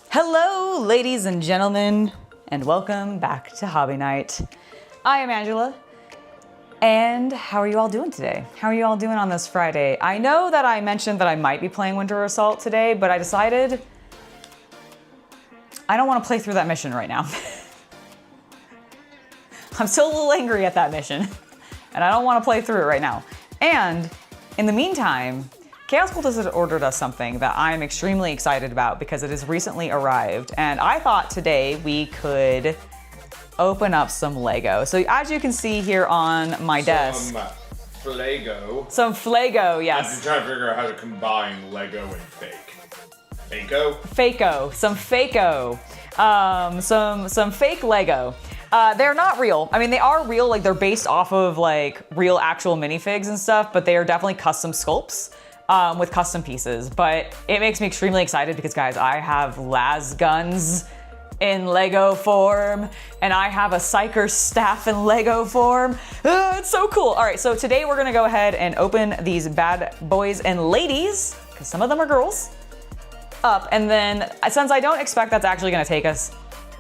Hello, ladies and gentlemen, and welcome back to Hobby Night. I am Angela, and how are you all doing today? How are you all doing on this Friday? I know that I mentioned that I might be playing Winter Assault today, but I decided I don't want to play through that mission right now. I'm still a little angry at that mission, and I don't want to play through it right now. And in the meantime, Chaos Cultist has ordered us something that I'm extremely excited about because it has recently arrived, and I thought today we could open up some Lego. So as you can see here on my desk, some Flego, yes. I've been trying to figure out how to combine Lego and fake. Some fake Lego. They're not real. I mean, they are real, like they're based off of like real actual minifigs and stuff, but they are definitely custom sculpts. With custom pieces, but it makes me extremely excited because guys, I have las guns in Lego form, and I have a psyker staff in Lego form. It's so cool. All right, so today we're gonna go ahead and open these bad boys and ladies, because some of them are girls, up, and then since I don't expect that's actually gonna take us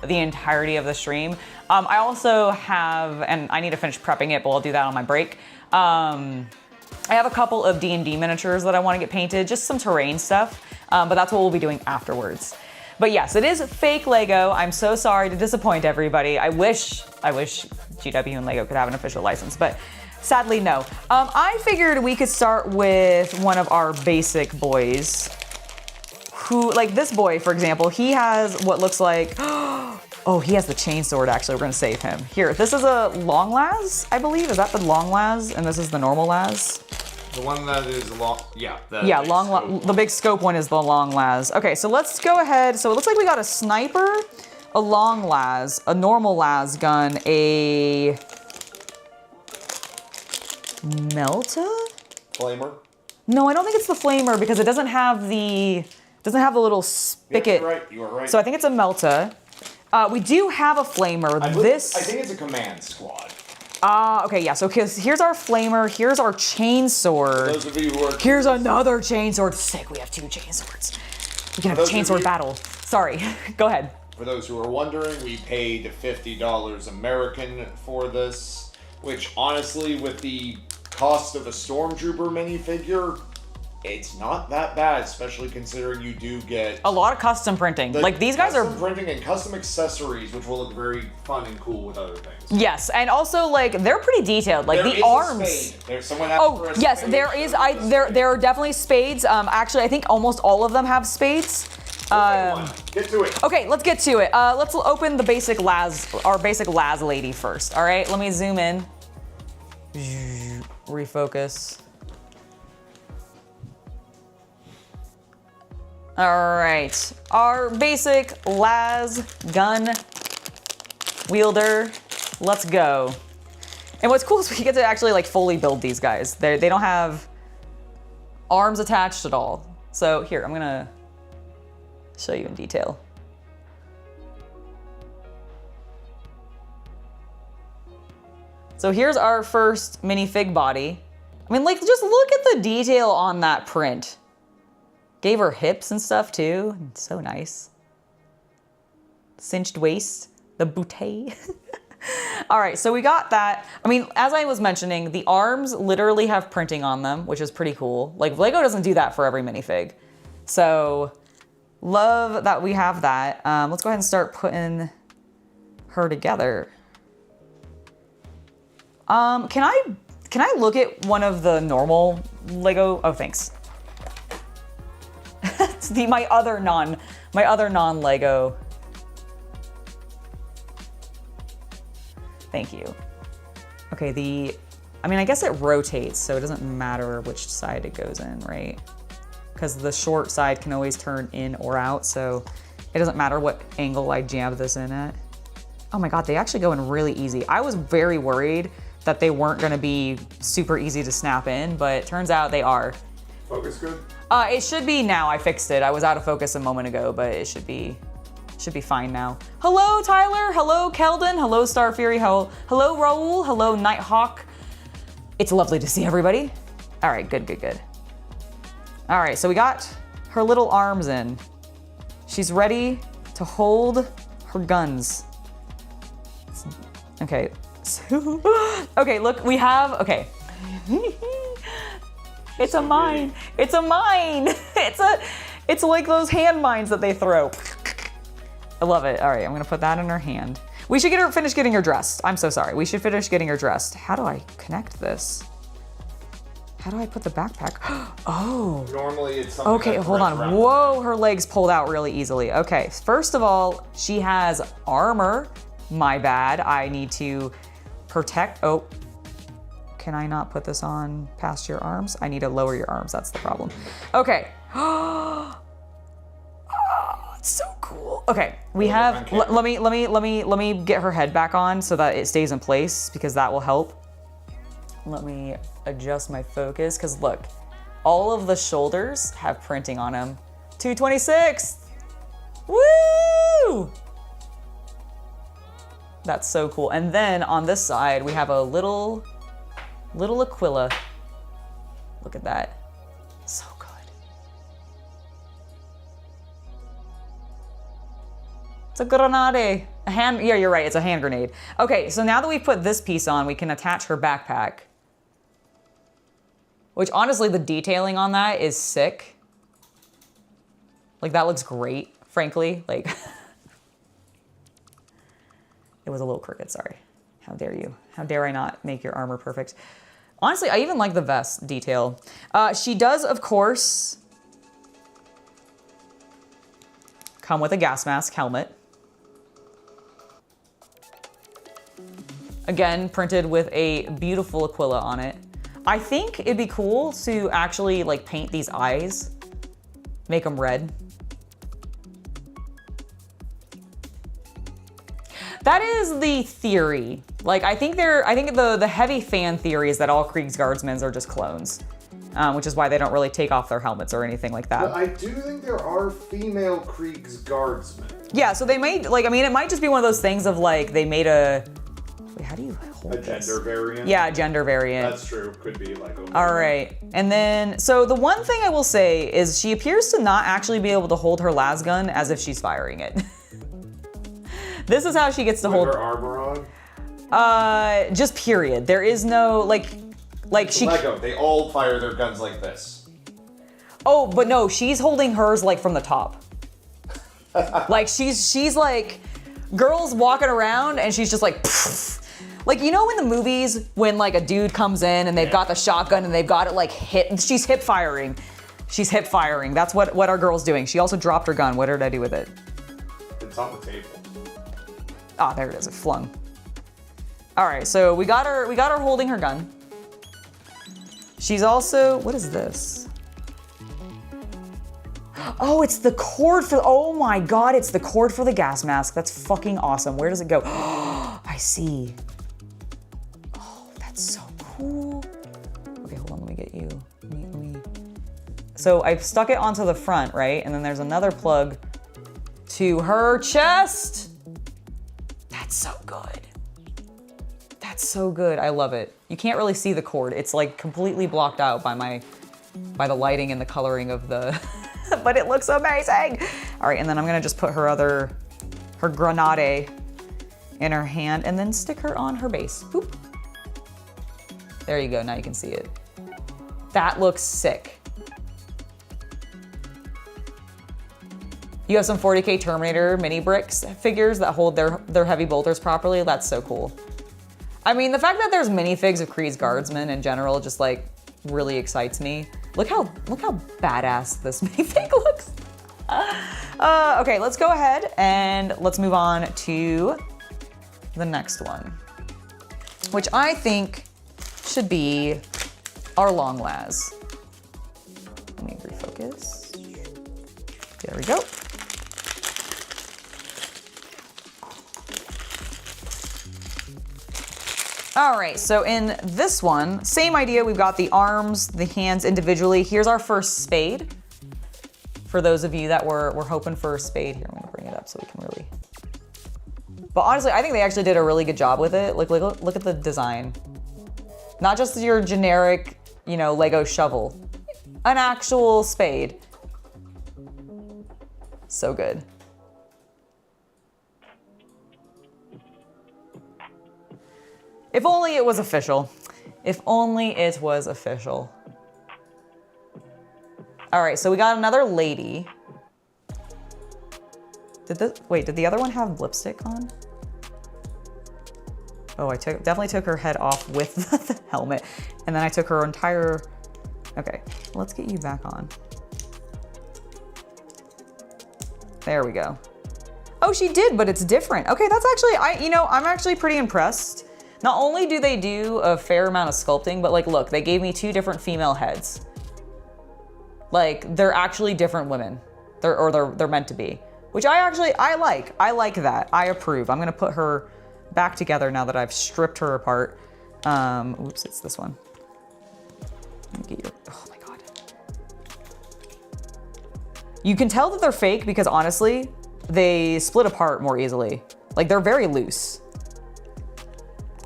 the entirety of the stream, I also have, and I need to finish prepping it, but I'll do that on my break. I have a couple of D&D miniatures that I want to get painted, just some terrain stuff, but that's what we'll be doing afterwards. But yes, it is fake Lego. I'm so sorry to disappoint everybody. I wish GW and Lego could have an official license, but sadly no. I figured we could start with one of our basic boys, who, like this boy, for example, he has what looks like, oh, he has the chainsword, actually. We're gonna save him. Here, this is a long las, I believe. Is that the long las? And this is the normal las? The one that is long, yeah. The big scope one is the long las. Okay, so let's go ahead. So it looks like we got a sniper, a long las, a normal las gun, a Melta? Flamer? No, I don't think it's the flamer because it doesn't have the little spigot. Yeah, you are right. So I think it's a Melta. We do have a flamer. I think it's a command squad. Okay, yeah, so here's our flamer, here's our chainsword. Those of you who are here's another chainsword. Sick, we have two chainswords. We can have a chainsword battle. Sorry, go ahead. For those who are wondering, we paid $50 American for this, which honestly, with the cost of a Stormtrooper minifigure, it's not that bad, especially considering you do get a lot of custom printing. Like these guys are custom printing and custom accessories, which will look very fun and cool with other things. Yes, and also like they're pretty detailed. Like there the arms. There's someone. Oh yes, there is. There are definitely spades. Actually, I think almost all of them have spades. Get to it. Okay, let's get to it. Let's open the basic las, our basic las lady first. All right, let me zoom in. Refocus. All right, our basic las gun wielder, let's go. And what's cool is we get to actually like fully build these guys. They don't have arms attached at all. So here, I'm gonna show you in detail. So here's our first minifig body. I mean, like, just look at the detail on that print. Gave her hips and stuff too. So nice. Cinched waist, the bootay. All right, so we got that. I mean, as I was mentioning, the arms literally have printing on them, which is pretty cool. Like Lego doesn't do that for every minifig. So love that we have that. Let's go ahead and start putting her together. Can I look at one of the normal Lego? Oh, thanks. It's my other non Lego. Thank you. Okay, I mean, I guess it rotates, so it doesn't matter which side it goes in, right? Because the short side can always turn in or out, so it doesn't matter what angle I jam this in at. Oh my God, they actually go in really easy. I was very worried that they weren't gonna be super easy to snap in, but it turns out they are. Focus good? It should be now. I fixed it. I was out of focus a moment ago, but it should be fine now. Hello, Tyler. Hello, Keldon. Hello, Star Fury. Hello, Raul. Hello, Nighthawk. It's lovely to see everybody. All right, good. All right, so we got her little arms in. She's ready to hold her guns. Okay. Okay, look, we have, okay. It's a mine. It's a mine. It's like those hand mines that they throw. I love it. All right, I'm gonna put that in her hand. We should finish getting her dressed. I'm so sorry. We should finish getting her dressed. How do I connect this? How do I put the backpack? Oh. Normally it's something. Okay, hold on. Whoa, her legs pulled out really easily. Okay, first of all, she has armor. My bad. I need to protect. Oh, can I not put this on past your arms? I need to lower your arms. That's the problem. Okay. Oh, it's so cool. Okay, we have. Let me get her head back on so that it stays in place because that will help. Let me adjust my focus because look, all of the shoulders have printing on them. 226. Woo! That's so cool. And then on this side, we have a little Aquila. Look at that. So good. It's a grenade. Yeah, you're right. It's a hand grenade. Okay, so now that we've put this piece on, we can attach her backpack. Which honestly, the detailing on that is sick. Like that looks great, frankly. Like, it was a little crooked, sorry. How dare you? How dare I not make your armor perfect? Honestly, I even like the vest detail. She does, of course, come with a gas mask helmet. Again, printed with a beautiful Aquila on it. I think it'd be cool to actually like paint these eyes, make them red. That is the theory. Like I think the heavy fan theory is that all Krieg's guardsmen are just clones, which is why they don't really take off their helmets or anything like that. But I do think there are female Krieg's guardsmen. Yeah, so they made like, I mean, it might just be one of those things of like they made a. Wait, how do you hold a this? Gender variant? Yeah, gender variant. That's true. Could be like a. All right. And then, so the one thing I will say is she appears to not actually be able to hold her las gun as if she's firing it. This is how she gets to hold her armor on? Just period. There is no, like she. LEGO, they all fire their guns like this. Oh, but no, she's holding hers like from the top. Like she's like, girls walking around and she's just like, pfft. Like, you know in the movies when like a dude comes in and they've got the shotgun and they've got it like hit, she's hip firing. She's hip firing. That's what our girl's doing. She also dropped her gun. What did I do with it? It's on the table. Ah, there it is, it flung. All right, so we got her holding her gun. She's also, what is this? Oh, it's the cord for, oh my God, it's the cord for the gas mask. That's fucking awesome. Where does it go? I see. Oh, that's so cool. Okay, hold on, let me get you. Let me. So I've stuck it onto the front, right? And then there's another plug to her chest. That's so good. That's so good. I love it. You can't really see the cord. It's like completely blocked out by the lighting and the coloring of the, but it looks amazing. All right, and then I'm gonna just put her grenade in her hand and then stick her on her base. Boop. There you go, now you can see it. That looks sick. You have some 40k Terminator mini bricks figures that hold their heavy bolters properly. That's so cool. I mean, the fact that there's minifigs of Krieg's guardsmen in general just like really excites me. Look how badass this minifig looks. Okay, let's go ahead and let's move on to the next one, which I think should be our long las. Let me refocus. There we go. All right, so in this one, same idea. We've got the arms, the hands individually. Here's our first spade. For those of you that were hoping for a spade, here, I'm gonna bring it up so we can really. But honestly, I think they actually did a really good job with it. Look at the design. Not just your generic, you know, Lego shovel. An actual spade. So good. If only it was official. If only it was official. All right, so we got another lady. Did the other one have lipstick on? Oh, I definitely took her head off with the helmet, and then I took her entire, okay, let's get you back on. There we go. Oh, she did, but it's different. Okay, that's actually, I'm actually pretty impressed. Not only do they do a fair amount of sculpting, but like, look, they gave me 2 different female heads. Like, they're actually different women. They're meant to be, which I like. I like that. I approve. I'm gonna put her back together now that I've stripped her apart. Oops, it's this one. Let me get your, oh my God. You can tell that they're fake because honestly, they split apart more easily. Like, they're very loose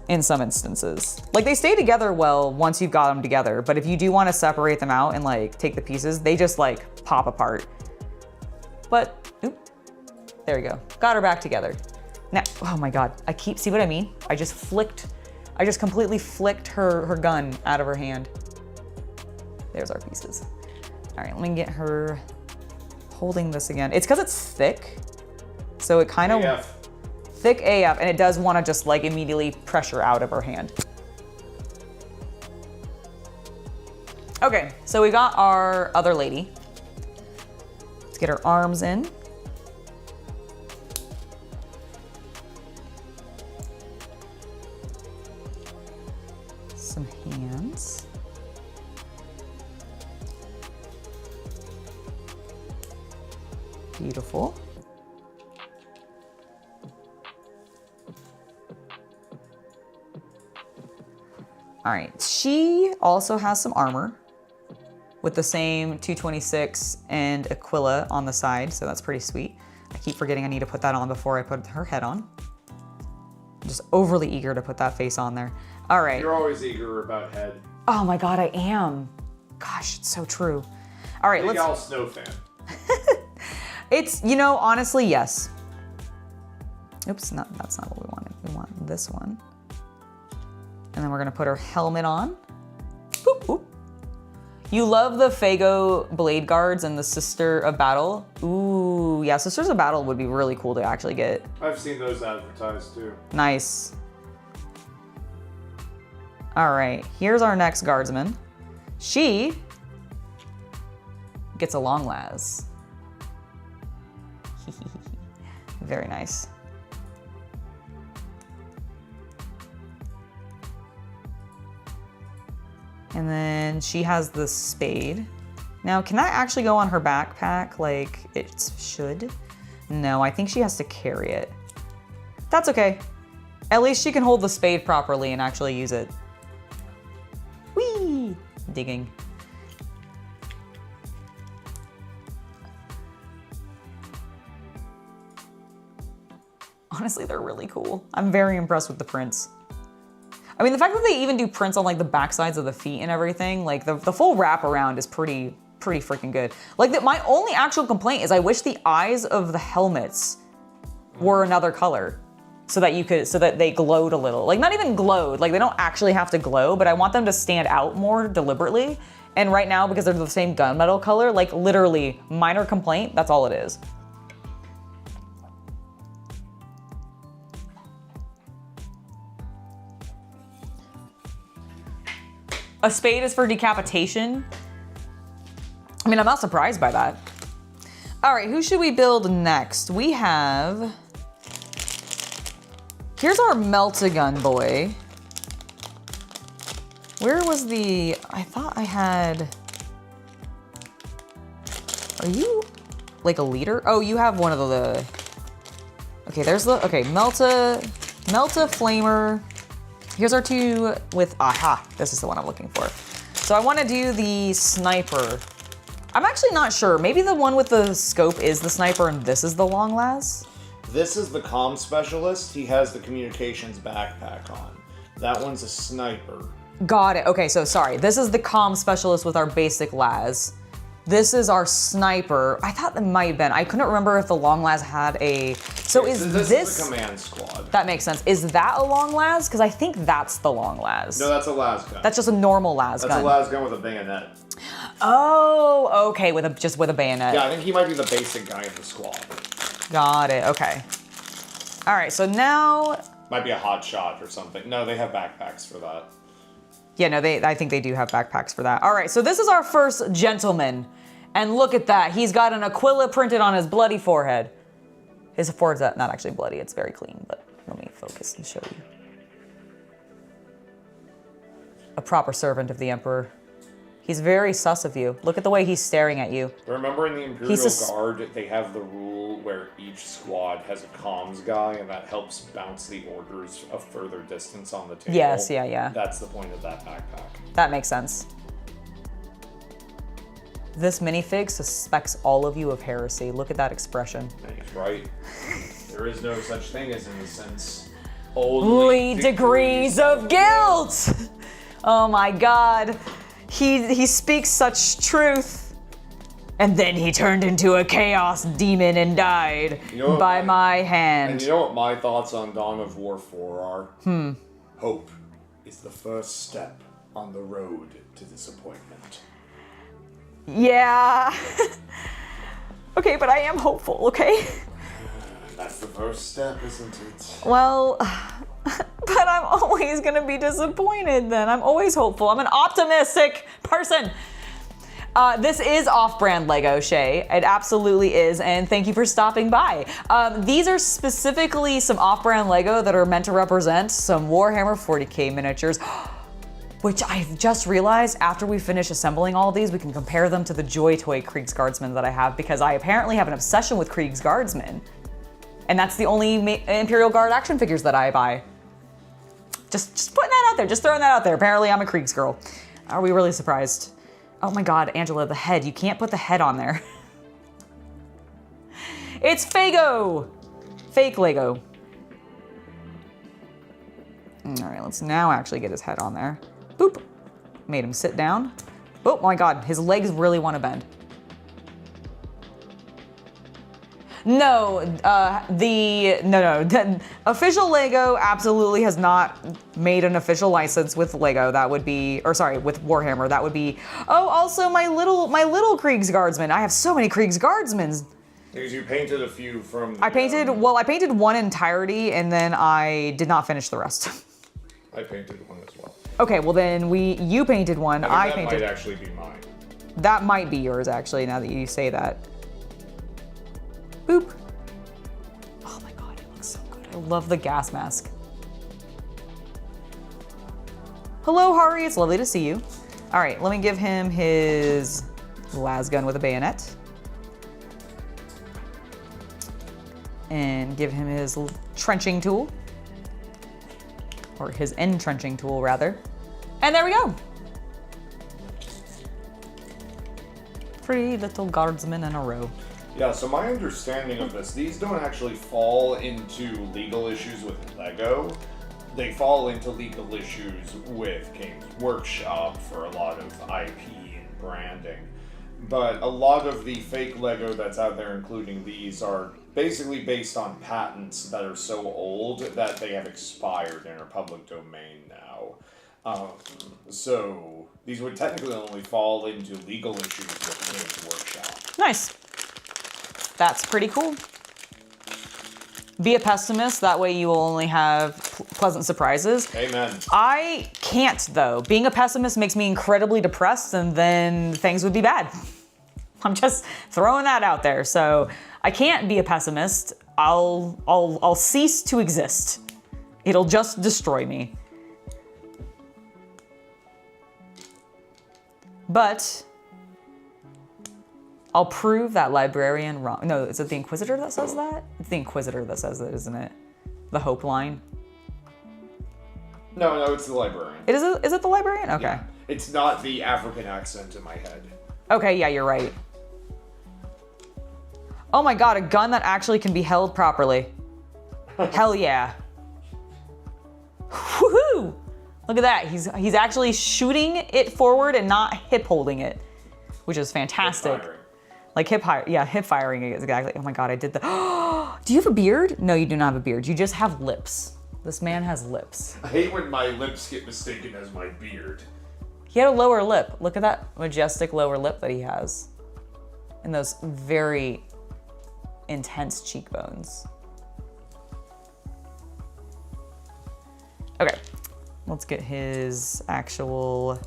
in some instances. Like, they stay together well once you've got them together, but if you do want to separate them out and like take the pieces, they just like pop apart. But, oop, there we go. Got her back together. Now, oh my God, see what I mean? I just completely flicked her gun out of her hand. There's our pieces. All right, let me get her holding this again. It's because it's thick, so it kind of, thick AF, and it does want to just like immediately pressure out of her hand. Okay, so we got our other lady. Let's get her arms in. Some hands. Beautiful. All right, she also has some armor with the same 226 and Aquila on the side, so that's pretty sweet. I keep forgetting I need to put that on before I put her head on. I'm just overly eager to put that face on there. All right. You're always eager about head. Oh my God, I am. Gosh, it's so true. All right, Big Al Snow fan. It's, honestly, yes. Oops, that's not what we wanted. We want this one. And then we're gonna put her helmet on. Boop, boop. You love the Fago blade guards and the Sister of Battle. Ooh, yeah, Sisters of Battle would be really cool to actually get. I've seen those advertised too. Nice. All right, here's our next guardsman. She gets a long las. Very nice. And then she has the spade. Now, can that actually go on her backpack like it should? No, I think she has to carry it. That's okay. At least she can hold the spade properly and actually use it. Whee! Digging. Honestly, they're really cool. I'm very impressed with the prints. I mean, the fact that they even do prints on like the back sides of the feet and everything, like the full wraparound is pretty freaking good. Like my only actual complaint is I wish the eyes of the helmets were another color so that they glowed a little. Like not even glowed, like they don't actually have to glow, but I want them to stand out more deliberately. And right now, because they're the same gunmetal color, like literally minor complaint, that's all it is. A spade is for decapitation. I mean, I'm not surprised by that. All right, who should we build next? We have, here's our Melt-A-Gun boy. Where was I thought I had, are you like a leader? Oh, you have one of the, okay, Melta Flamer. Here's our two with, aha, this is the one I'm looking for. So I wanna do the sniper. I'm actually not sure. Maybe the one with the scope is the sniper and this is the long las? This is the comm specialist. He has the communications backpack on. That one's a sniper. Got it, okay, so sorry. This is the comm specialist with our basic las. This is our sniper. I thought it might have been. I couldn't remember if the long las had a So Okay, is this this... is the command squad. That makes sense. Is that a long las? Because I think that's the long las. No, that's a las gun. That's just a normal las gun. That's a las gun with a bayonet. Oh, okay, just with a bayonet. Yeah, I think he might be the basic guy in the squad. Got it, okay. All right, so now... Might be a hot shot or something. No, they have backpacks for that. Yeah, no, I think they do have backpacks for that. All right, so this is our first gentleman. And look at that, he's got an Aquila printed on his bloody forehead. His forehead's not actually bloody, it's very clean, but let me focus and show you. A proper servant of the Emperor. He's very sus of you. Look at the way he's staring at you. Remember in the Imperial Guard, they have the rule where each squad has a comms guy, and that helps bounce the orders a further distance on the table. Yes, yeah. That's the point of that backpack. That makes sense. This minifig suspects all of you of heresy. Look at that expression. And he's right. There is no such thing as innocence. Only degrees of guilt! Oh my god. He speaks such truth. And then he turned into a chaos demon and died by my hand. And you know what my thoughts on Dawn of War 4 are? Hope is the first step on the road to disappointment. Yeah. Okay, but I am hopeful, okay? That's the first step, isn't it? Well, but I'm always gonna be disappointed then. I'm always hopeful. I'm an optimistic person. This is off-brand Lego, Shay. It absolutely is, and thank you for stopping by. These are specifically some off-brand Lego that are meant to represent some Warhammer 40k miniatures, which I've just realized after we finish assembling all of these, we can compare them to the Joy Toy Krieg's Guardsmen that I have, because I apparently have an obsession with Krieg's Guardsmen. And that's the only Imperial Guard action figures that I buy. Just putting that out there, just throwing that out there. Apparently I'm a Kriegs girl. Are we really surprised? Oh my god, Angela, the head. You can't put the head on there. It's Fago! Fake Lego. All right, let's now actually get his head on there. Boop. Made him sit down. Oh my god, his legs really want to bend. No, the official Lego absolutely has not made an official license with Lego. That would be, or sorry, with Warhammer. That would be, oh, also my little Krieg's Guardsmen. I have so many Krieg's Guardsmen. Because you painted a few from the, I painted one entirety and then I did not finish the rest. I painted one as well. Okay, well then you painted one, I painted. That might actually be mine. That might be yours actually, now that you say that. Boop. Oh my god, it looks so good. I love the gas mask. Hello, Hari, it's lovely to see you. All right, let me give him his las gun with a bayonet. And give him his trenching tool. Or his entrenching tool, rather. And there we go. 3 little guardsmen in a row. Yeah, so my understanding of this, these don't actually fall into legal issues with Lego. They fall into legal issues with Games Workshop for a lot of IP and branding. But a lot of the fake Lego that's out there, including these, are basically based on patents that are so old that they have expired and are public domain now. So these would technically only fall into legal issues with Games Workshop. Nice. That's pretty cool. Be a pessimist, that way you will only have pleasant surprises. Amen. I can't though. Being a pessimist makes me incredibly depressed and then things would be bad. I'm just throwing that out there. So I can't be a pessimist. I'll cease to exist. It'll just destroy me. But I'll prove that librarian wrong. No, is it the Inquisitor that says that? It's the Inquisitor that says that, isn't it? The hope line. No, it's the librarian. Is it the librarian? Okay. Yeah. It's not the African accent in my head. Okay, yeah, you're right. Oh my god, a gun that actually can be held properly. Hell yeah. Woohoo! Look at that. He's actually shooting it forward and not hip holding it, which is fantastic. Like hip firing exactly. Oh my god, I did the Do you have a beard? No, you do not have a beard. You just have lips. This man has lips. I hate when my lips get mistaken as my beard. He had a lower lip. Look at that majestic lower lip that he has. And those very intense cheekbones. Okay, let's get his actual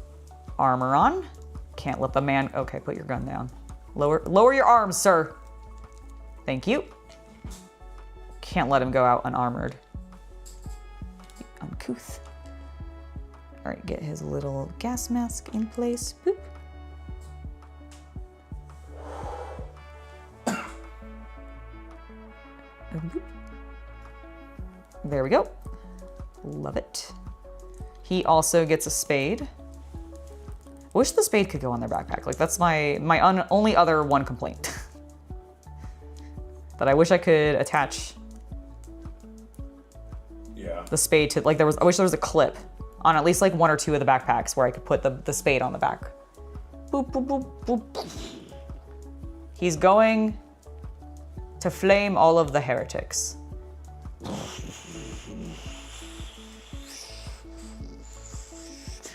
armor on. Can't let the man, okay, put your gun down. Lower your arms, sir. Thank you. Can't let him go out unarmored. Uncouth. All right, get his little gas mask in place. Boop. Boop. There we go. Love it. He also gets a spade. I wish the spade could go on their backpack. Like that's my only other one complaint. That I wish I could attach the spade to, like I wish there was a clip on at least like one or two of the backpacks where I could put the spade on the back. Boop, boop, boop, boop. He's going to flame all of the heretics.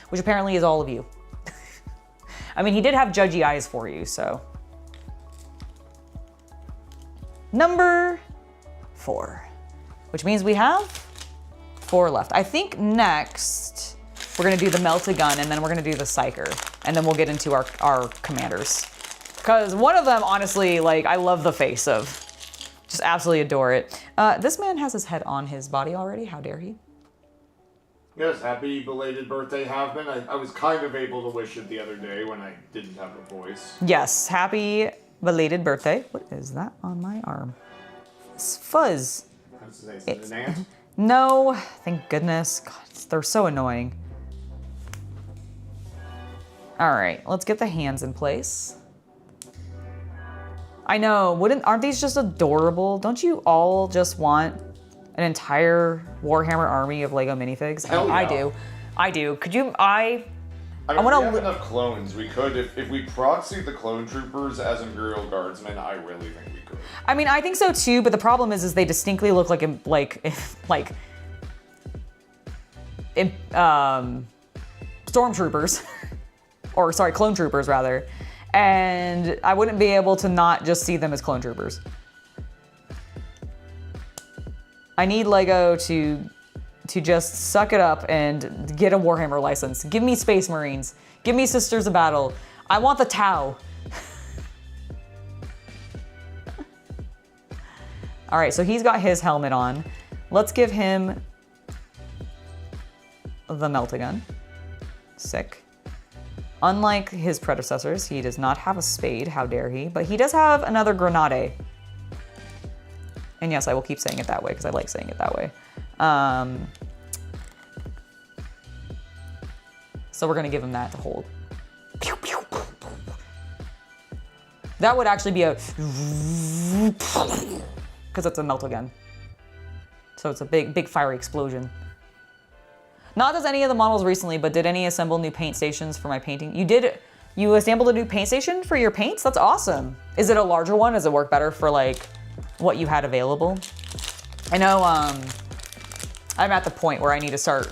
Which apparently is all of you. I mean, he did have judgy eyes for you, so. Number 4, which means we have 4 left. I think next we're gonna do the melted gun and then we're gonna do the psyker and then we'll get into our commanders. Because one of them, honestly, like I love the face of, just absolutely adore it. This man has his head on his body already, how dare he? Yes, happy belated birthday, Halfman. I was kind of able to wish it the other day when I didn't have a voice. Yes, happy belated birthday. What is that on my arm? It's fuzz. I was going to say, is it an ant? No, thank goodness. God, they're so annoying. All right, let's get the hands in place. I know, aren't these just adorable? Don't you all just want an entire Warhammer army of LEGO minifigs? Hell yeah. I do. Could you, I mean, if we have enough clones, we could. If we proxy the clone troopers as Imperial Guardsmen, I really think we could. I mean, I think so too, but the problem is they distinctly look like stormtroopers, or sorry, clone troopers rather, and I wouldn't be able to not just see them as clone troopers. I need LEGO to just suck it up and get a Warhammer license. Give me Space Marines. Give me Sisters of Battle. I want the Tau. All right, so he's got his helmet on. Let's give him the Melt-A-Gun. Sick. Unlike his predecessors, he does not have a spade, how dare he, but he does have another grenade. And yes, I will keep saying it that way because I like saying it that way. So we're gonna give him that to hold. Pew, pew, pew, pew. That would actually be a, because it's a Melt-A-Gun. So it's a big fiery explosion. Not as any of the models recently, but did any assemble new paint stations for my painting? You assembled a new paint station for your paints? That's awesome. Is it a larger one? Does it work better for like what you had available? I know I'm at the point where I need to start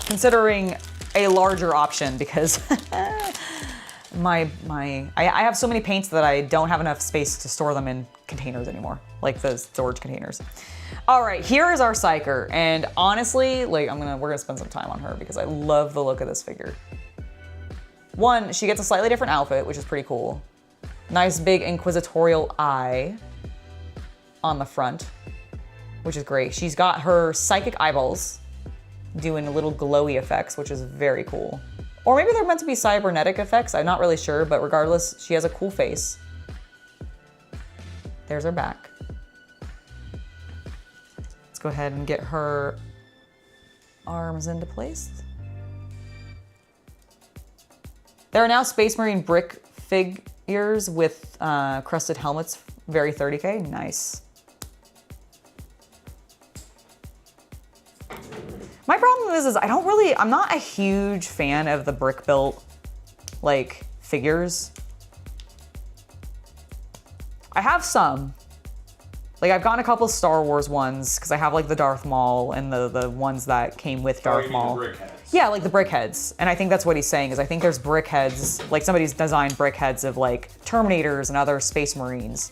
considering a larger option because I have so many paints that I don't have enough space to store them in containers anymore, like the storage containers. All right, here is our Psyker, and honestly, like we're gonna spend some time on her because I love the look of this figure. One, she gets a slightly different outfit, which is pretty cool. Nice big inquisitorial eye on the front, which is great. She's got her psychic eyeballs doing little glowy effects, which is very cool. Or maybe they're meant to be cybernetic effects, I'm not really sure, but regardless, she has a cool face. There's her back. Let's go ahead and get her arms into place. There are now Space Marine brick figures with crested helmets, very 30K, nice. My problem is I'm not a huge fan of the brick built like figures. I have some, Like I've gotten a couple Star Wars ones because I have like the Darth Maul and the ones that came with Darth Maul. The brick heads. Yeah, like the brick heads. And I think that's what he's saying is I think there's brick heads, like somebody's designed brick heads of like Terminators and other Space Marines.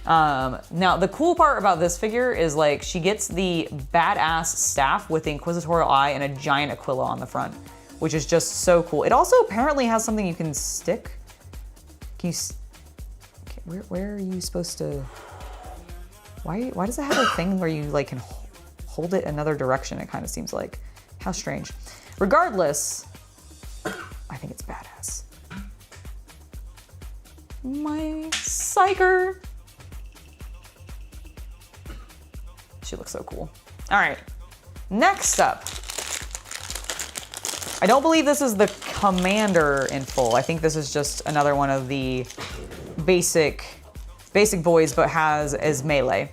Now the cool part about this figure is like she gets the badass staff with the Inquisitorial Eye and a giant Aquila on the front, which is just so cool. It also apparently has something you can stick. Can you, where are you supposed to, why does it have a thing where you like can hold it another direction? It kind of seems like, how strange. Regardless, I think it's badass. My psycher. She looks so cool. All right, next up. I don't believe this is the Commander in full. I think this is just another one of the basic boys, but has as melee.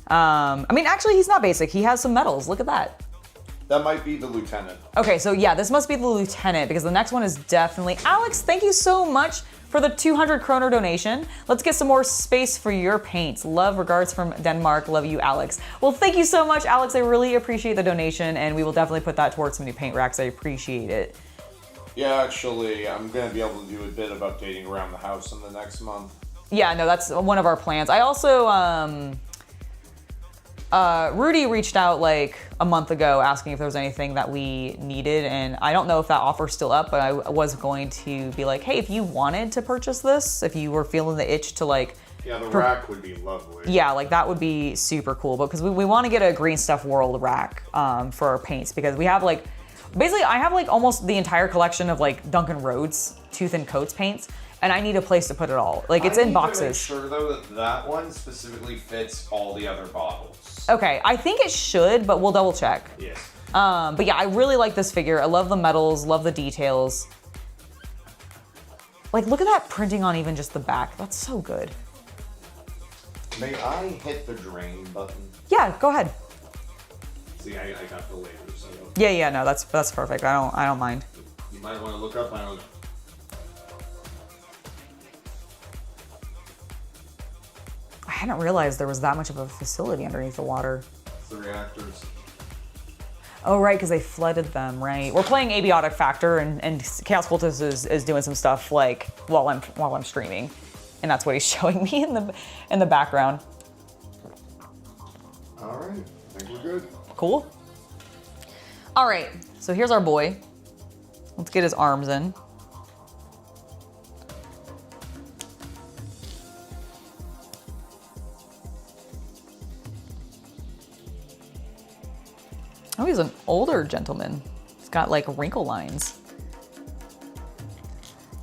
I mean, actually, he's not basic. He has some medals. Look at that. That might be the lieutenant. Okay, so yeah, this must be the lieutenant because the next one is definitely Alex. Thank you so much for the 200 kroner donation. Let's get some more space for your paints. Love, regards from Denmark. Love you, Alex. Well, thank you so much, Alex. I really appreciate the donation, and we will definitely put that towards some new paint racks. I appreciate it. Yeah, actually, I'm gonna be able to do a bit of updating around the house in the next month. Yeah, no, that's one of our plans. I also, Rudy reached out like a month ago asking if there was anything that we needed, and I don't know if that offer's still up, but I was going to be like, hey, if you wanted to purchase this, if you were feeling the itch to like... Yeah, the rack would be lovely. Yeah, like that would be super cool, because we want to get a Green Stuff World rack for our paints, because we have like, basically I have like almost the entire collection of like Duncan Rhodes Tooth and Coats paints, and I need a place to put it all. Like it's in boxes. I need to make sure though that that one specifically fits all the other bottles. Okay, I think it should, but we'll double check. Yes. But yeah, I really like this figure. I love the medals, love the details. Like, look at that printing on even just the back. That's so good. May I hit the drain button? Yeah, go ahead. See, I got the laser, so. Yeah, no, that's perfect. I don't mind. You might want to look up. I hadn't realized there was that much of a facility underneath the water. It's the reactors. Oh, right, because they flooded them, right? We're playing Abiotic Factor, and Chaos Cultist is doing some stuff like while I'm streaming, and that's what he's showing me in the background. All right, I think we're good. Cool. All right, so here's our boy. Let's get his arms in. Oh, he's an older gentleman. He's got like wrinkle lines.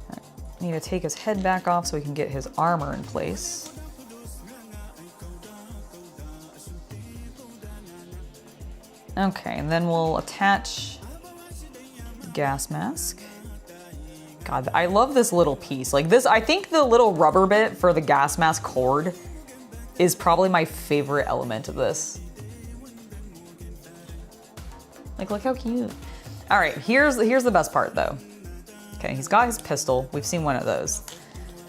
All right. Need to take his head back off so we can get his armor in place. Okay, and then we'll attach the gas mask. God, I love this little piece. Like this, I think the little rubber bit for the gas mask cord is probably my favorite element of this. Like, look how cute. All right, here's the best part though. Okay, he's got his pistol. We've seen one of those.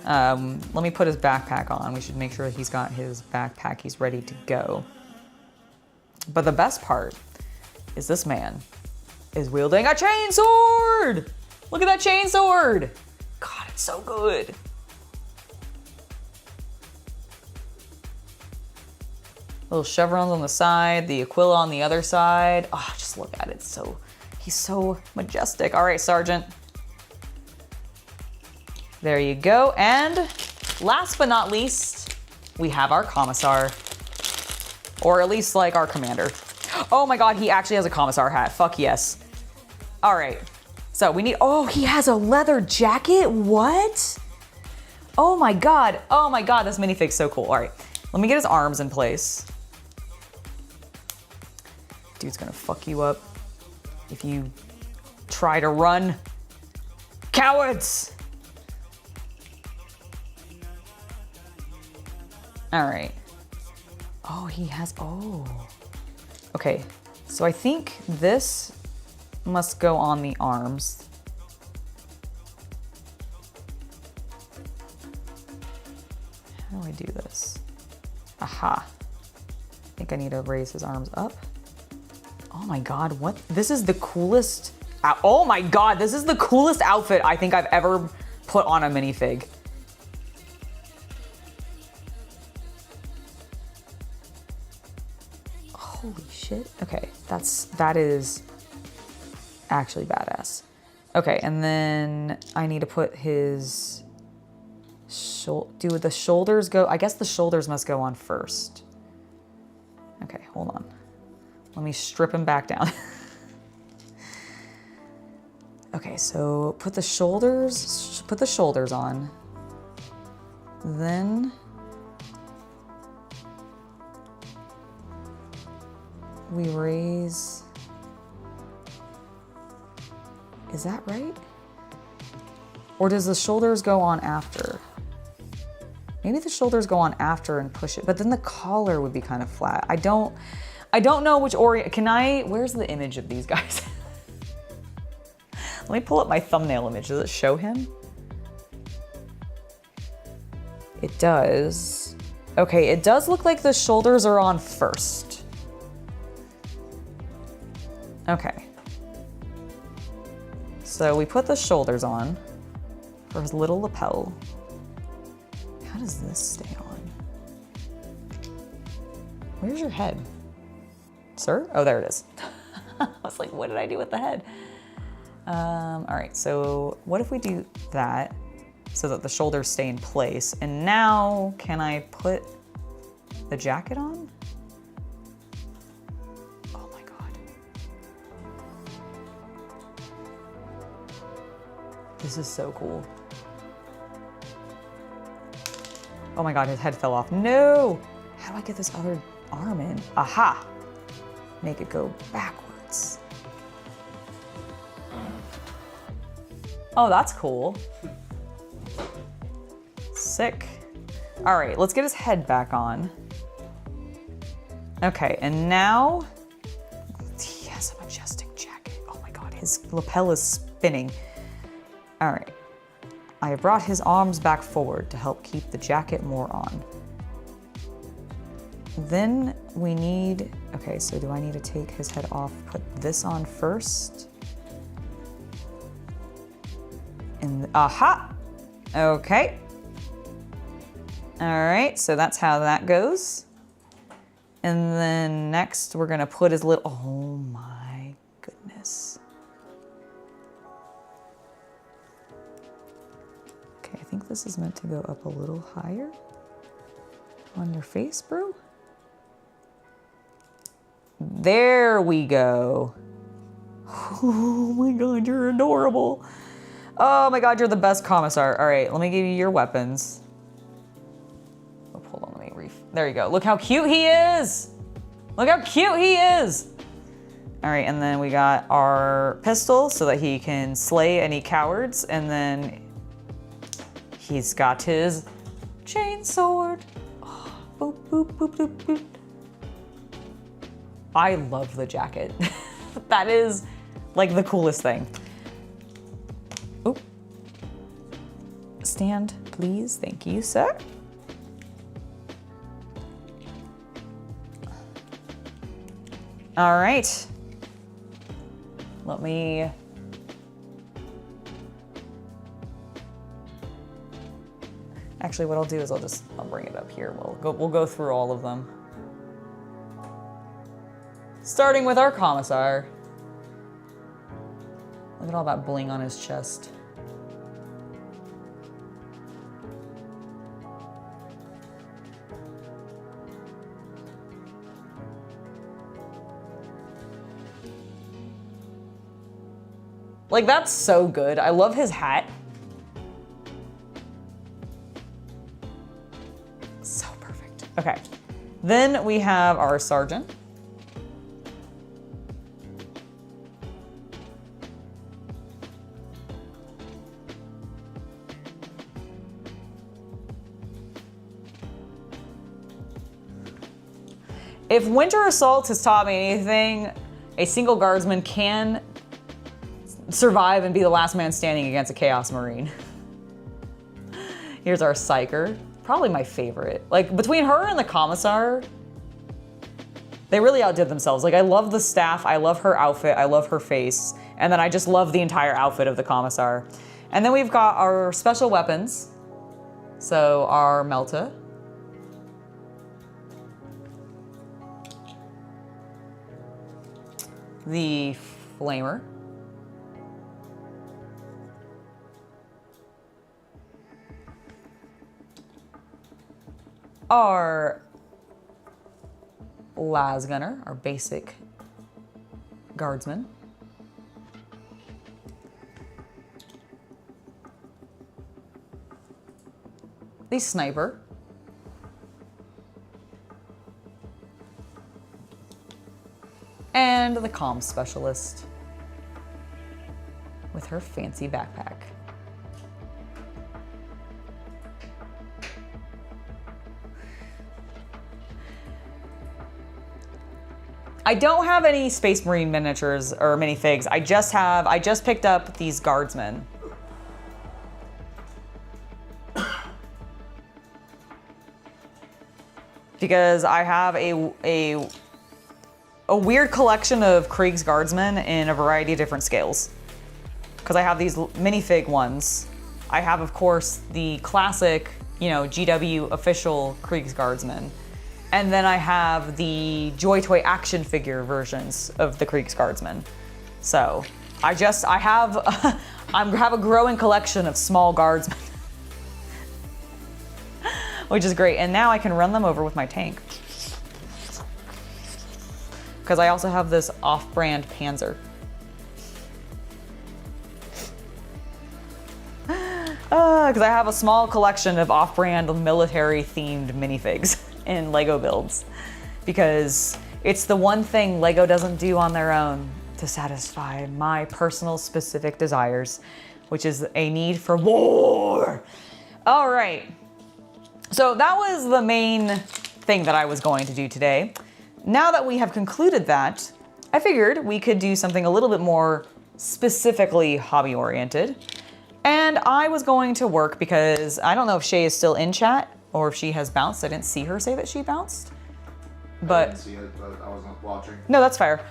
Let me put his backpack on. We should make sure he's got his backpack. He's ready to go. But the best part is this man is wielding a chain sword. Look at that chain sword. God, it's so good. Little chevrons on the side, the Aquila on the other side. Oh, just look at it. He's so majestic. All right, Sergeant. There you go. And last but not least, we have our Commissar. Or at least like our Commander. Oh my God, he actually has a Commissar hat. Fuck yes. All right, so we need, oh, he has a leather jacket? What? Oh my God, this minifig's so cool. All right, let me get his arms in place. Dude's gonna fuck you up if you try to run. Cowards! All right. Oh, he has, oh. Okay, so I think this must go on the arms. How do I do this? Aha. I think I need to raise his arms up. Oh my God, what? This is the coolest, oh my God, this is the coolest outfit I think I've ever put on a minifig. Holy shit. Okay, that is actually badass. Okay, and then I need to put his do the shoulders go? I guess the shoulders must go on first. Okay, hold on. Let me strip him back down. Okay, so put the shoulders on. Then we raise. Is that right? Or does the shoulders go on after? Maybe the shoulders go on after and push it, but then the collar would be kind of flat. I don't know which where's the image of these guys? Let me pull up my thumbnail image. Does it show him? It does. Okay, it does look like the shoulders are on first. Okay. So we put the shoulders on for his little lapel. How does this stay on? Where's your head? Sir? Oh, there it is. I was like, what did I do with the head? All right, so what if we do that so that the shoulders stay in place? And now, can I put the jacket on? Oh my God. This is so cool. Oh my God, his head fell off. No! How do I get this other arm in? Aha! Make it go backwards. Oh, that's cool. Sick. All right, let's get his head back on. Okay, and now he has a majestic jacket. Oh my God, his lapel is spinning. All right. I have brought his arms back forward to help keep the jacket more on. Then we need, okay, so do I need to take his head off, put this on first? And, aha! Okay. All right, so that's how that goes. And then next we're gonna put his little, oh my goodness. Okay, I think this is meant to go up a little higher on your face, bro. There we go. Oh my God, you're adorable. Oh my God, you're the best commissar. All right, let me give you your weapons. Oh, hold on, let me there you go. Look how cute he is. Look how cute he is. All right, and then we got our pistol so that he can slay any cowards, and then he's got his chain sword. Oh, boop, boop, boop, boop, boop. I love the jacket. That is like the coolest thing. Oop. Stand, please. Thank you, sir. All right. Let me actually, what I'll do is I'll bring it up here. We'll go through all of them. Starting with our commissar. Look at all that bling on his chest. Like, that's so good. I love his hat. So perfect. Okay. Then we have our sergeant. If Winter Assault has taught me anything, a single guardsman can survive and be the last man standing against a Chaos Marine. Here's our Psyker. probably my favorite. Like between her and the Commissar, they really outdid themselves. Like I love the staff, I love her outfit, I love her face, and then I just love the entire outfit of the Commissar. And then we've got our special weapons. So our Melta. The Flamer. Our Las Gunner, our basic guardsman. The Sniper. And the Comm Specialist with her fancy backpack. I don't have any Space Marine miniatures or minifigs. I just picked up these guardsmen. Because I have a weird collection of Krieg's guardsmen in a variety of different scales. Because I have these minifig ones. I have, of course, the classic, you know, GW official Krieg's guardsmen. And then I have the Joy Toy action figure versions of the Krieg's guardsmen. So I have a growing collection of small guardsmen. Which is great. And now I can run them over with my tank. Because I also have this off-brand Panzer. Because I have a small collection of off-brand military-themed minifigs in LEGO builds. Because it's the one thing LEGO doesn't do on their own to satisfy my personal specific desires, which is a need for war. All right. So that was the main thing that I was going to do today. Now that we have concluded that, I figured we could do something a little bit more specifically hobby-oriented. And I was going to work because I don't know if Shay is still in chat or if she has bounced. I didn't see her say that she bounced. But I didn't see it, but I wasn't watching. No, that's fair.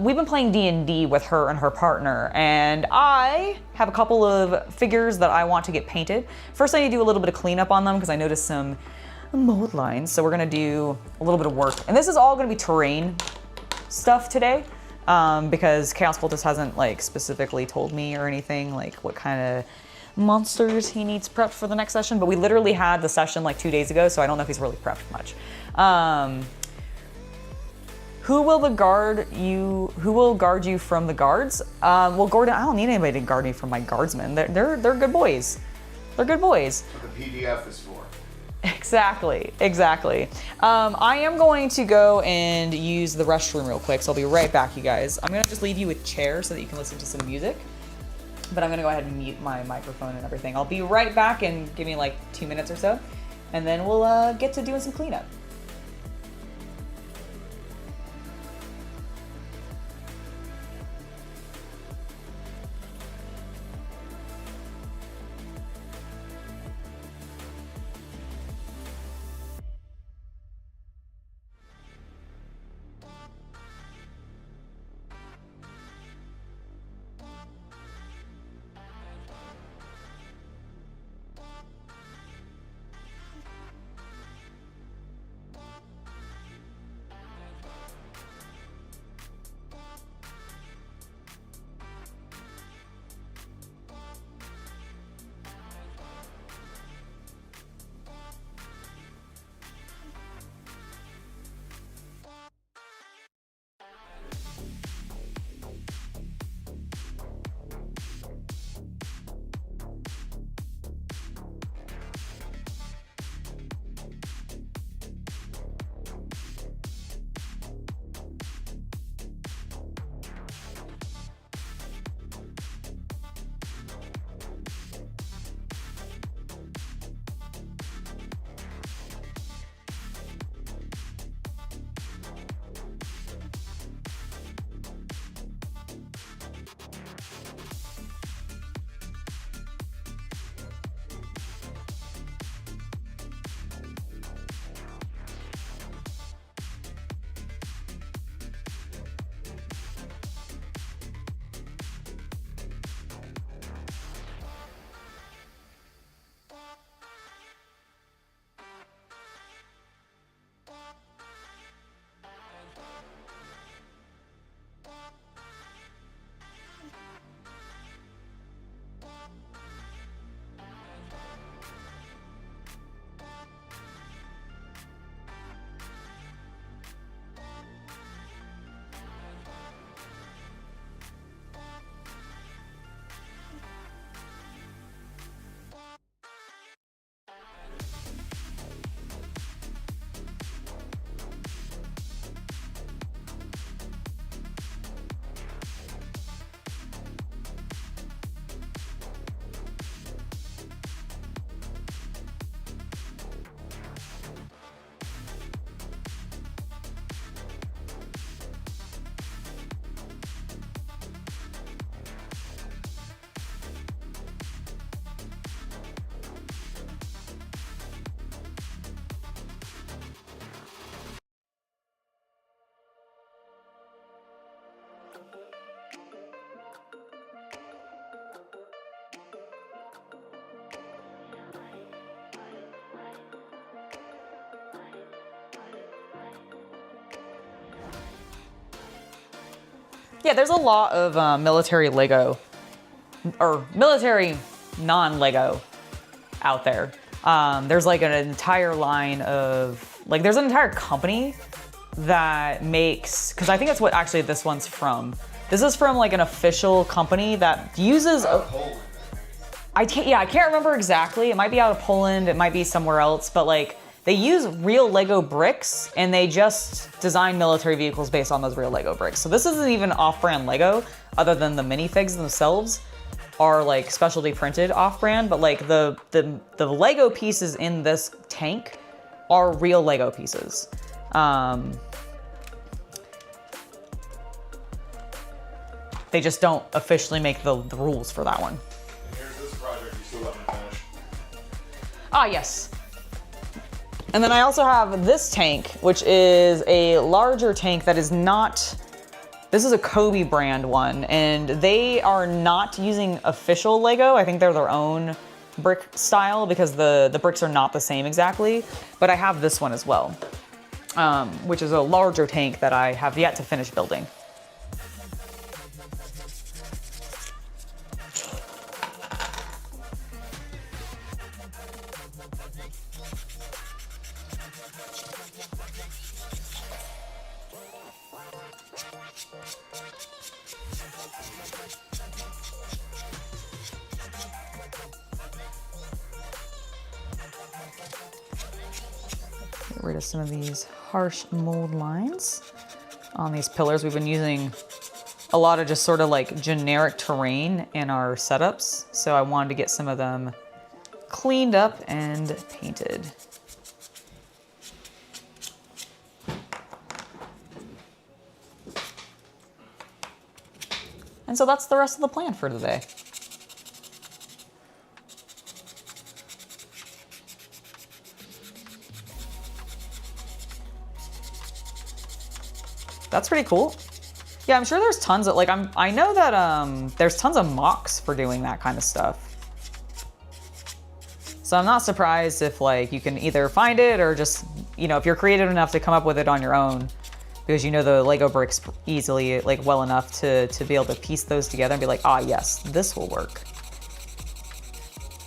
We've been playing D&D with her and her partner, and I have a couple of figures that I want to get painted. First, I need to do a little bit of cleanup on them because I noticed some mold lines, so we're gonna do a little bit of work. And this is all gonna be terrain stuff today, because Chaos Cultist hasn't like specifically told me or anything, like what kind of monsters he needs prepped for the next session, but we literally had the session like 2 days ago, so I don't know if he's really prepped much. Who will guard you from the guards? Well, Gordon, I don't need anybody to guard me from my guardsmen. They're good boys. They're good boys. What the PDF is for. Exactly. I am going to go and use the restroom real quick, so I'll be right back, you guys. I'm gonna just leave you with chairs so that you can listen to some music. But I'm gonna go ahead and mute my microphone and everything. I'll be right back and give me like 2 minutes or so, and then we'll get to doing some cleanup. Yeah, there's a lot of military Lego, or military non-Lego out there. There's like an entire line of, like there's an entire company that makes, because I think that's what actually this one's from. This is from like an official company that uses, I can't remember exactly. It might be out of Poland, it might be somewhere else, but like they use real Lego bricks and they just design military vehicles based on those real Lego bricks. So this isn't even off-brand Lego, other than the minifigs themselves are like specialty printed off-brand, but like the Lego pieces in this tank are real Lego pieces. They just don't officially make the rules for that one. And here's this project you still haven't finished. Ah, yes. And then I also have this tank, which is a larger tank that is not, this is a Kobe brand one, and they are not using official Lego. I think they're their own brick style because the bricks are not the same exactly, but I have this one as well, which is a larger tank that I have yet to finish building. Get rid of some of these harsh mold lines on these pillars. We've been using a lot of just sort of like generic terrain in our setups, so I wanted to get some of them cleaned up and painted. And so that's the rest of the plan for today. That's pretty cool. Yeah, I'm sure there's tons of, like, I know that there's tons of mocks for doing that kind of stuff. So I'm not surprised if like you can either find it or just, you know, if you're creative enough to come up with it on your own, because you know the Lego bricks easily, like well enough to be able to piece those together and be like, ah, yes, this will work.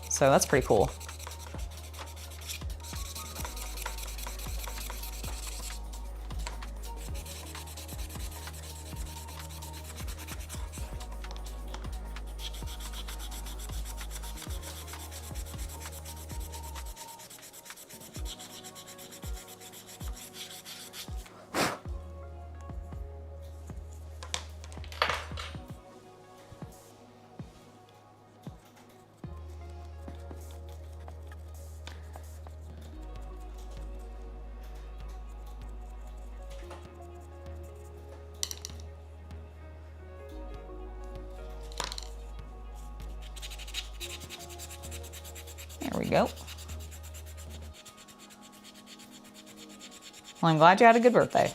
So that's pretty cool. There we go. Well, I'm glad you had a good birthday.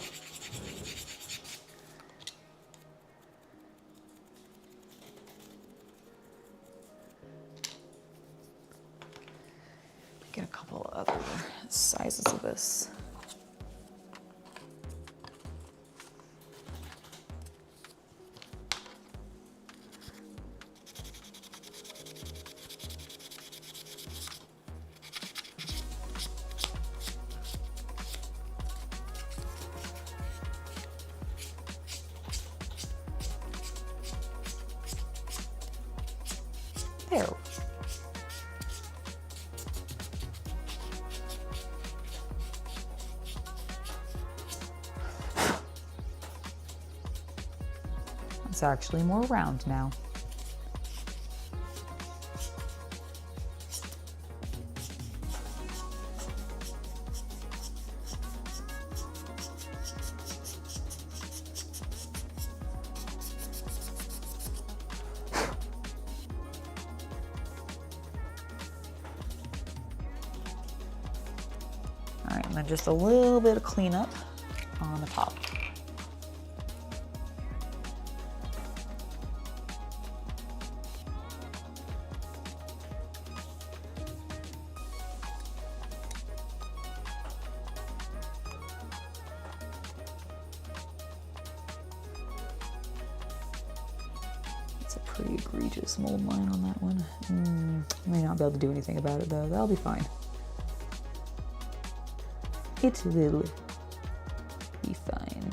Get a couple other sizes of this. There. It's actually more round now. All right, and then just a little bit of cleanup on the top. It's a pretty egregious mold line on that one. May not be able to do anything about it though. That'll be fine. It will be fine.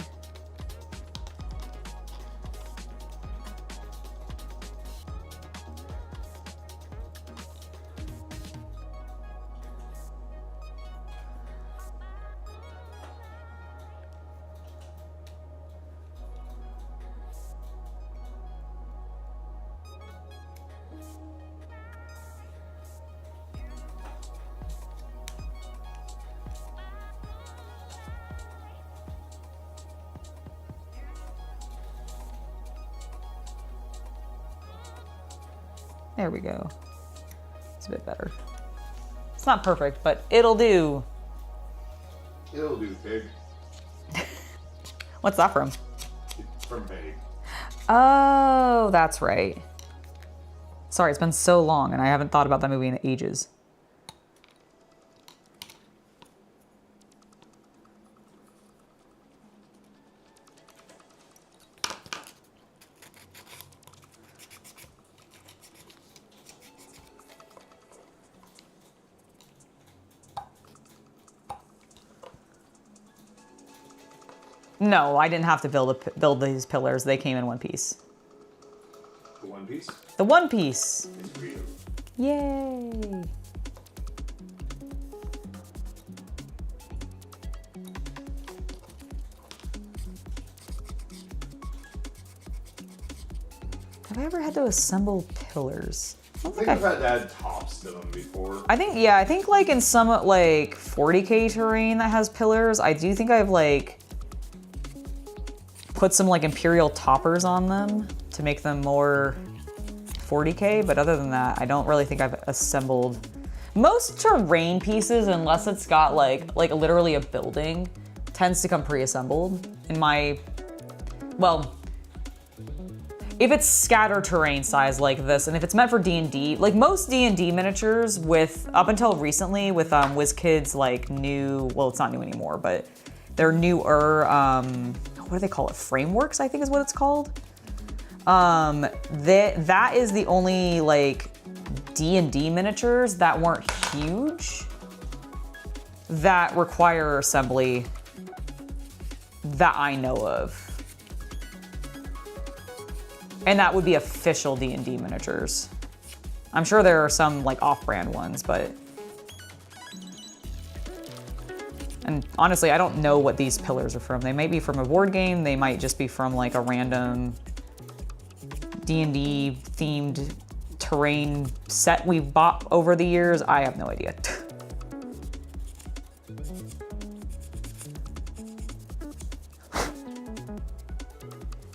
There we go. It's a bit better. It's not perfect, but it'll do. It'll do, pig. What's that from? It's from Pig. Oh, that's right. Sorry, it's been so long and I haven't thought about that movie in ages. No, I didn't have to build these pillars. They came in one piece. The one piece? The one piece. It's for you. Yay. Have I ever had to assemble pillars? I think I've had to add tops to them before. I think like in some like 40k terrain that has pillars, I do think I've like put some like Imperial toppers on them to make them more 40k, but other than that, I don't really think I've assembled most terrain pieces unless it's got like literally a building tends to come pre-assembled in my, well, if it's scatter terrain size like this, and if it's meant for D&D, like most D&D miniatures with, up until recently with WizKids like new, well it's not new anymore, but they're newer, what do they call it? Frameworks, I think is what it's called. That is the only like D&D miniatures that weren't huge that require assembly that I know of. And that would be official D&D miniatures. I'm sure there are some like off-brand ones, but. And honestly, I don't know what these pillars are from. They might be from a board game. They might just be from like a random D&D themed terrain set we've bought over the years. I have no idea.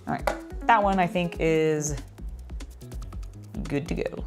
All right, that one I think is good to go.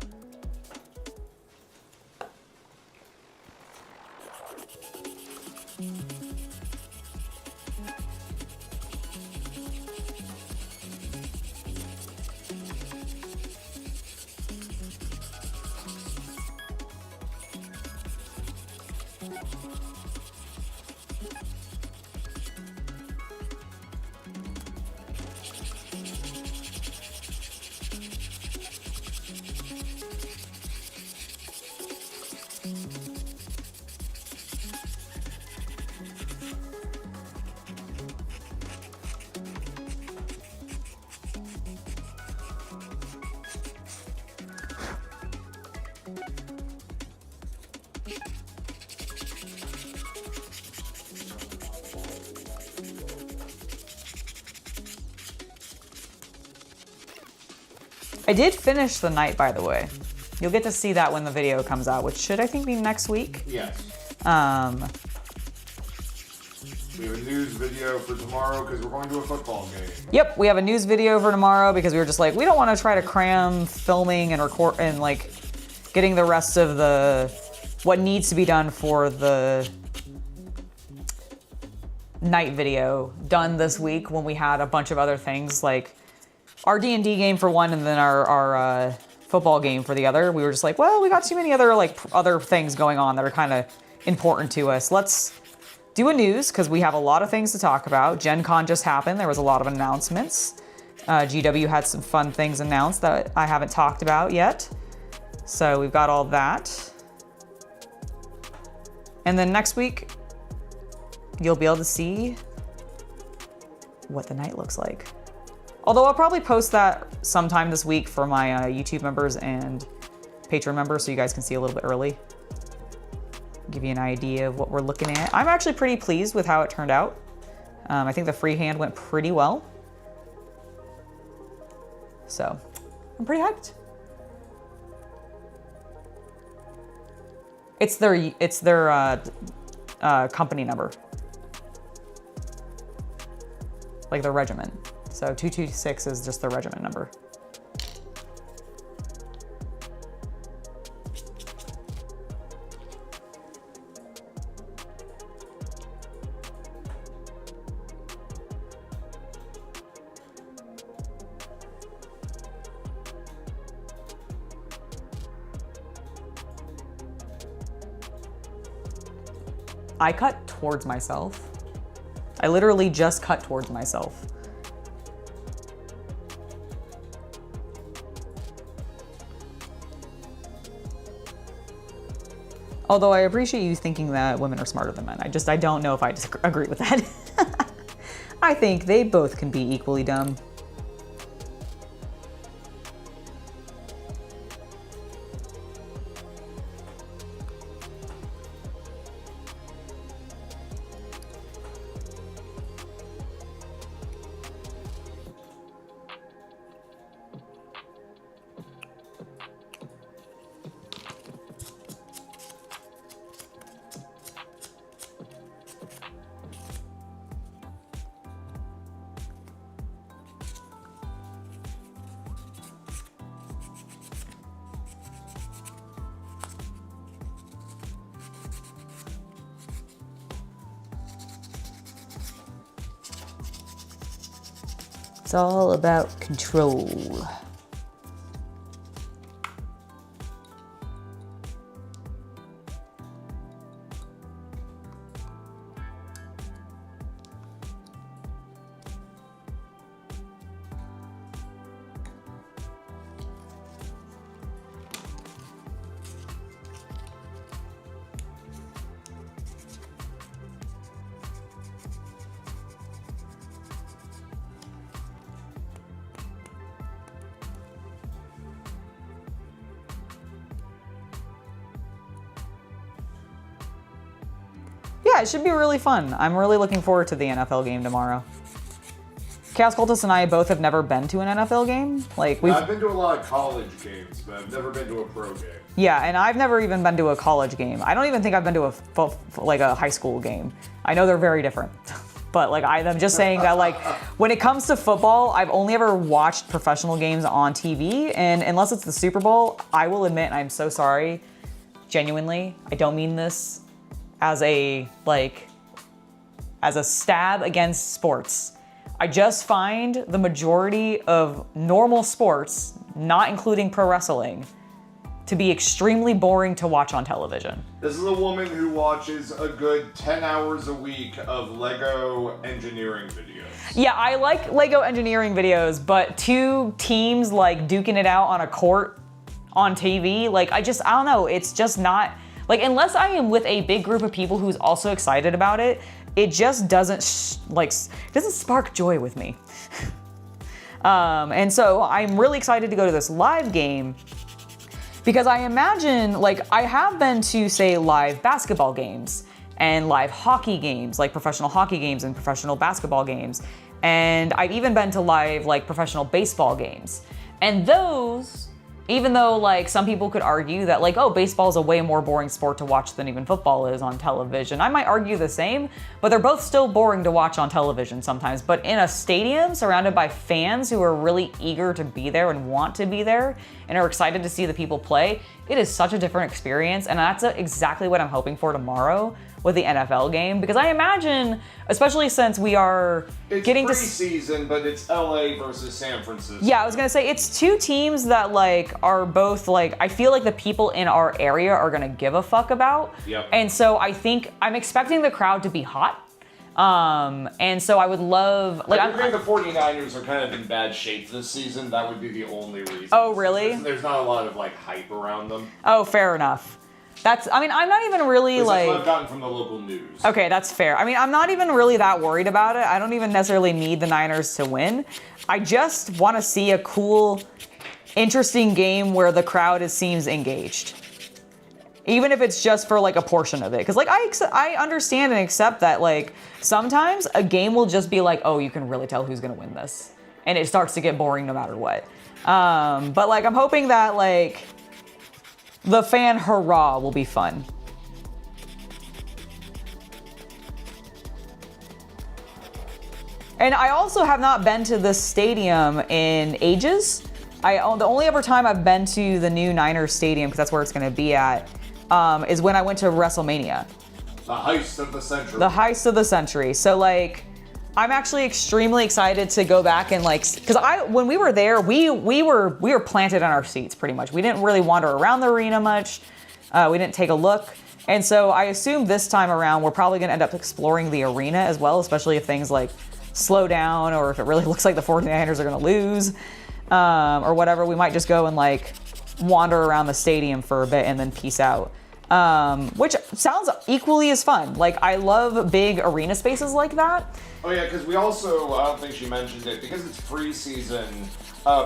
I did finish the night, by the way. You'll get to see that when the video comes out, which should, I think, be next week. Yes. We have a news video for tomorrow because we're going to a football game. Yep, we have a news video for tomorrow because we were just like, we don't want to try to cram filming and record and like getting the rest of the what needs to be done for the night video done this week when we had a bunch of other things like our D&D game for one and then our football game for the other. We were just like, well, we got too many other other things going on that are kind of important to us. Let's do a news because we have a lot of things to talk about. Gen Con just happened. There was a lot of announcements. GW had some fun things announced that I haven't talked about yet. So we've got all that. And then next week, you'll be able to see what the night looks like. Although I'll probably post that sometime this week for my YouTube members and Patreon members so you guys can see a little bit early. Give you an idea of what we're looking at. I'm actually pretty pleased with how it turned out. I think the freehand went pretty well. So I'm pretty hyped. It's their company number. Like their regiment. So 226 is just their regiment number. I cut towards myself. I literally just cut towards myself. Although I appreciate you thinking that women are smarter than men. I don't know if I agree with that. I think they both can be equally dumb. It's all about control. Yeah, it should be really fun. I'm really looking forward to the NFL game tomorrow. Chaos Cultist and I both have never been to an NFL game. Like I've been to a lot of college games, but I've never been to a pro game. Yeah, and I've never even been to a college game. I don't even think I've been to a high school game. I know they're very different. But like I'm just saying that like when it comes to football, I've only ever watched professional games on TV, and unless it's the Super Bowl, I will admit I'm so sorry. Genuinely, I don't mean this as a stab against sports. I just find the majority of normal sports, not including pro wrestling, to be extremely boring to watch on television. This is a woman who watches a good 10 hours a week of LEGO engineering videos. Yeah, I like LEGO engineering videos, but two teams like duking it out on a court on TV, like I don't know, it's just not, like unless I am with a big group of people who's also excited about it, it just doesn't spark joy with me. And so I'm really excited to go to this live game because I imagine, like I have been to say live basketball games and live hockey games, like professional hockey games and professional basketball games. And I've even been to live like professional baseball games. And those, even though like some people could argue that like, oh, baseball is a way more boring sport to watch than even football is on television. I might argue the same, but they're both still boring to watch on television sometimes. But in a stadium surrounded by fans who are really eager to be there and want to be there and are excited to see the people play, it is such a different experience. And that's exactly what I'm hoping for tomorrow with the NFL game, because I imagine, especially since we are getting to preseason, but it's LA versus San Francisco. Yeah, I was gonna say it's two teams that like are both like, I feel like the people in our area are gonna give a fuck about. Yep. And so I think I'm expecting the crowd to be hot. And so I would love, like, I think the 49ers are kind of in bad shape this season. That would be the only reason. Oh, really? There's not a lot of like hype around them. Oh, fair enough. I mean, I'm not even really like. That's what I've gotten from the local news. Okay, that's fair. I mean, I'm not even really that worried about it. I don't even necessarily need the Niners to win. I just want to see a cool, interesting game where the crowd seems engaged. Even if it's just for like a portion of it. Because like I understand and accept that like sometimes a game will just be like, oh, you can really tell who's going to win this. And it starts to get boring no matter what. But like I'm hoping that like the fan hurrah will be fun. And I also have not been to this stadium in ages. The only ever time I've been to the new Niners stadium, because that's where it's going to be at, is when I went to WrestleMania. The heist of the century. The heist of the century. So like, I'm actually extremely excited to go back and like, because when we were there, we were planted in our seats pretty much. We didn't really wander around the arena much. We didn't take a look. And so I assume this time around, we're probably going to end up exploring the arena as well, especially if things like slow down or if it really looks like the 49ers are going to lose or whatever. We might just go and like wander around the stadium for a bit and then peace out. Which sounds equally as fun. Like, I love big arena spaces like that. Oh yeah, because we also, I don't think she mentioned it, because it's preseason,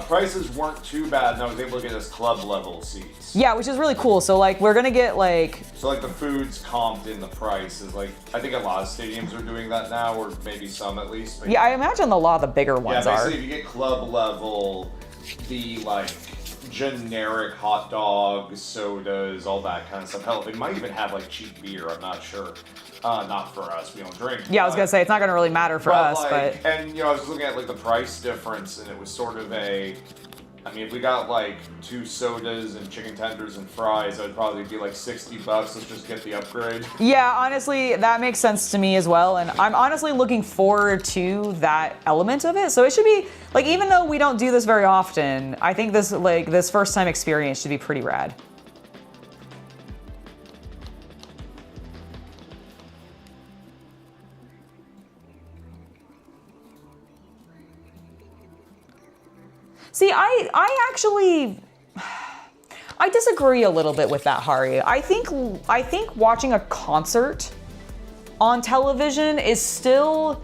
prices weren't too bad, and I was able to get us club level seats. Yeah, which is really cool. So like, we're gonna get like... So like the food's comped in the price is like, I think a lot of stadiums are doing that now, or maybe some at least. But yeah, I imagine a lot of the bigger ones are. Yeah, basically if you get club level, the like generic hot dogs, sodas, all that kind of stuff. Hell, they might even have like cheap beer, I'm not sure. Not for us, we don't drink. Yeah, I was gonna say, it's not gonna really matter for us, like, but... And, you know, I was looking at like the price difference, and it was sort of a... I mean, if we got like 2 sodas and chicken tenders and fries, it would probably be like $60. Let's just get the upgrade. Yeah, honestly, that makes sense to me as well. And I'm honestly looking forward to that element of it. So it should be, like, even though we don't do this very often, I think this first time experience should be pretty rad. See, I actually, I disagree a little bit with that, Hari. I think watching a concert on television is still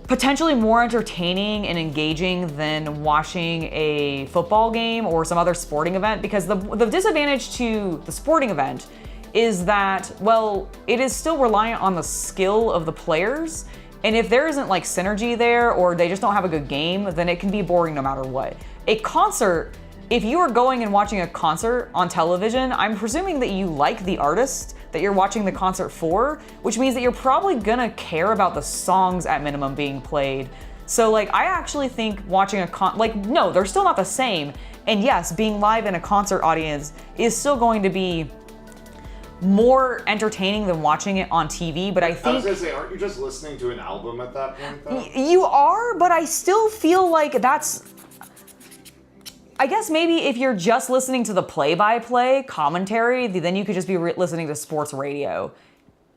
potentially more entertaining and engaging than watching a football game or some other sporting event, because the disadvantage to the sporting event is that, well, it is still reliant on the skill of the players. And if there isn't like synergy there, or they just don't have a good game, then it can be boring no matter what. A concert, if you are going and watching a concert on television, I'm presuming that you like the artist that you're watching the concert for, which means that you're probably gonna care about the songs at minimum being played. So like, I actually think watching no, they're still not the same. And yes, being live in a concert audience is still going to be more entertaining than watching it on TV, but I think... I was gonna say, aren't you just listening to an album at that point, though? You are, but I still feel like that's... I guess maybe if you're just listening to the play-by-play commentary, then you could just be listening to sports radio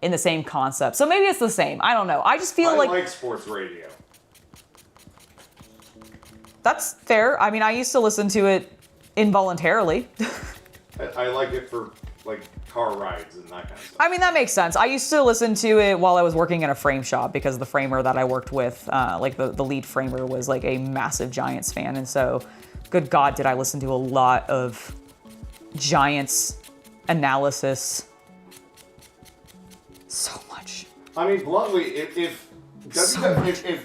in the same concept. So maybe it's the same. I don't know. I just feel like... I like sports radio. That's fair. I mean, I used to listen to it involuntarily. I like it for, like, car rides and that kind of stuff. I mean, that makes sense. I used to listen to it while I was working in a frame shop, because the framer that I worked with, like the lead framer, was like a massive Giants fan. And so, good God, did I listen to a lot of Giants analysis. So much. I mean, bluntly, if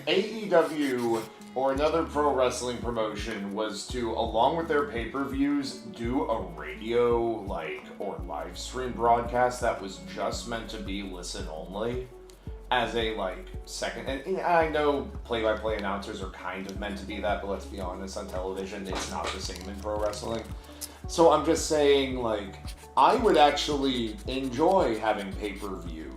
AEW or another pro wrestling promotion was to, along with their pay-per-views, do a radio, or live stream broadcast that was just meant to be listen only, as a, second, and I know play-by-play announcers are kind of meant to be that, but let's be honest, on television, it's not the same in pro wrestling. So I'm just saying, I would actually enjoy having pay-per-view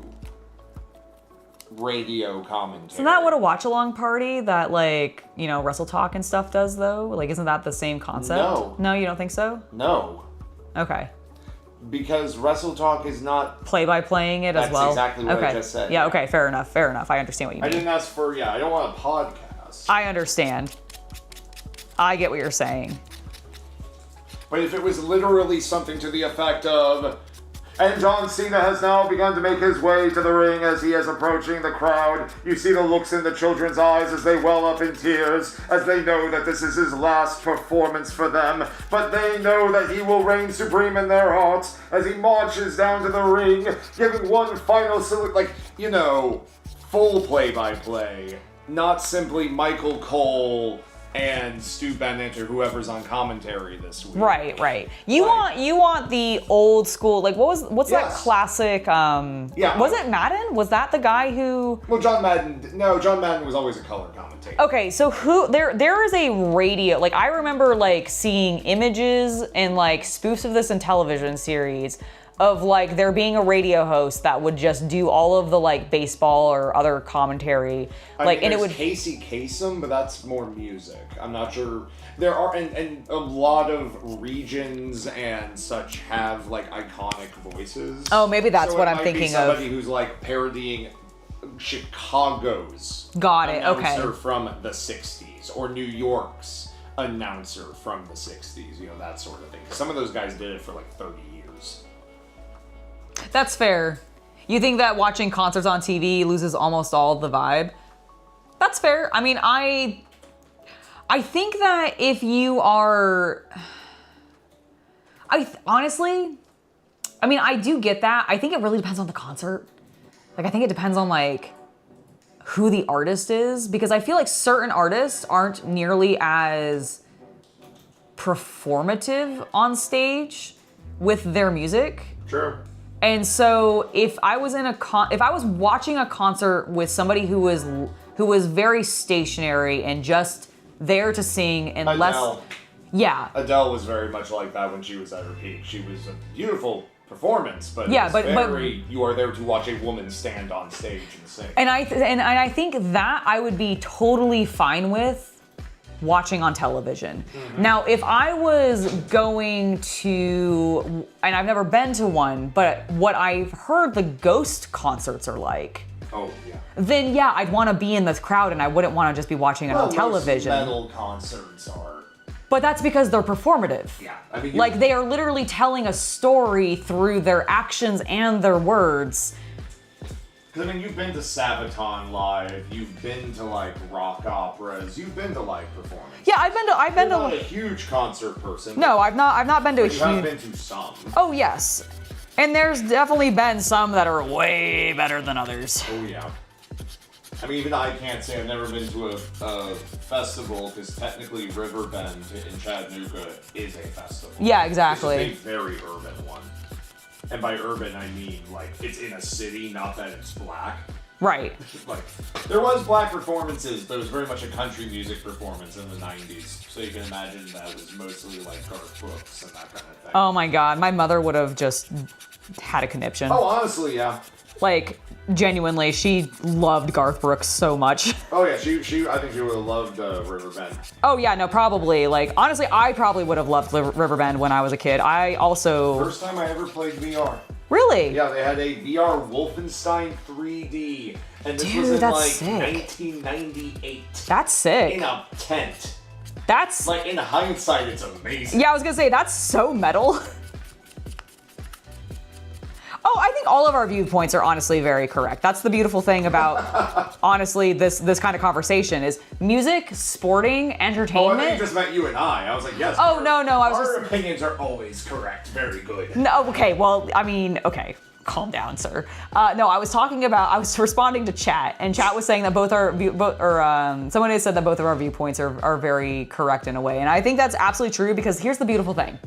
radio commentary. Isn't that what a watch-along party that, Wrestle Talk and stuff does, though? Isn't that the same concept? No. No, you don't think so? No. Okay. because Wrestle Talk is not play-by-playing it as well. That's exactly what I just said. Yeah, okay, fair enough. I understand what you mean. I didn't ask for, I don't want a podcast. I understand. I get what you're saying. But if it was literally something to the effect of, and John Cena has now begun to make his way to the ring as he is approaching the crowd. You see the looks in the children's eyes as they well up in tears, as they know that this is his last performance for them. But they know that he will reign supreme in their hearts as he marches down to the ring, giving one final salute, full play-by-play. Not simply Michael Cole and Stu Bennett or whoever's on commentary this week. Right. You want the old school, what's that classic, was it Madden? Was that the guy who... Well, John Madden was always a color commentator. Okay, so there is a radio, I remember seeing images and spoofs of this in television series of there being a radio host that would just do all of the baseball or other commentary. And it would Casey Kasem, but that's more music. I'm not sure. There are and a lot of regions and such have iconic voices. Oh, maybe that's so what I'm thinking of. Somebody who's parodying Chicago's Got it. announcer Okay. from the 60s or New York's announcer from the 60s, that sort of thing. Some of those guys did it for 30 years. That's fair. You think that watching concerts on TV loses almost all the vibe? That's fair. I mean, I think that if you are... honestly, I do get that. I think it really depends on the concert. I think it depends on, who the artist is. Because I feel like certain artists aren't nearly as performative on stage with their music. True. And so if I was watching a concert with somebody who was very stationary and just there to sing and Adele. Yeah. Adele was very much like that when she was at her peak. She was a beautiful performance, but you are there to watch a woman stand on stage and sing. And I think that I would be totally fine with watching on television. Mm-hmm. Now, if I was going to, and I've never been to one, but what I've heard the Ghost concerts are like. Oh, yeah. Then I'd want to be in the crowd and I wouldn't want to just be watching it on television. Most metal concerts are. But that's because they're performative. Yeah. They are literally telling a story through their actions and their words. Because you've been to Sabaton Live, you've been to rock operas, you've been to performances. Yeah, I've been to. You're not a huge concert person. No, I've not been to a huge. You have been to some. Oh yes, and there's definitely been some that are way better than others. Oh yeah. Even I can't say I've never been to a festival because technically Riverbend in Chattanooga is a festival. Yeah, exactly. It's a very urban one. And by urban, I mean, it's in a city, not that it's black. Right. There was black performances, but it was very much a country music performance in the 90s. So you can imagine that was mostly Garth Brooks and that kind of thing. Oh my God, my mother would have just had a conniption. Oh, honestly, yeah. Genuinely, she loved Garth Brooks so much. Oh yeah, I think she would have loved Riverbend. Oh yeah, no, probably. Honestly, I probably would have loved Riverbend when I was a kid. I also... First time I ever played VR. Really? Yeah, they had a VR Wolfenstein 3D. And this was in 1998. That's sick. In a tent. That's... in hindsight, it's amazing. Yeah, I was gonna say, that's so metal. Oh, I think all of our viewpoints are honestly very correct. That's the beautiful thing about, honestly, this kind of conversation is music, sporting, entertainment. Oh, I think you just meant you and I. I was yes. Oh, no, our opinions are always correct. Very good. No, okay, well, okay. Calm down, sir. No, I was responding to chat, and chat was saying that someone had said that both of our viewpoints are very correct in a way. And I think that's absolutely true because here's the beautiful thing.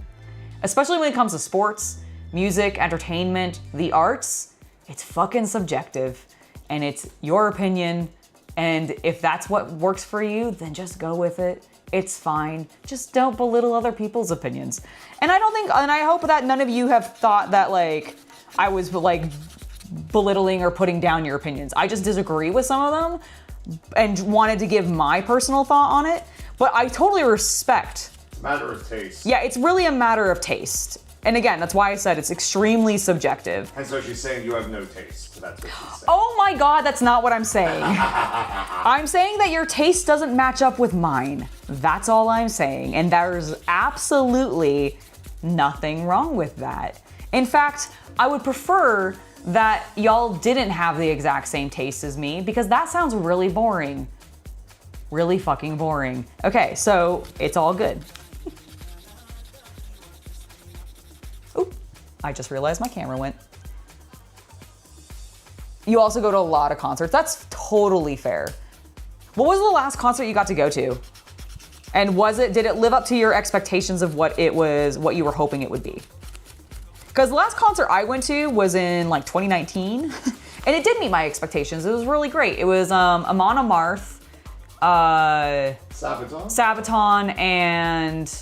Especially when it comes to sports, music, entertainment, the arts, it's fucking subjective and it's your opinion. And if that's what works for you, then just go with it. It's fine. Just don't belittle other people's opinions. And I hope that none of you have thought that I was belittling or putting down your opinions. I just disagree with some of them and wanted to give my personal thought on it. But I totally respect. It's a matter of taste. Yeah, it's really a matter of taste. And again, that's why I said it's extremely subjective. And so she's saying you have no taste. So that's what she's saying. Oh my God, that's not what I'm saying. I'm saying that your taste doesn't match up with mine. That's all I'm saying. And there's absolutely nothing wrong with that. In fact, I would prefer that y'all didn't have the exact same taste as me because that sounds really boring. Really fucking boring. Okay, so it's all good. Oop, I just realized my camera went. You also go to a lot of concerts. That's totally fair. What was the last concert you got to go to? And did it live up to your expectations of what you were hoping it would be? Because the last concert I went to was in like 2019, and it did meet my expectations. It was really great. It was Amon Amarth, Sabaton, and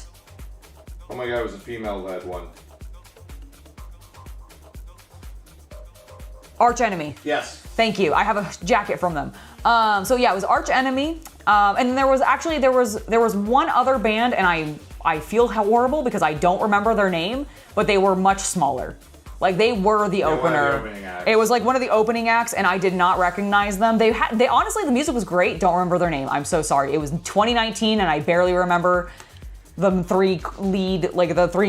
oh my God, it was a female-led one. Arch Enemy. Yes. Thank you. I have a jacket from them. So yeah, it was Arch Enemy, and there was one other band, and I feel horrible because I don't remember their name, but they were much smaller. Like they were the opener. It was like one of the opening acts, and I did not recognize them. They honestly, the music was great. Don't remember their name. I'm so sorry. It was 2019, and I barely remember the three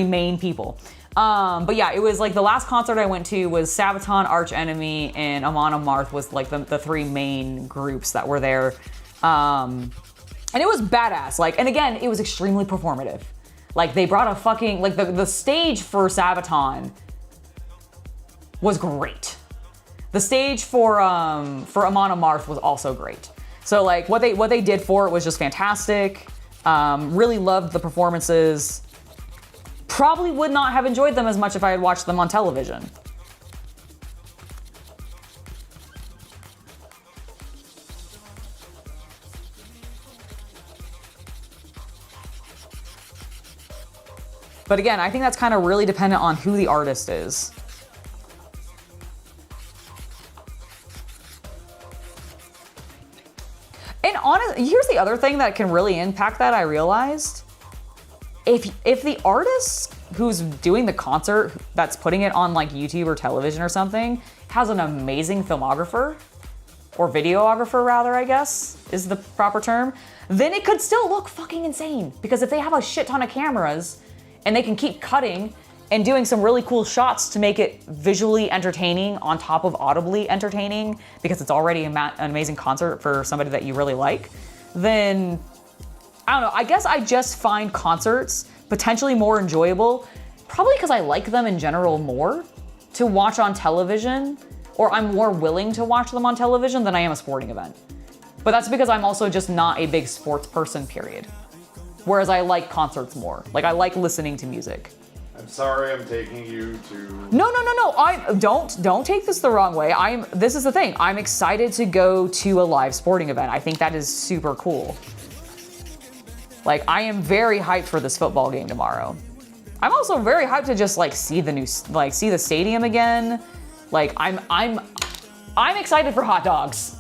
main people. But yeah, it was like the last concert I went to was Sabaton, Arch Enemy, and Amon Amarth was like the three main groups that were there. And it was badass. And again, it was extremely performative. Like they brought a fucking, the stage for Sabaton was great. The stage for Amon Amarth was also great. So what they did for it was just fantastic. Really loved the performances. Probably would not have enjoyed them as much if I had watched them on television. But again, I think that's kind of really dependent on who the artist is. And honestly, here's the other thing that can really impact that, I realized. If the artist who's doing the concert, that's putting it on YouTube or television or something, has an amazing filmographer, or videographer rather, I guess, is the proper term, then it could still look fucking insane. Because if they have a shit ton of cameras, and they can keep cutting and doing some really cool shots to make it visually entertaining on top of audibly entertaining, because it's already an amazing concert for somebody that you really like, then I don't know, I guess I just find concerts potentially more enjoyable, probably because I like them in general more, to watch on television, or I'm more willing to watch them on television than I am a sporting event. But that's because I'm also just not a big sports person, period. Whereas I like concerts more. I like listening to music. I'm sorry I'm taking you to... No. Don't take this the wrong way. This is the thing. I'm excited to go to a live sporting event. I think that is super cool. I am very hyped for this football game tomorrow. I'm also very hyped to just see the stadium again. I'm excited for hot dogs.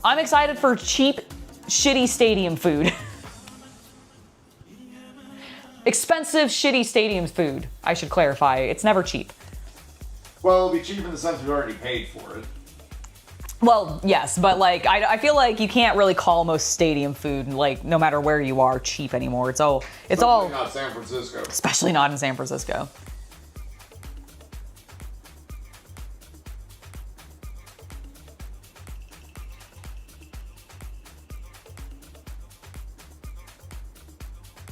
I'm excited for cheap, shitty stadium food. Expensive, shitty stadium food, I should clarify. It's never cheap. Well, it'll be cheap in the sense we already paid for it. Well, yes, but I feel like you can't really call most stadium food, no matter where you are, cheap anymore. Especially not San Francisco. Especially not in San Francisco.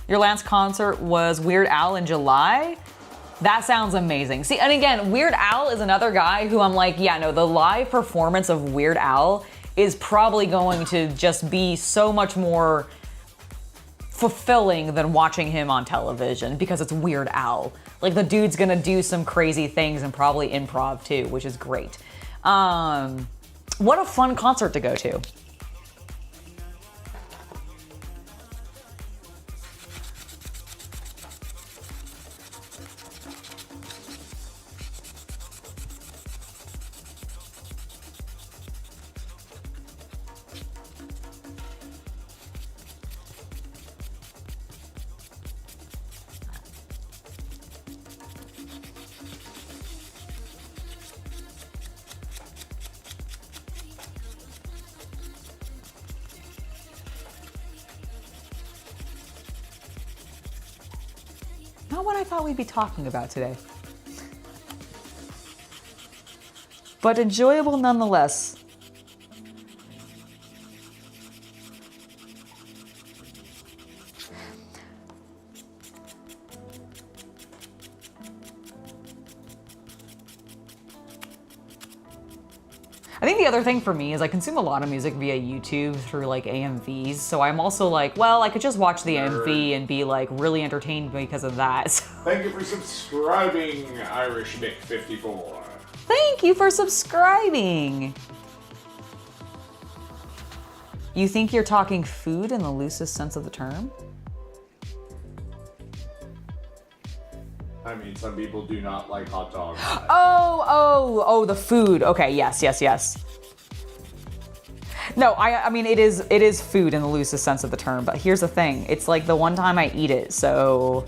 Your last concert was Weird Al in July? That sounds amazing. See, and again, Weird Al is another guy who I'm the live performance of Weird Al is probably going to just be so much more fulfilling than watching him on television because it's Weird Al. The dude's gonna do some crazy things and probably improv too, which is great. What a fun concert to go to. not what I thought we'd be talking about today. But enjoyable nonetheless. I think the other thing for me is I consume a lot of music via YouTube through like AMVs, so I'm also like, well, I could just watch the AMV and be like really entertained because of that. Thank you for subscribing, Irish Mick 54. Thank you for subscribing. You think you're talking food in the loosest sense of the term? I mean, some people do not like hot dogs. Oh, the food. Okay, yes. No, I mean, it is food in the loosest sense of the term, but here's the thing. It's like the one time I eat it, so...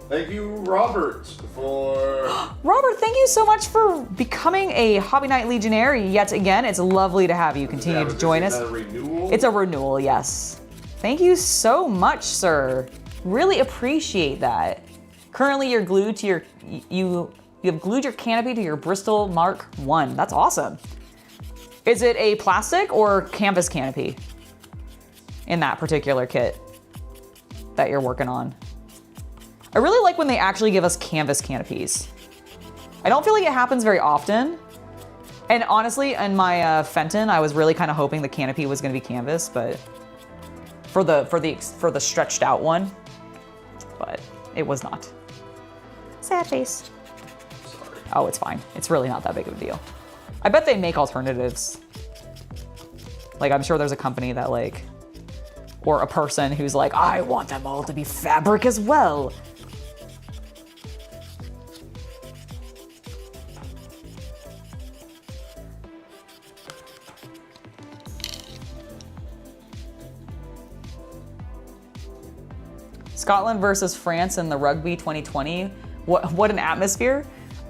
Thank you, Robert, for... Robert, thank you so much for becoming a Hobby Night Legionary yet again. It's lovely to have you continue to join us. Is that a renewal? It's a renewal, yes. Thank you so much, sir. Really appreciate that. Currently, you're glued to your... You have glued your canopy to your Bristol Mark I. That's awesome. Is it a plastic or canvas canopy in that particular kit that you're working on? I really like when they actually give us canvas canopies. I don't feel like it happens very often. And honestly, in my Fenton, I was really kind of hoping the canopy was going to be canvas, but for the stretched out one, but it was not. Sad face. Sorry. Oh, it's fine. It's really not that big of a deal. I bet they make alternatives. Like, I'm sure there's a company that like, or a person who's like, I want them all to be fabric as well. Scotland versus France in the Rugby 2020. What an atmosphere.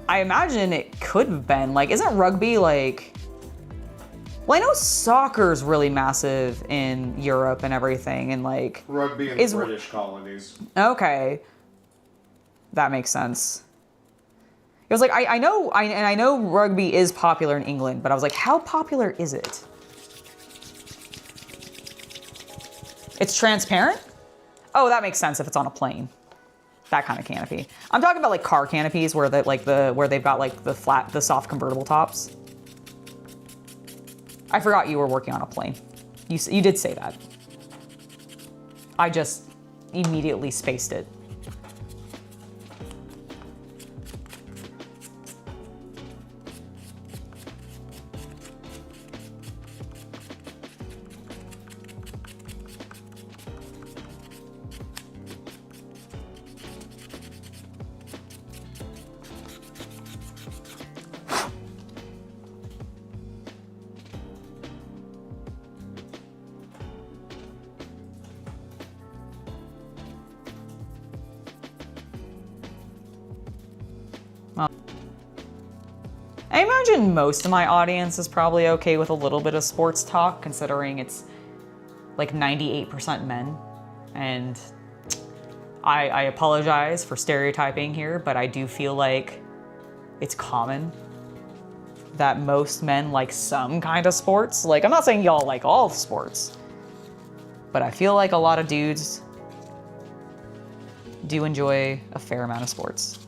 I imagine it could have been. Like, isn't rugby like... Well, I know soccer's really massive in Europe and everything, and like... Rugby in the British colonies. Okay. That makes sense. It was like, I know rugby is popular in England, but I was like, how popular is it? It's transparent? Oh, that makes sense if it's on a plane. That kind of canopy. I'm talking about like car canopies where where they've got like the soft convertible tops. I forgot you were working on a plane. You did say that. I just immediately spaced it. I imagine most of my audience is probably okay with a little bit of sports talk, considering it's like 98% men. And I apologize for stereotyping here, but I do feel like it's common that most men like some kind of sports. Like, I'm not saying y'all like all sports, but I feel like a lot of dudes do enjoy a fair amount of sports.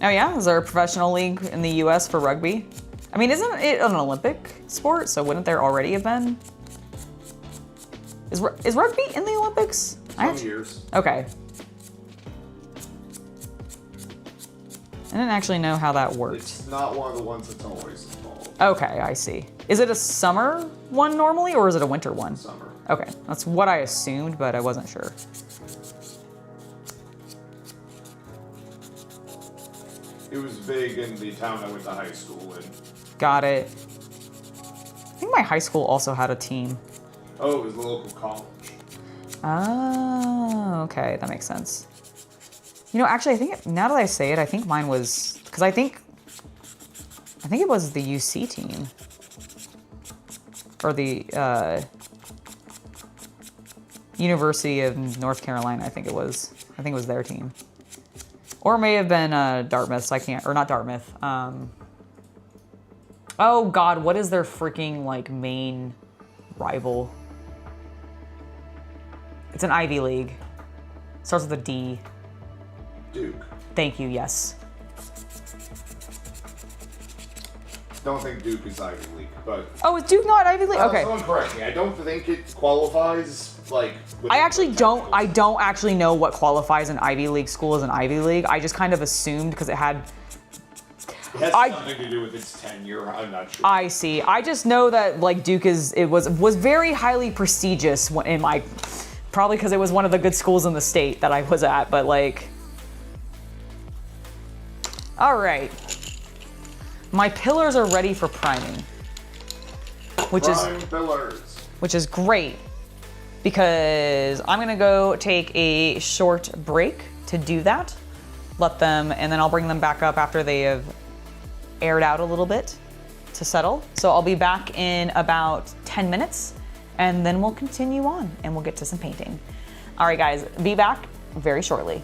Oh yeah, is there a professional league in the US for rugby? I mean, isn't it an Olympic sport? So wouldn't there already have been? Is rugby in the Olympics? Some years. Okay. I didn't actually know how that worked. It's not one of the ones that's always involved. Okay, I see. Is it a summer one normally, or is it a winter one? Summer. Okay, that's what I assumed, but I wasn't sure. It was big in the town I went to high school in. Got it. I think my high school also had a team. Oh, it was the local college. Oh, okay, that makes sense. You know, actually, I think now that I say it, I think mine was because I think it was the UC team or the University of North Carolina. I think it was their team, or it may have been Dartmouth. So I can't, or not Dartmouth. Oh God, what is their freaking like main rival? It's an Ivy League. Starts with a D. Duke. Thank you, yes. Don't think Duke is Ivy League, but... Oh, is Duke not Ivy League? Okay. Someone correct me. I don't think it qualifies, like... I don't actually know what qualifies an Ivy League school as an Ivy League. I just kind of assumed because it had... It has something to do with its tenure, I'm not sure. I see. I just know that, like, Duke was very highly prestigious in my... Probably because it was one of the good schools in the state that I was at, but, like... All right. My pillars are ready for priming, which is great because I'm gonna go take a short break to do that. Let them, and then I'll bring them back up after they have aired out a little bit to settle. So I'll be back in about 10 minutes and then we'll continue on and we'll get to some painting. All right, guys, be back very shortly.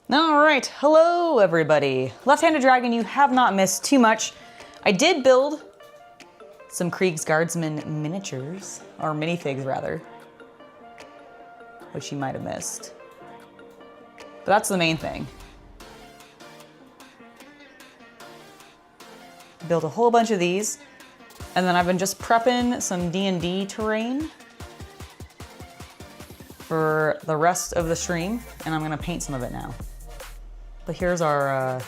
All right, hello everybody. Left-handed dragon, you have not missed too much. I did build some Krieg's Guardsmen miniatures, or minifigs rather, which you might have missed. But that's the main thing. Built a whole bunch of these, and then I've been just prepping some D&D terrain for the rest of the stream, and I'm gonna paint some of it now. But here's our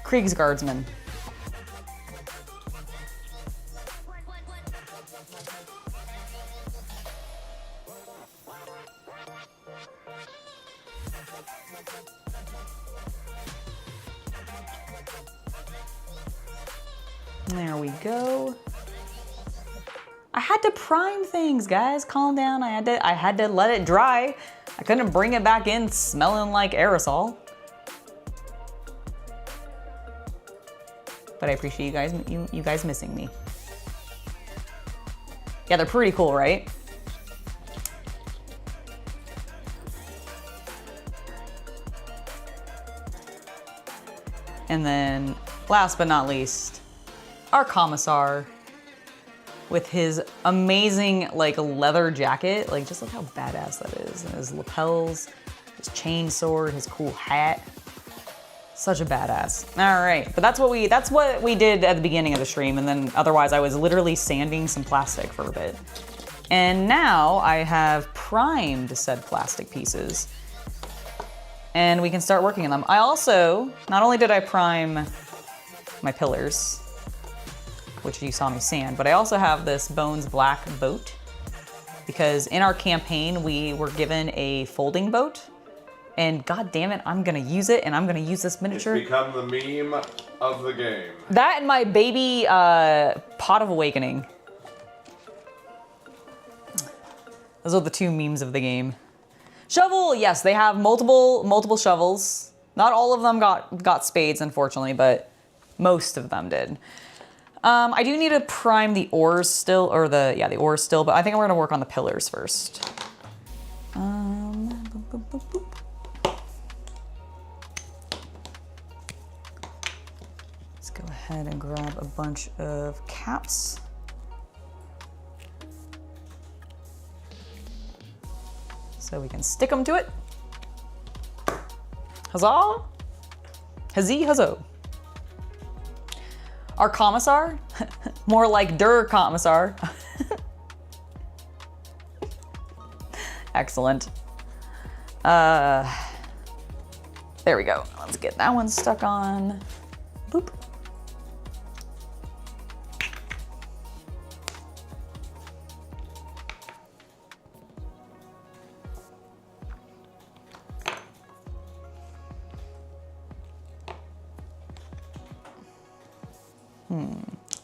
Krieg's Guardsmen. There we go. I had to prime things, guys. Calm down. I had to let it dry. I couldn't bring it back in smelling like aerosol. But I appreciate you guys missing me. Yeah, they're pretty cool, right? And then, last but not least, our commissar with his amazing like leather jacket. Like, just look how badass that is. And his lapels, his chain sword, his cool hat. Such a badass. All right, but that's what we did at the beginning of the stream, and then otherwise I was literally sanding some plastic for a bit. And now I have primed said plastic pieces, and we can start working on them. I also, not only did I prime my pillars, which you saw me sand, but I also have this Bones Black boat, because in our campaign we were given a folding boat. And god damn it, I'm gonna use it, and I'm gonna use this miniature. It's become the meme of the game. That and my baby Pot of Awakening. Those are the two memes of the game. Shovel, yes, they have multiple shovels. Not all of them got spades, unfortunately, but most of them did. I do need to prime the oars still, or the oars still, but I think we're gonna work on the pillars first. Boop, boop, boop, boop. Go ahead and grab a bunch of caps. So we can stick them to it. Huzzah! Huzzee, huzzah. Our commissar, more like der commissar. Excellent. There we go. Let's get that one stuck on. Boop.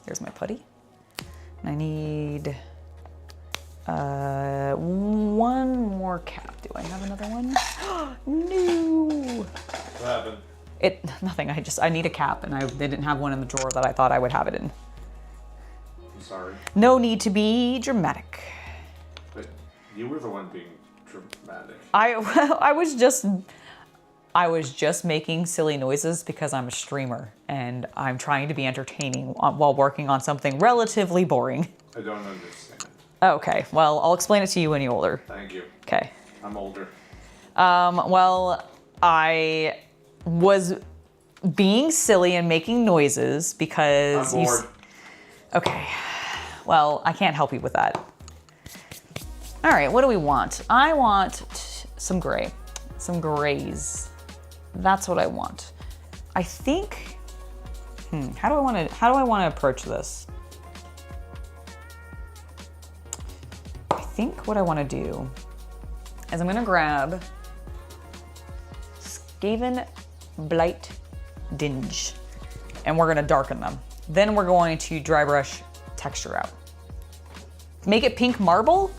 Here's my putty. And I need one more cap. Do I have another one? No. What happened? Nothing. I need a cap, and they didn't have one in the drawer that I thought I would have it in. I'm sorry. No need to be dramatic. But you were the one being dramatic. I was just making silly noises because I'm a streamer and I'm trying to be entertaining while working on something relatively boring. I don't understand. Okay, well, I'll explain it to you when you're older. Thank you. Okay. I'm older. Well, I was being silly and making noises because I'm bored. Okay. Well, I can't help you with that. All right, what do we want? I want some gray. Some grays. That's what I want. I think, how do I want to approach this? I think what I want to do is I'm going to grab Skaven Blight Dinge, and we're going to darken them. Then we're going to dry brush texture out. Make it pink marble.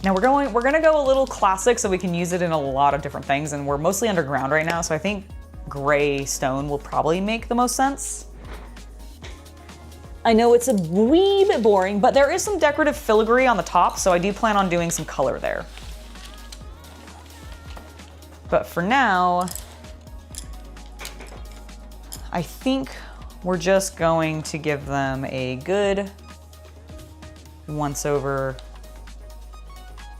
Now we're gonna go a little classic so we can use it in a lot of different things, and we're mostly underground right now, so I think gray stone will probably make the most sense. I know it's a wee bit boring, but there is some decorative filigree on the top, so I do plan on doing some color there. But for now, I think we're just going to give them a good once over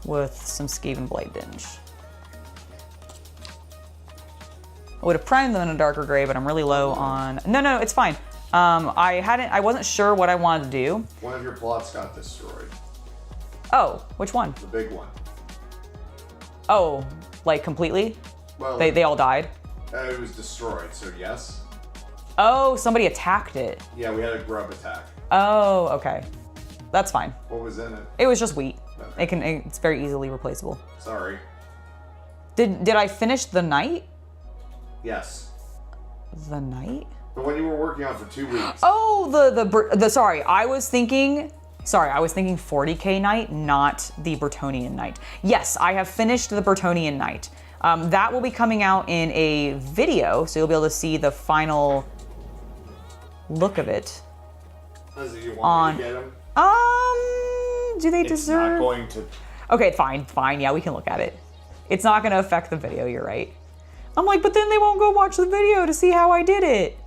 with some Skaven Blight Dinge. I would have primed them in a darker gray, but I'm really low on, no, it's fine. I wasn't sure what I wanted to do. One of your plots got destroyed. Oh, which one? The big one. Oh, like completely? Well, They all died? It was destroyed, so yes. Oh, somebody attacked it. Yeah, we had a grub attack. Oh, okay. That's fine. What was in it? It was just wheat. Okay. It's very easily replaceable. Sorry. Did I finish the night? Yes. The night? The one you were working on for 2 weeks. Oh, sorry, I was thinking 40k night, not the Bretonnian night. Yes, I have finished the Bretonnian night. That will be coming out in a video, so you'll be able to see the final look of it. Does you want me to get them? Do they deserve? It's not going to. Okay, fine. Yeah, we can look at it. It's not going to affect the video. You're right. I'm like, but then they won't go watch the video to see how I did it.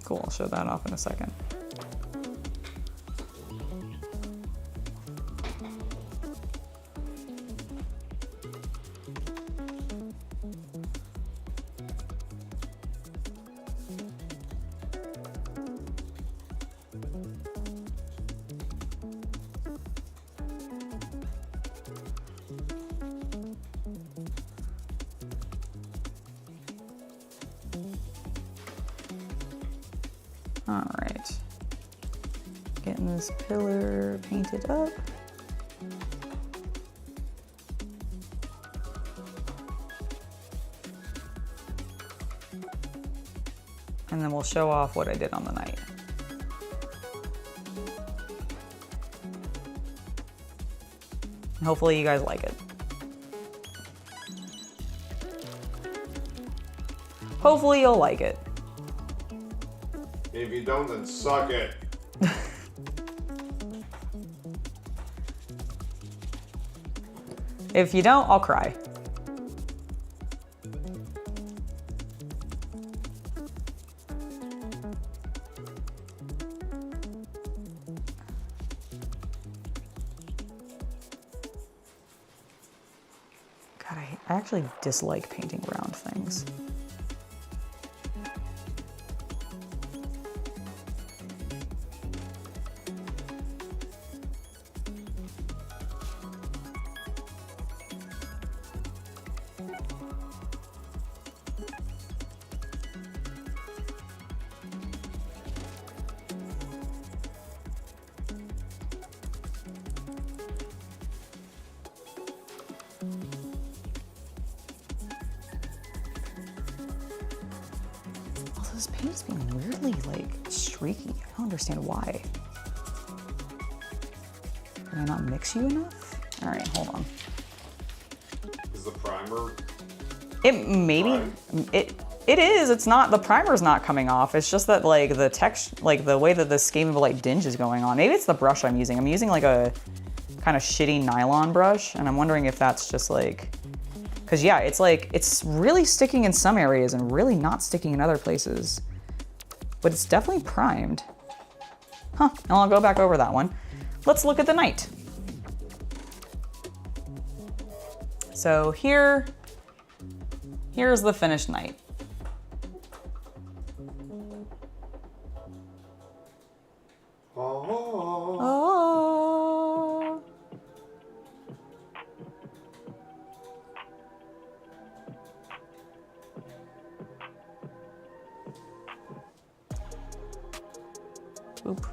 Cool, I'll show that off in a second. All right, getting this pillar painted up. And then we'll show off what I did on the night. And hopefully you guys like it. Hopefully you'll like it. If you don't, then suck it. If you don't, I'll cry. God, I actually dislike painting round things. Also, this paint is being weirdly, like, streaky. I don't understand why. Did I not mix you enough? All right, hold on. Is the primer? It maybe it is. It's not, the primer's not coming off. It's just that like the text, like the way that the Skaven Blight Dinge is going on. Maybe it's the brush I'm using. I'm using like a kind of shitty nylon brush, and I'm wondering if that's just like, cause yeah, it's like, it's really sticking in some areas and really not sticking in other places. But it's definitely primed. Huh, and I'll go back over that one. Let's look at the night. So here's the finished night. Oop.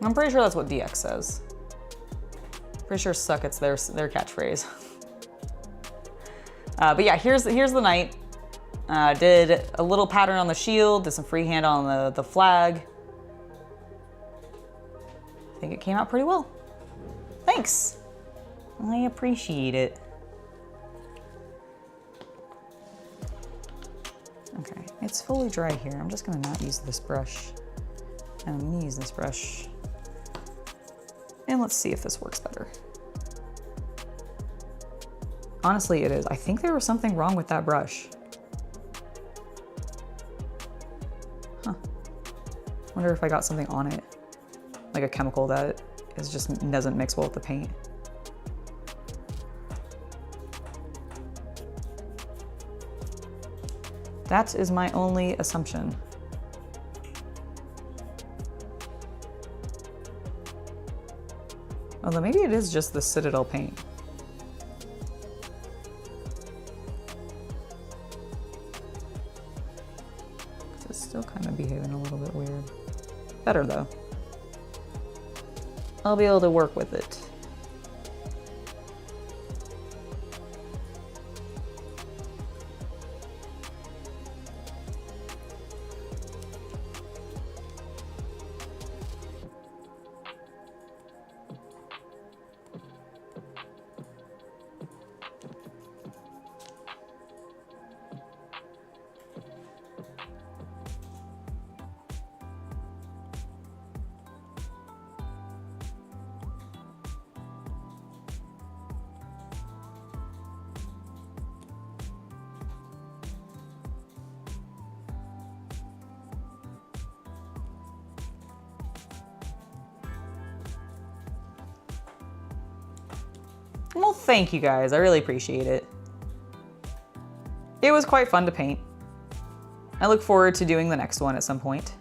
I'm pretty sure that's what DX says. Pretty sure suck it's their catchphrase. But yeah, here's the knight. Did a little pattern on the shield, did some freehand on the flag. I think it came out pretty well. Thanks. I appreciate it. Okay, it's fully dry here. I'm just gonna not use this brush. And I'm gonna use this brush. And let's see if this works better. Honestly, it is. I think there was something wrong with that brush. Huh. Wonder if I got something on it. Like a chemical that is just doesn't mix well with the paint. That is my only assumption. Although maybe it is just the Citadel paint. It's still kind of behaving a little bit weird. Better though. I'll be able to work with it. Well, thank you guys. I really appreciate it. It was quite fun to paint. I look forward to doing the next one at some point.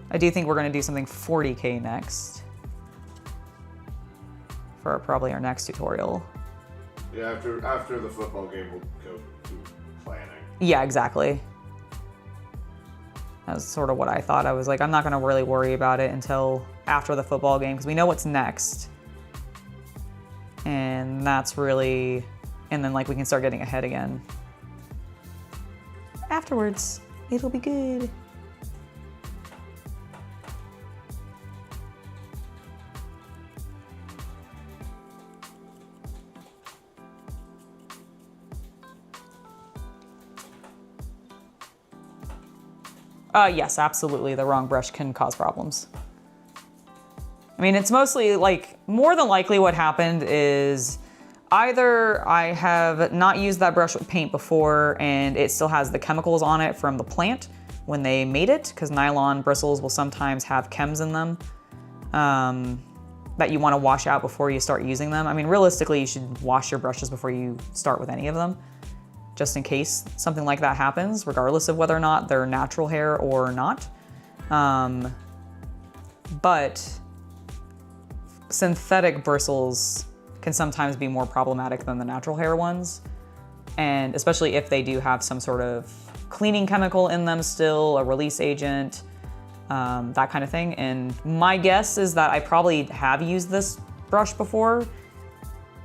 I do think we're going to do something 40k next. For probably our next tutorial. Yeah, after the football game, we'll go to planning. Yeah, exactly. That was sort of what I thought. I was like, I'm not gonna really worry about it until after the football game because we know what's next. And that's really, and then like we can start getting ahead again. Afterwards, it'll be good. Yes, absolutely. The wrong brush can cause problems. I mean, it's mostly like, more than likely what happened is either I have not used that brush with paint before and it still has the chemicals on it from the plant when they made it, because nylon bristles will sometimes have chems in them that you want to wash out before you start using them. I mean, realistically, you should wash your brushes before you start with any of them, just in case something like that happens, regardless of whether or not they're natural hair or not. But synthetic bristles can sometimes be more problematic than the natural hair ones. And especially if they do have some sort of cleaning chemical in them still, a release agent, that kind of thing. And my guess is that I probably have used this brush before,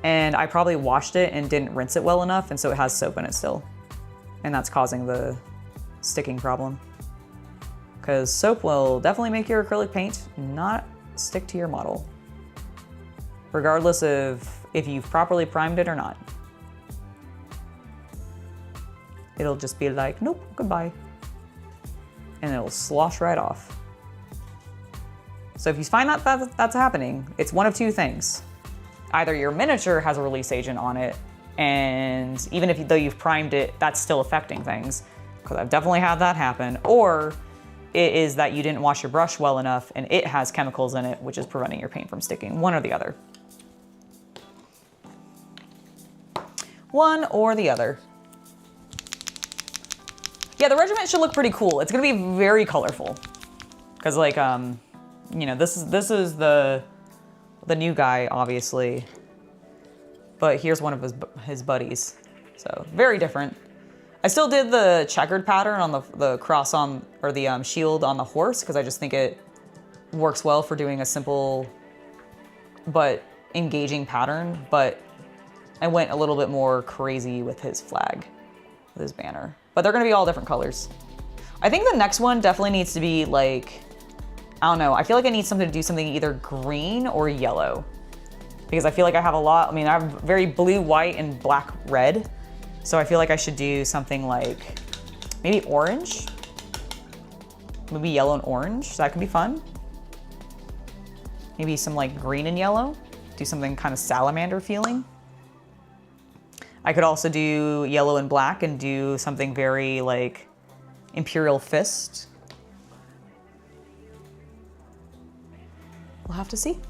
and I probably washed it and didn't rinse it well enough, and so it has soap in it still. And that's causing the sticking problem. Because soap will definitely make your acrylic paint not stick to your model, regardless of if you've properly primed it or not. It'll just be like, nope, goodbye. And it'll slosh right off. So if you find that that's happening, it's one of two things. Either your miniature has a release agent on it, and even if though you've primed it, that's still affecting things, because I've definitely had that happen, or it is that you didn't wash your brush well enough and it has chemicals in it, which is preventing your paint from sticking, one or the other. one or the other. Yeah, the regiment should look pretty cool. It's gonna be very colorful. Cause like, you know, this is the new guy, obviously. But here's one of his buddies. So very different. I still did the checkered pattern on the cross on, or the shield on the horse, because I just think it works well for doing a simple but engaging pattern. But I went a little bit more crazy with his flag, with his banner. But they're gonna be all different colors. I think the next one definitely needs to be like, I don't know, I feel like I need something to do something either green or yellow. Because I feel like I have a lot, I mean, I have very blue, white, and black, red. So I feel like I should do something like maybe orange. Maybe yellow and orange, so that could be fun. Maybe some like green and yellow. Do something kind of salamander feeling. I could also do yellow and black and do something very like Imperial Fist. We'll have to see.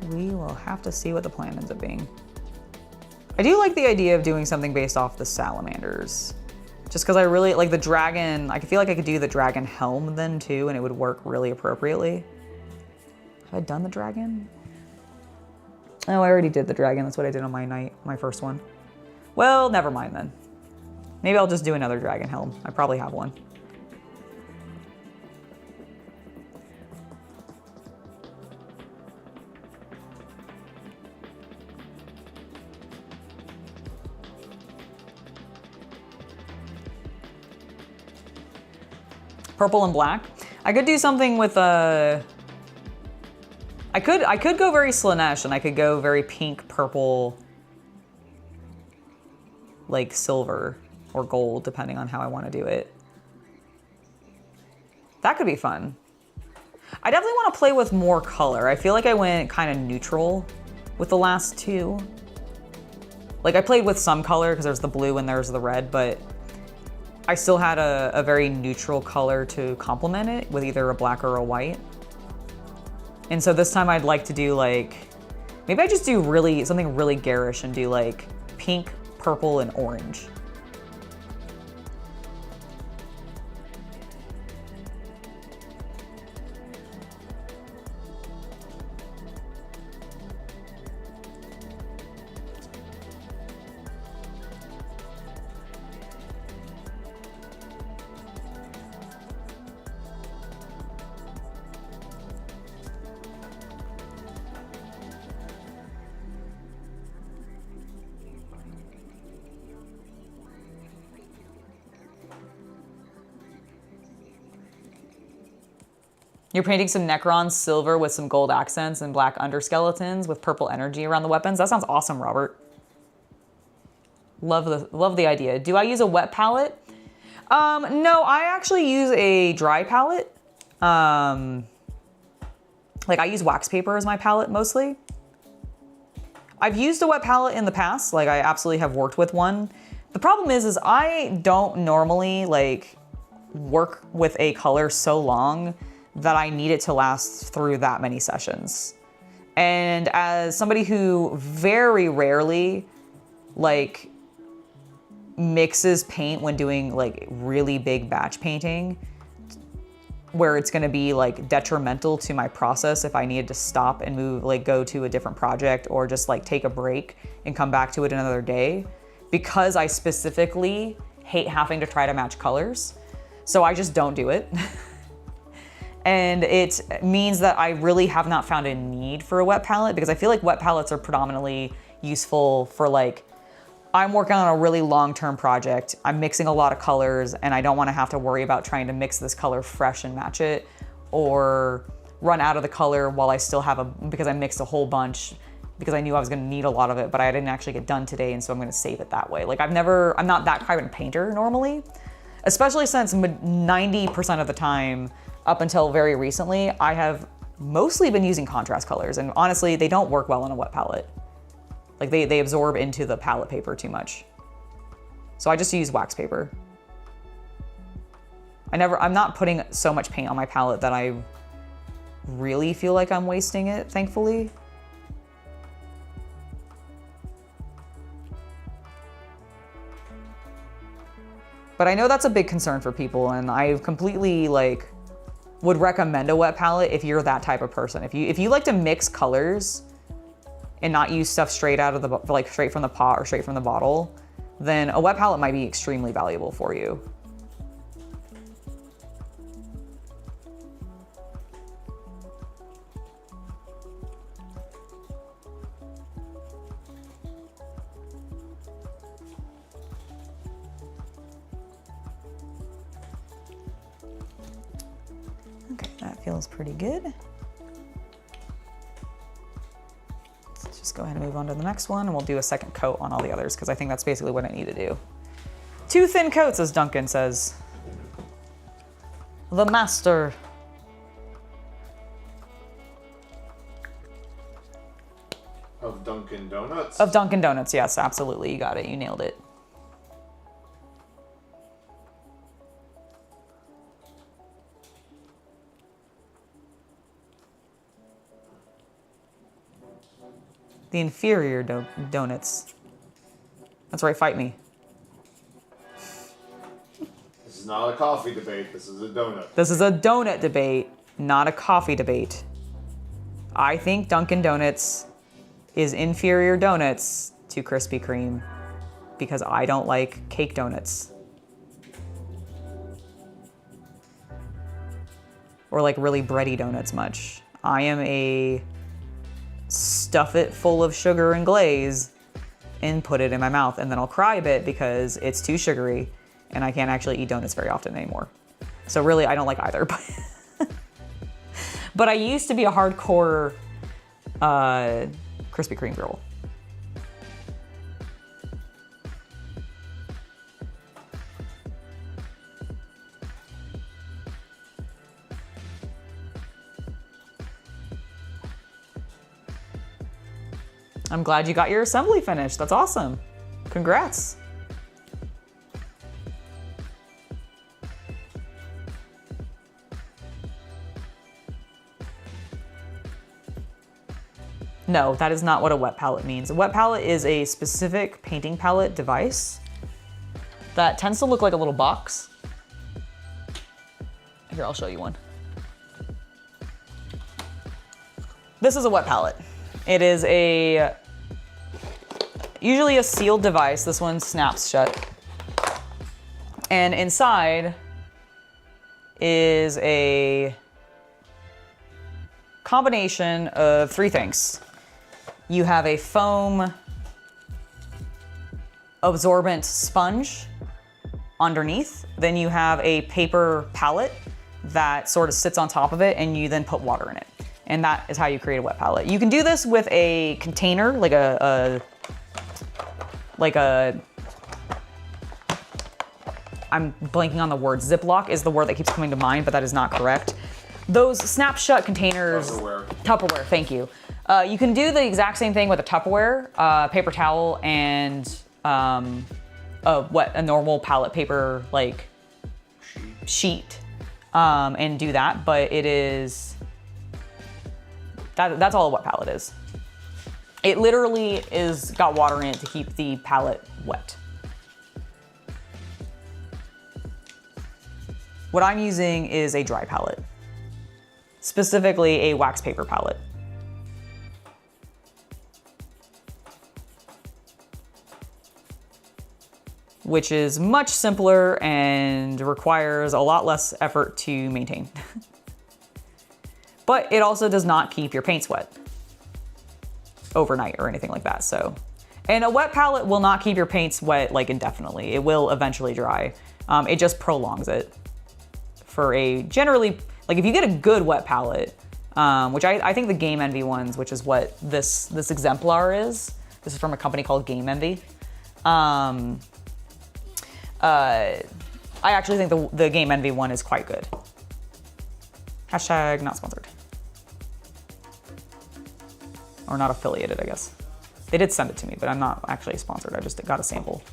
We will have to see what the plan ends up being. I do like the idea of doing something based off the salamanders. Just because I really like the dragon, I feel like I could do the dragon helm then too, and it would work really appropriately. Have I done the dragon? Oh, I already did the dragon. That's what I did on my first one. Well, never mind then. Maybe I'll just do another dragon helm. I probably have one. Purple and black. I could do something with I could go very Slanesh, and I could go very pink, purple, like silver or gold, depending on how I want to do it. That could be fun. I definitely want to play with more color. I feel like I went kind of neutral with the last two. Like I played with some color because there's the blue and there's the red, but I still had a very neutral color to complement it with either a black or a white. And so this time I'd like to do like, maybe I just do something really garish and do like pink, purple, and orange. You're painting some Necrons silver with some gold accents and black underskeletons with purple energy around the weapons. That sounds awesome, Robert. Love the idea. Do I use a wet palette? No, I actually use a dry palette. Like I use wax paper as my palette mostly. I've used a wet palette in the past. Like I absolutely have worked with one. The problem is I don't normally like work with a color so long that I need it to last through that many sessions. And as somebody who very rarely like mixes paint when doing like really big batch painting, where it's gonna be like detrimental to my process if I needed to stop and move, like go to a different project or just like take a break and come back to it another day, because I specifically hate having to try to match colors. So I just don't do it. And it means that I really have not found a need for a wet palette, because I feel like wet palettes are predominantly useful for like, I'm working on a really long-term project, I'm mixing a lot of colors, and I don't want to have to worry about trying to mix this color fresh and match it, or run out of the color while I still have because I mixed a whole bunch, because I knew I was gonna need a lot of it, but I didn't actually get done today, and so I'm gonna save it that way. Like I'm not that kind of painter normally. Especially since 90% of the time, up until very recently, I have mostly been using contrast colors, and honestly, they don't work well on a wet palette. Like they absorb into the palette paper too much. So I just use wax paper. I'm not putting so much paint on my palette that I really feel like I'm wasting it, thankfully. But I know that's a big concern for people, and I completely like would recommend a wet palette if you're that type of person. If you like to mix colors and not use stuff straight out of the straight from the pot or straight from the bottle, then a wet palette might be extremely valuable for you. Okay, that feels pretty good. Let's just go ahead and move on to the next one, and we'll do a second coat on all the others because I think that's basically what I need to do. 2 thin coats, as Duncan says. The master. Of Dunkin' Donuts? Of Dunkin' Donuts, yes, absolutely. You got it. You nailed it. The inferior donuts. That's right, fight me. This is not a coffee debate, this is a donut. This is a donut debate, not a coffee debate. I think Dunkin' Donuts is inferior donuts to Krispy Kreme because I don't like cake donuts. Or like really bready donuts much. I am a stuff it full of sugar and glaze and put it in my mouth, and then I'll cry a bit because it's too sugary and I can't actually eat donuts very often anymore. So really, I don't like either. But I used to be a hardcore Krispy Kreme girl. I'm glad you got your assembly finished. That's awesome. Congrats. No, that is not what a wet palette means. A wet palette is a specific painting palette device that tends to look like a little box. Here, I'll show you one. This is a wet palette. It is usually a sealed device. This one snaps shut. And inside is a combination of 3 things. You have a foam absorbent sponge underneath. Then you have a paper palette that sort of sits on top of it, and you then put water in it. And that is how you create a wet palette. You can do this with a container, like I'm blanking on the word. Ziploc is the word that keeps coming to mind, but that is not correct. Those snap shut containers. Tupperware, thank you. You can do the exact same thing with a Tupperware, paper towel, and a normal palette paper like sheet, and do that. But it is that's all a wet palette is. It literally is got water in it to keep the palette wet. What I'm using is a dry palette, specifically a wax paper palette. Which is much simpler and requires a lot less effort to maintain. But it also does not keep your paints wet overnight or anything like that, so. And a wet palette will not keep your paints wet like indefinitely. It will eventually dry. It just prolongs it for a generally, like if you get a good wet palette, which I think the Game Envy ones, which is what this exemplar is. This is from a company called Game Envy. I actually think the Game Envy one is quite good. Hashtag not sponsored. Or not affiliated, I guess. They did send it to me, but I'm not actually sponsored. I just got a sample.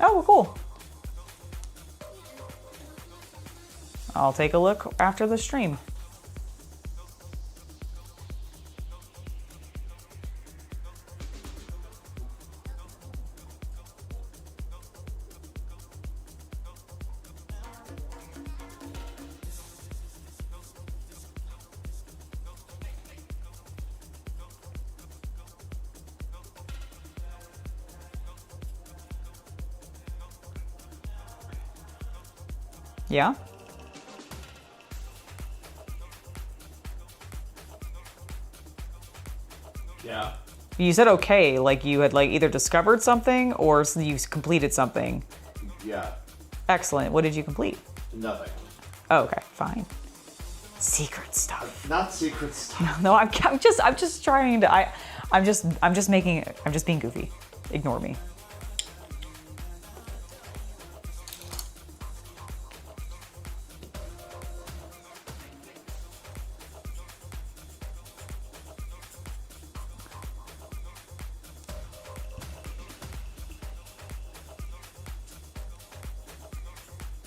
Oh, well, cool. I'll take a look after the stream. Yeah? Yeah. You said okay, like you had like either discovered something or you completed something. Yeah. Excellent. What did you complete? Nothing. Oh, okay, fine. Secret stuff. Not secret stuff. No, I'm just trying to. I'm just being goofy. Ignore me.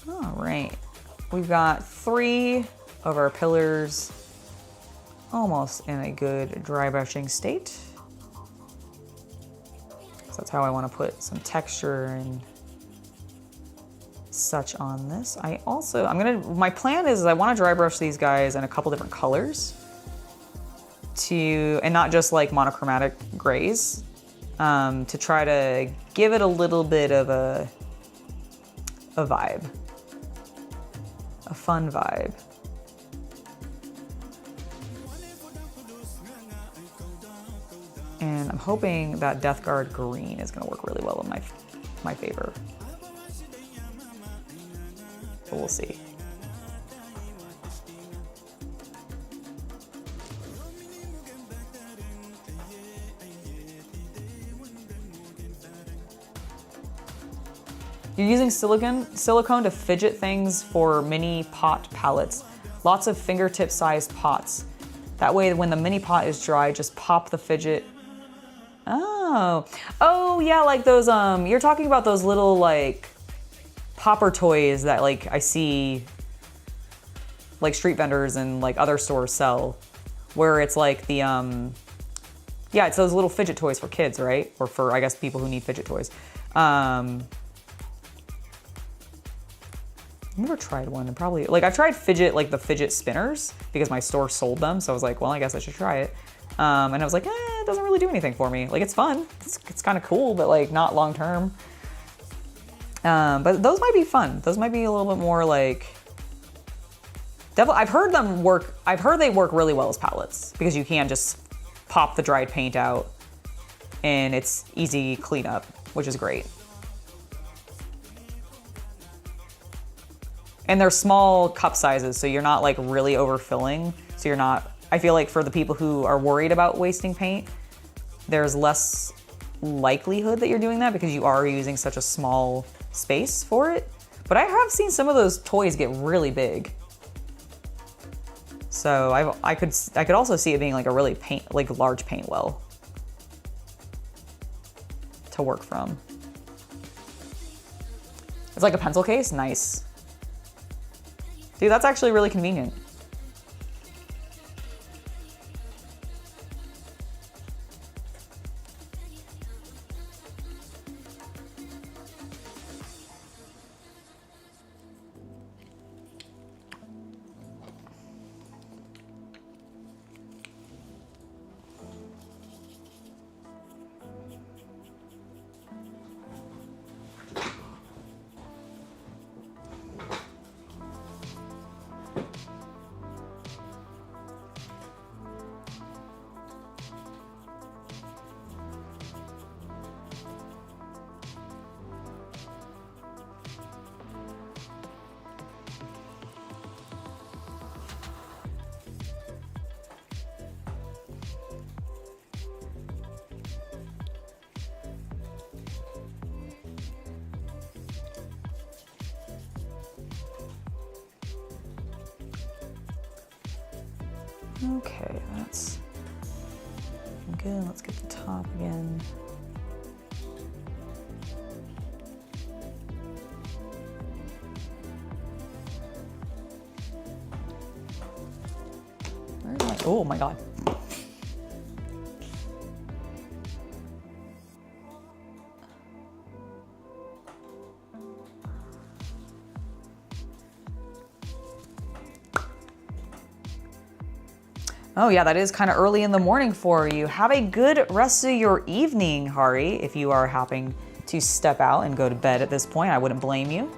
All right, we've got 3 of our pillars almost in a good dry brushing state. So that's how I want to put some texture and such on this. My plan is I want to dry brush these guys in a couple different colors and not just like monochromatic grays, to try to give it a little bit of a vibe. A fun vibe. And I'm hoping that Death Guard green is gonna work really well in my favor. But we'll see. You're using silicone to fidget things for mini pot palettes. Lots of fingertip-sized pots. That way, when the mini pot is dry, just pop the fidget. Oh yeah, like those. You're talking about those little like popper toys that like I see like street vendors and like other stores sell, where it's like the yeah, it's those little fidget toys for kids, right? Or for I guess people who need fidget toys. I've never tried one, and probably, like I've tried the fidget spinners because my store sold them. So I was like, well, I guess I should try it. And I was like, it doesn't really do anything for me. Like it's fun, it's kind of cool, but like not long term. But those might be fun. Those might be a little bit more like, I've heard they work really well as palettes because you can just pop the dried paint out and it's easy cleanup, which is great. And they're small cup sizes, so you're not like really overfilling. So you're not, I feel like for the people who are worried about wasting paint, there's less likelihood that you're doing that because you are using such a small space for it. But I have seen some of those toys get really big. So I could also see it being like a really large paint well to work from. It's like a pencil case, nice. Dude, that's actually really convenient. Okay, that's good. Let's get the top again. Where am I? Oh my God. Oh yeah, that is kind of early in the morning for you. Have a good rest of your evening, Hari. If you are having to step out and go to bed at this point, I wouldn't blame you.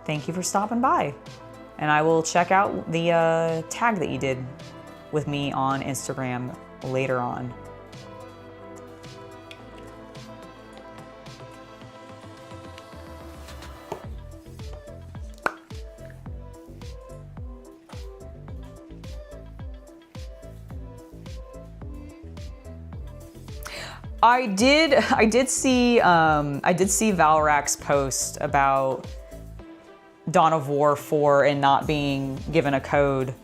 Thank you for stopping by. And I will check out the tag that you did with me on Instagram later on. I did see Valrak's post about Dawn of War 4 and not being given a code.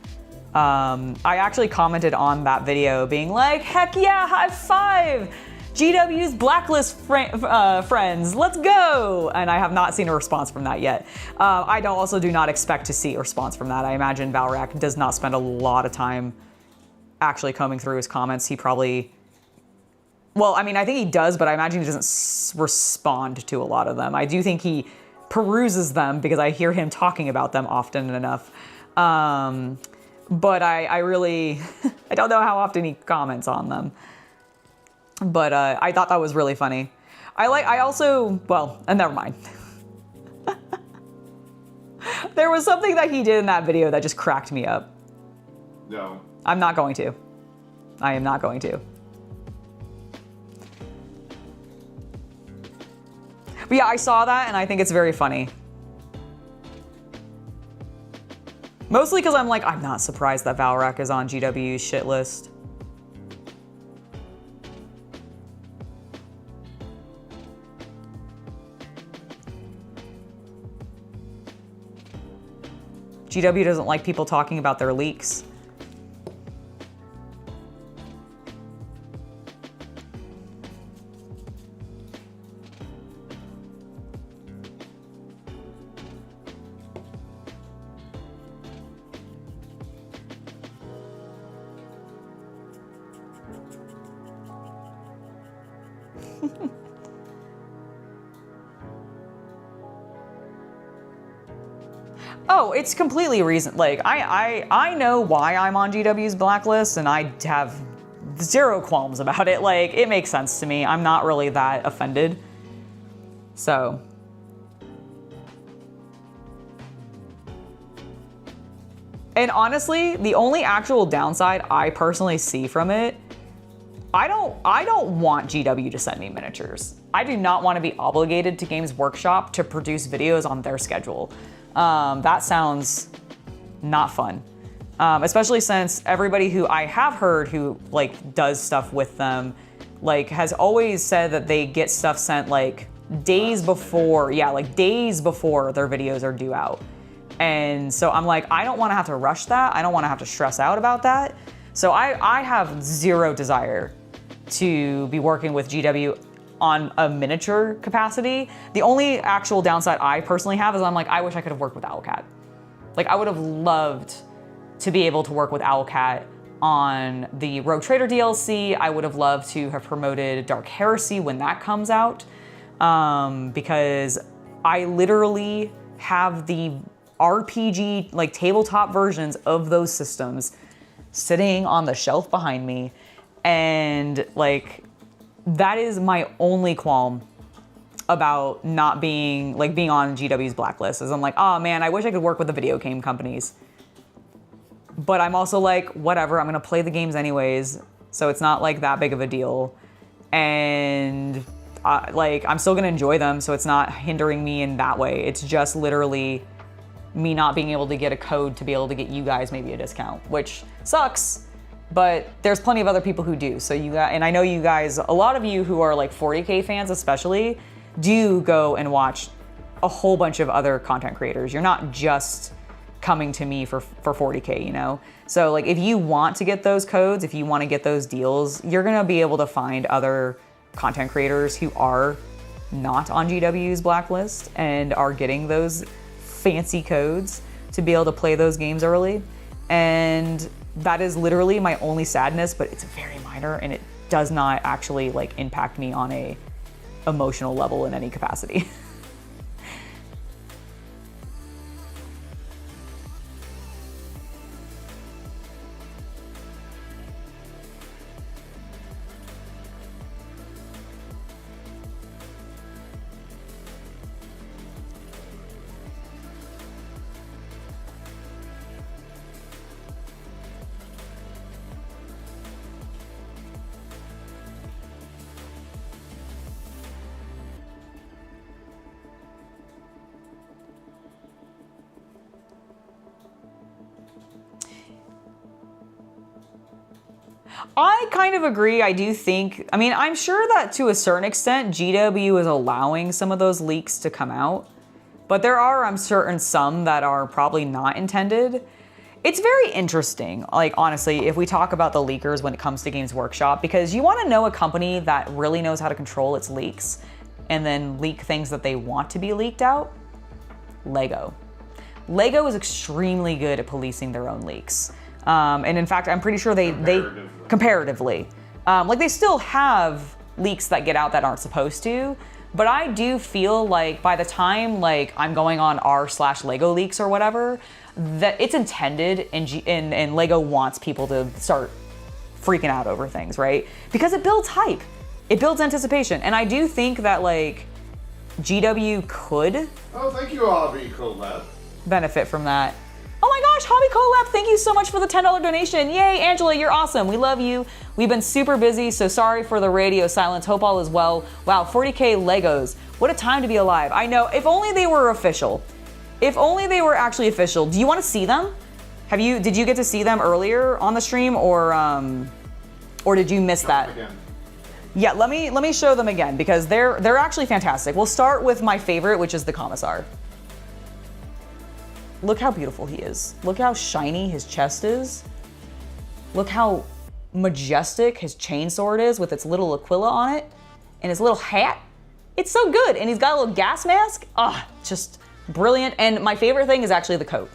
I actually commented on that video being like, heck yeah, high five! GW's Blacklist friends, let's go! And I have not seen a response from that yet. I also do not expect to see a response from that. I imagine Valrak does not spend a lot of time actually combing through his comments. He probably... Well, I mean, I think he does, but I imagine he doesn't respond to a lot of them. I do think he peruses them because I hear him talking about them often enough. But I really, I don't know how often he comments on them. But I thought that was really funny. Never mind. There was something that he did in that video that just cracked me up. No. I'm not going to. I am not going to. But yeah, I saw that and I think it's very funny. Mostly because I'm like, I'm not surprised that Valrak is on GW's shit list. GW doesn't like people talking about their leaks. Oh, it's completely reason. Like I know why I'm on GW's blacklist, and I have zero qualms about it. Like, it makes sense to me. I'm not really that offended. So. And honestly, the only actual downside I personally see from it, I don't want GW to send me miniatures. I do not want to be obligated to Games Workshop to produce videos on their schedule. That sounds not fun. Especially since everybody who I have heard who like does stuff with them, like has always said that they get stuff sent like days before, like days before their videos are due out. And so I'm like, I don't want to have to rush that. I don't want to have to stress out about that. So I have zero desire to be working with GW on a miniature capacity. The only actual downside I personally have is I'm like, I wish I could have worked with Owlcat. Like, I would have loved to be able to work with Owlcat on the Rogue Trader DLC. I would have loved to have promoted Dark Heresy when that comes out, because I literally have the RPG, like tabletop versions of those systems sitting on the shelf behind me. And like, that is my only qualm about not being on GW's blacklist, is I'm like, oh man, I wish I could work with the video game companies. But I'm also like, whatever, I'm gonna play the games anyways, so it's not like that big of a deal. And I'm still gonna enjoy them, so it's not hindering me in that way. It's just literally me not being able to get a code to be able to get you guys maybe a discount, which sucks. But there's plenty of other people who do. So you guys, and I know you guys, a lot of you who are like 40k fans especially, do go and watch a whole bunch of other content creators. You're not just coming to me for 40K, you know? So like if you want to get those codes, if you want to get those deals, you're gonna be able to find other content creators who are not on GW's blacklist and are getting those fancy codes to be able to play those games early. And that is literally my only sadness, but it's very minor and it does not actually like impact me on a emotional level in any capacity. I kind of agree. I do think, I mean, I'm sure that to a certain extent, GW is allowing some of those leaks to come out, but there are, I'm certain, some that are probably not intended. It's very interesting, like, honestly, if we talk about the leakers when it comes to Games Workshop, because you want to know a company that really knows how to control its leaks and then leak things that they want to be leaked out. LEGO. LEGO is extremely good at policing their own leaks. And in fact, I'm pretty sure they comparatively, like they still have leaks that get out that aren't supposed to, but I do feel like by the time like I'm going on r/LEGO leaks or whatever, that it's intended and LEGO wants people to start freaking out over things, right? Because it builds hype, it builds anticipation. And I do think that like GW could thank you, Hobby Collab, benefit from that. Oh my gosh, Hobby Collab, thank you so much for the $10 donation. Yay, Angela, you're awesome. We love you. We've been super busy, so sorry for the radio silence. Hope all is well. Wow, 40K Legos. What a time to be alive. I know, if only they were official. If only they were actually official. Do you want to see them? Did you get to see them earlier on the stream or did you miss that? Again. Yeah, let me show them again because they're actually fantastic. We'll start with my favorite, which is the Commissar. Look how beautiful he is. Look how shiny his chest is. Look how majestic his chainsword is with its little Aquila on it and his little hat. It's so good. And he's got a little gas mask. Just brilliant. And my favorite thing is actually the coat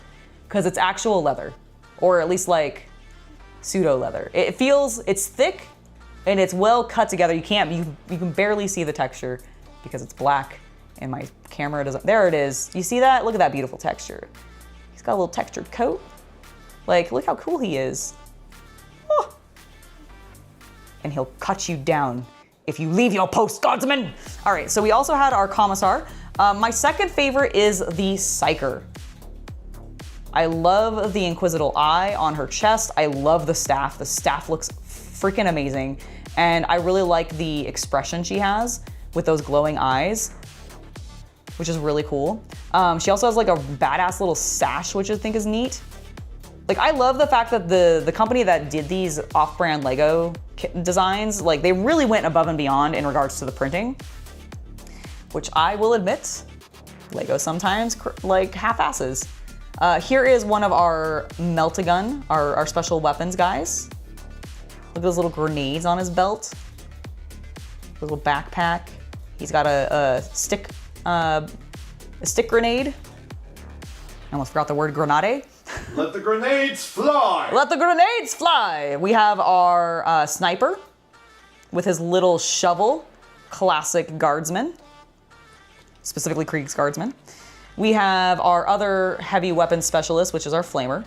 because it's actual leather, or at least like pseudo leather. It's thick and it's well cut together. You can barely see the texture because it's black and my camera doesn't. There it is. You see that? Look at that beautiful texture. He's got a little textured coat. Like, look how cool he is. Oh. And he'll cut you down if you leave your post, guardsman. All right, so we also had our Commissar. My second favorite is the Psyker. I love the Inquisital eye on her chest. I love the staff. The staff looks freaking amazing. And I really like the expression she has with those glowing eyes, which is really cool. She also has like a badass little sash, which I think is neat. Like, I love the fact that the company that did these off-brand LEGO designs, like they really went above and beyond in regards to the printing, which I will admit, LEGO sometimes like half-asses. Here is one of our Melt-A-Gun, our special weapons guys. Look at those little grenades on his belt. Little backpack. He's got a stick grenade. I almost forgot the word grenade. Let the grenades fly! Let the grenades fly! We have our sniper with his little shovel, classic guardsman, specifically Krieg's guardsman. We have our other heavy weapon specialist, which is our flamer,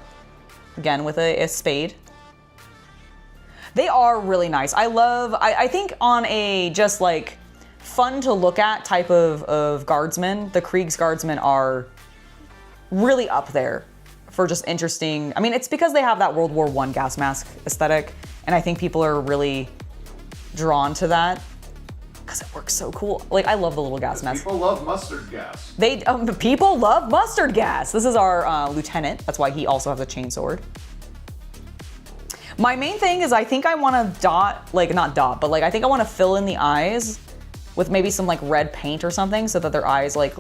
again with a spade. They are really nice. I think on a just like fun to look at type of guardsmen, the Krieg's guardsmen are really up there for just interesting. I mean, it's because they have that World War I gas mask aesthetic, and I think people are really drawn to that because it works so cool. Like, I love the little gas mask. People love mustard gas. People love mustard gas. This is our lieutenant. That's why he also has a chainsword. My main thing is I think I want to dot, like not dot, but like I think I want to fill in the eyes with maybe some like red paint or something so that their eyes like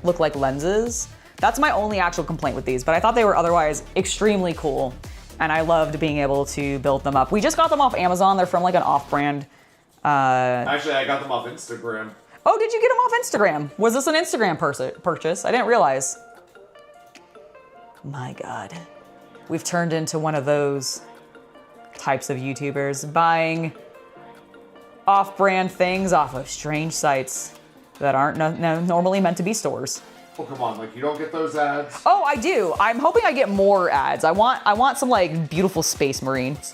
look like lenses. That's my only actual complaint with these, but I thought they were otherwise extremely cool, and I loved being able to build them up. We just got them off Amazon. They're from like an off-brand. Actually, I got them off Instagram. Oh, did you get them off Instagram? Was this an Instagram purchase? I didn't realize. My God. We've turned into one of those types of YouTubers buying off-brand things off of strange sites that aren't normally meant to be stores. Oh, come on, like you don't get those ads? Oh, I do. I'm hoping I get more ads. I want some like beautiful space marines.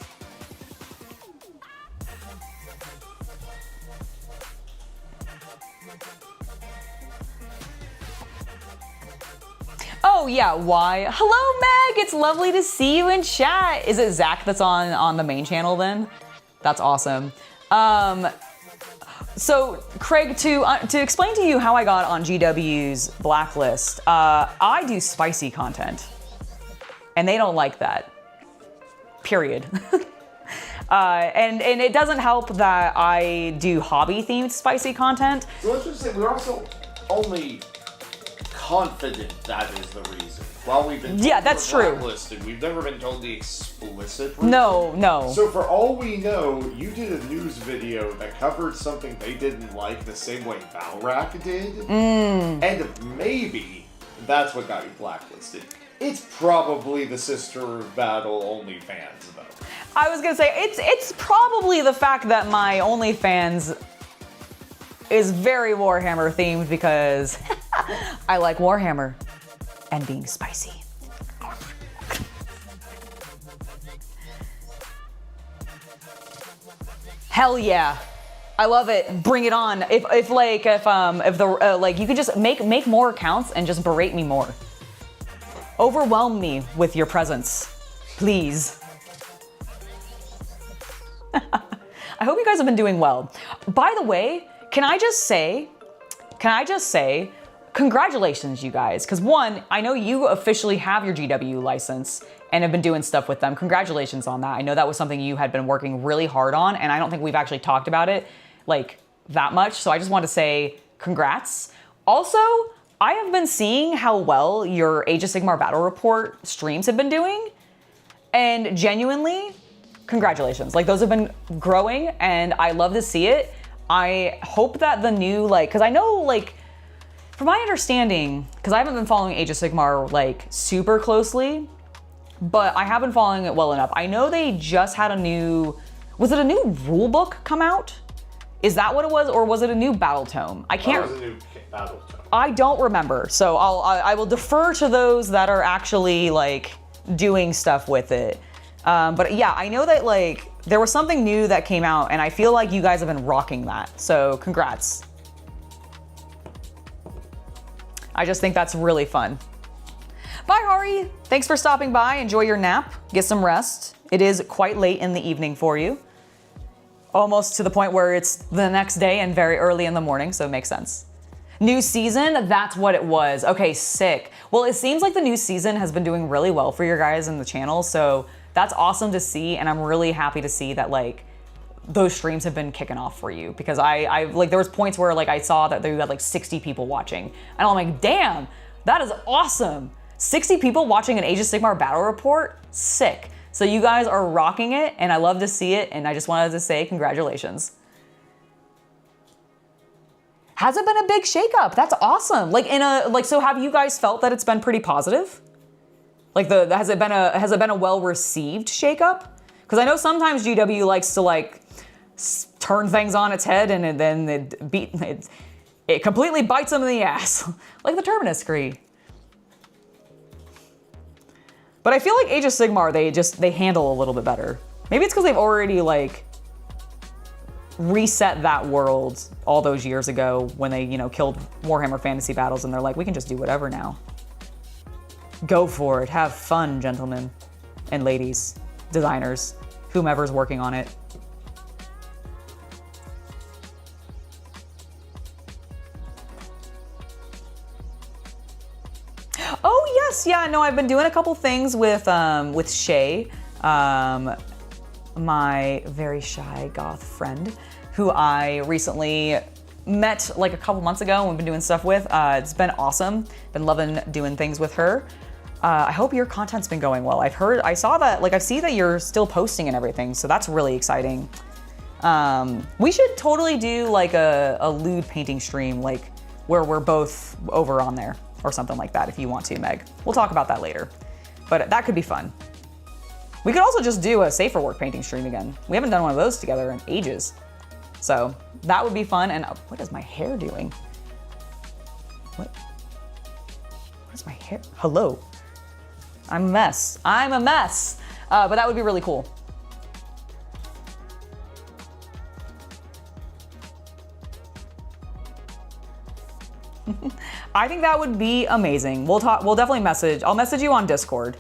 Oh yeah, why? Hello Meg, it's lovely to see you in chat. Is it Zach that's on the main channel then? That's awesome. So Craig, to explain to you how I got on GW's blacklist, I do spicy content, and they don't like that. Period. And it doesn't help that I do hobby themed spicy content. So let's just say we're also only confident that is the reason. While we've been told that's we're true. blacklisted, we've never been told the explicit reason. No. So for all we know, you did a news video that covered something they didn't like the same way Valrak did. And maybe that's what got you blacklisted. It's probably the Sister of Battle OnlyFans, though. I was gonna say, it's probably the fact that my OnlyFans is very Warhammer themed because I like Warhammer and being spicy. Hell yeah. I love it. Bring it on. If you could just make more accounts and just berate me more. Overwhelm me with your presence, please. I hope you guys have been doing well. By the way, can I just say, congratulations, you guys. Because one, I know you officially have your GW license and have been doing stuff with them. Congratulations on that. I know that was something you had been working really hard on, and I don't think we've actually talked about it like that much. So I just want to say congrats. Also, I have been seeing how well your Age of Sigmar Battle Report streams have been doing, and genuinely, congratulations. Like, those have been growing, and I love to see it. I hope that the new, because I know, from my understanding, because I haven't been following Age of Sigmar, super closely, but I have been following it well enough. I know they just had was it a new rule book come out? Is that what it was, or was it a new battle tome? I can't. That was a new battle tome. I don't remember, so I will defer to those that are actually doing stuff with it. But yeah, I know that there was something new that came out, and I feel like you guys have been rocking that. So congrats. I just think that's really fun. Bye, Hari. Thanks for stopping by. Enjoy your nap. Get some rest. It is quite late in the evening for you. Almost to the point where it's the next day and very early in the morning, so it makes sense. New season, that's what it was. Okay, sick. Well, it seems like the new season has been doing really well for your guys in the channel, so that's awesome to see, and I'm really happy to see that those streams have been kicking off for you, because I there was points where I saw that you had 60 people watching, and I'm like, damn, that is awesome. 60 people watching an Age of Sigmar Battle Report, sick. So you guys are rocking it, and I love to see it, and I just wanted to say congratulations. Has it been a big shakeup? That's awesome. So have you guys felt that it's been pretty positive? Has it been a well-received shakeup? Because I know sometimes GW likes to turn things on its head, and then it completely bites them in the ass, like the Terminus Scree. But I feel like Age of Sigmar, they handle a little bit better. Maybe it's because they've already reset that world all those years ago when they, killed Warhammer Fantasy Battles, and they're like, we can just do whatever now. Go for it. Have fun, gentlemen and ladies, designers, whomever's working on it. Oh yes, yeah, no, I've been doing a couple things with Shay, my very shy goth friend, who I recently met like a couple months ago and we've been doing stuff with. It's been awesome. Been loving doing things with her. I hope your content's been going well. I saw that, like I see that you're still posting and everything, so that's really exciting. We should totally do like a lewd painting stream, like where we're both over on there or something like that if you want to, Meg. We'll talk about that later, but that could be fun. We could also just do a safer work painting stream again. We haven't done one of those together in ages. So that would be fun. And what is my hair doing? What is my hair? Hello. I'm a mess. I'm a mess. But that would be really cool. I think that would be amazing. We'll definitely message. I'll message you on Discord.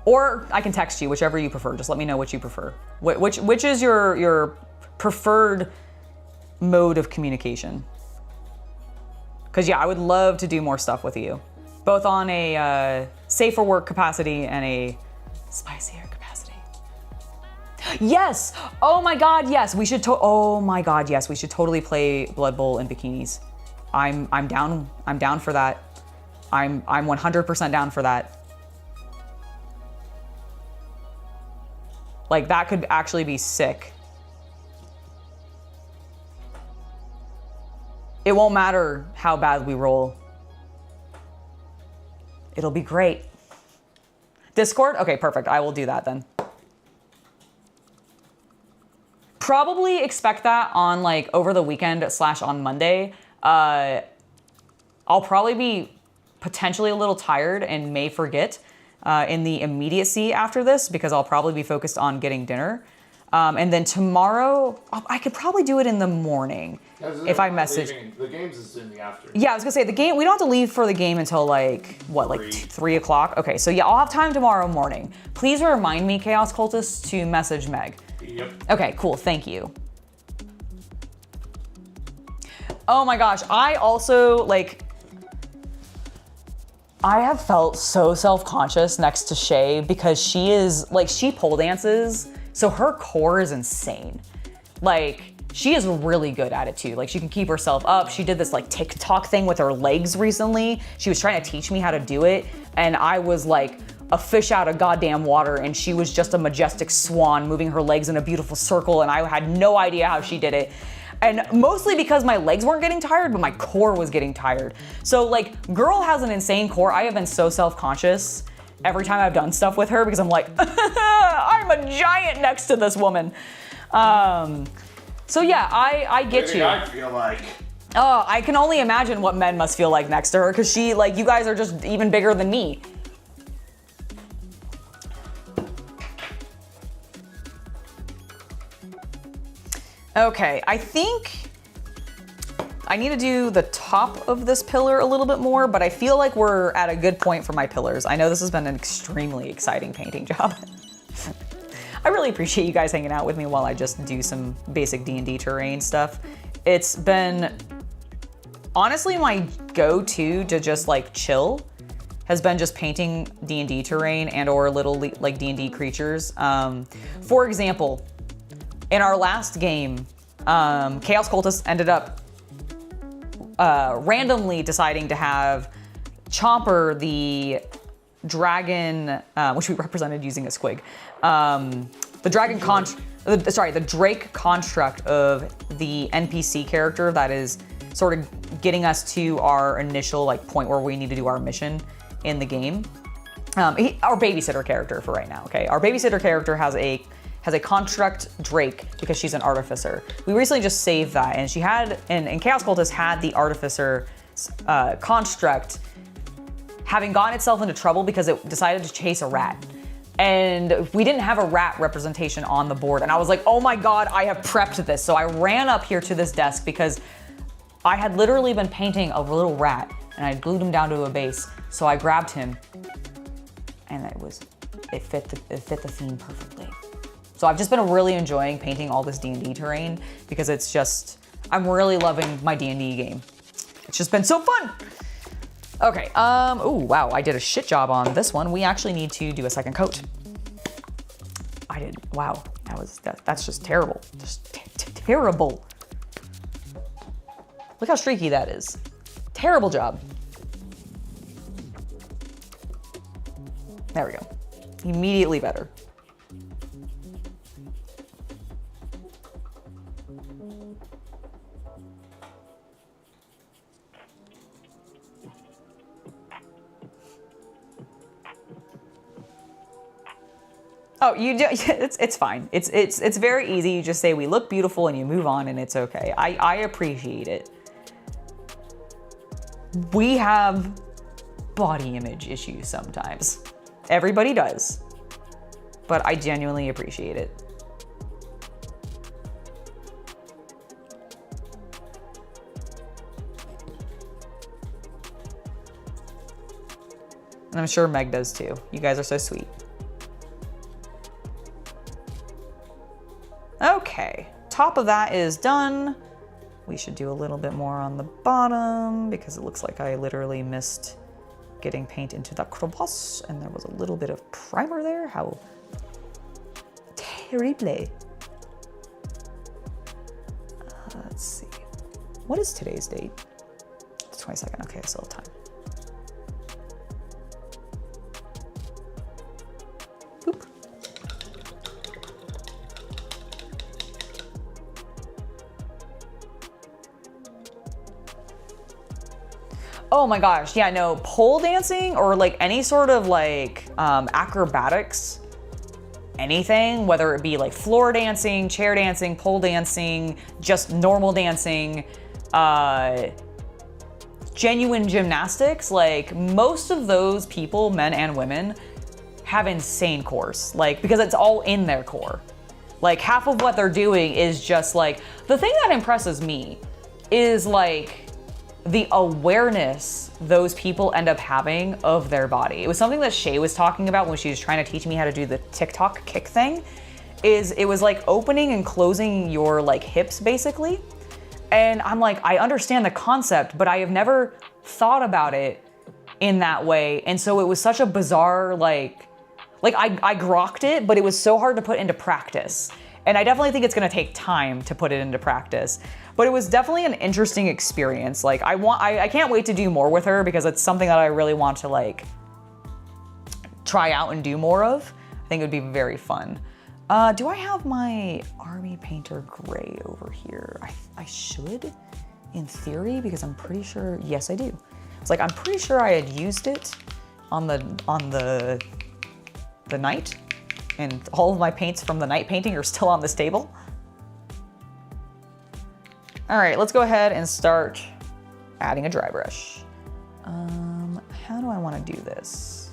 Or I can text you, whichever you prefer. Just let me know what you prefer. Which is your preferred mode of communication? Because yeah, I would love to do more stuff with you. Both on a safer work capacity and a spicier capacity. Yes! Oh my God, yes! We should oh my God, yes! We should totally play Blood Bowl in bikinis. I'm down. I'm down for that. I'm 100% down for that. Like that could actually be sick. It won't matter how bad we roll. It'll be great. Discord? Okay, perfect. I will do that then. Probably expect that on like over the weekend / on Monday. I'll probably be potentially a little tired and may forget in the immediacy after this because I'll probably be focused on getting dinner. And then tomorrow, I could probably do it in the morning if I message. The games is in the afternoon. Yeah, I was gonna say the game, we don't have to leave for the game until like, what, like 3 o'clock? Okay, so yeah, I'll have time tomorrow morning. Please remind me, Chaos Cultist, to message Meg. Yep. Okay, cool, thank you. Oh my gosh, I also like, I have felt so self-conscious next to Shay because she is, like, she pole dances, so her core is insane. Like, she is really good at it too. Like, she can keep herself up. She did this like TikTok thing with her legs recently. She was trying to teach me how to do it, and I was like a fish out of goddamn water, and she was just a majestic swan moving her legs in a beautiful circle, and I had no idea how she did it. And mostly because my legs weren't getting tired, but my core was getting tired. So like, girl has an insane core. I have been so self-conscious every time I've done stuff with her because I'm like, I'm a giant next to this woman. So yeah, I get you. I feel like. Oh, I can only imagine what men must feel like next to her because she, like, you guys are just even bigger than me. Okay, I think I need to do the top of this pillar a little bit more, but I feel like we're at a good point for my pillars. I know this has been an extremely exciting painting job. I really appreciate you guys hanging out with me while I just do some basic D&D terrain stuff. It's been honestly my go-to to just like chill has been just painting D&D terrain and or little like D&D creatures. For example, in our last game, Chaos Cultist ended up randomly deciding to have Chomper, the dragon, which we represented using a squig, the Drake construct of the NPC character that is sort of getting us to our initial like point where we need to do our mission in the game. Our babysitter character for right now, okay? Our babysitter character has a construct Drake because she's an artificer. We recently just saved that, and she had, and Chaos Cultist had the artificer construct having gotten itself into trouble because it decided to chase a rat. And we didn't have a rat representation on the board. And I was like, oh my God, I have prepped this. So I ran up here to this desk because I had literally been painting a little rat and I glued him down to a base. So I grabbed him and it fit the theme perfectly. So I've just been really enjoying painting all this D&D terrain because it's just, I'm really loving my D&D game. It's just been so fun. Okay, oh wow, I did a shit job on this one. We actually need to do a second coat. Wow, that's just terrible, just terrible. Look how streaky that is. Terrible job. There we go. Immediately better. Oh, you do, it's fine. It's very easy. You just say we look beautiful and you move on and it's okay. I appreciate it. We have body image issues sometimes. Everybody does. But I genuinely appreciate it. And I'm sure Meg does too. You guys are so sweet. Okay, top of that is done. We should do a little bit more on the bottom because it looks like I literally missed getting paint into that crevasse and there was a little bit of primer there. How terrible. Let's see. What is today's date? It's 22nd. Okay, I still have time. Boop. Oh my gosh, yeah, no, pole dancing or like any sort of like acrobatics, anything, whether it be like floor dancing, chair dancing, pole dancing, just normal dancing, genuine gymnastics, like most of those people, men and women, have insane cores, like because it's all in their core. Like half of what they're doing is just like, the thing that impresses me is like, the awareness those people end up having of their body. It was something that Shay was talking about when she was trying to teach me how to do the TikTok kick thing, is it was like opening and closing your like hips basically. And I'm like, I understand the concept, but I have never thought about it in that way. And so it was such a bizarre, like I grokked it, but it was so hard to put into practice. And I definitely think it's gonna take time to put it into practice. But it was definitely an interesting experience. Like I can't wait to do more with her because it's something that I really want to like try out and do more of. I think it would be very fun. Do I have my Army Painter Gray over here? I should, in theory, because I'm pretty sure, yes I do. It's like, I'm pretty sure I had used it on the night, and all of my paints from the night painting are still on this table. All right, let's go ahead and start adding a dry brush. How do I want to do this?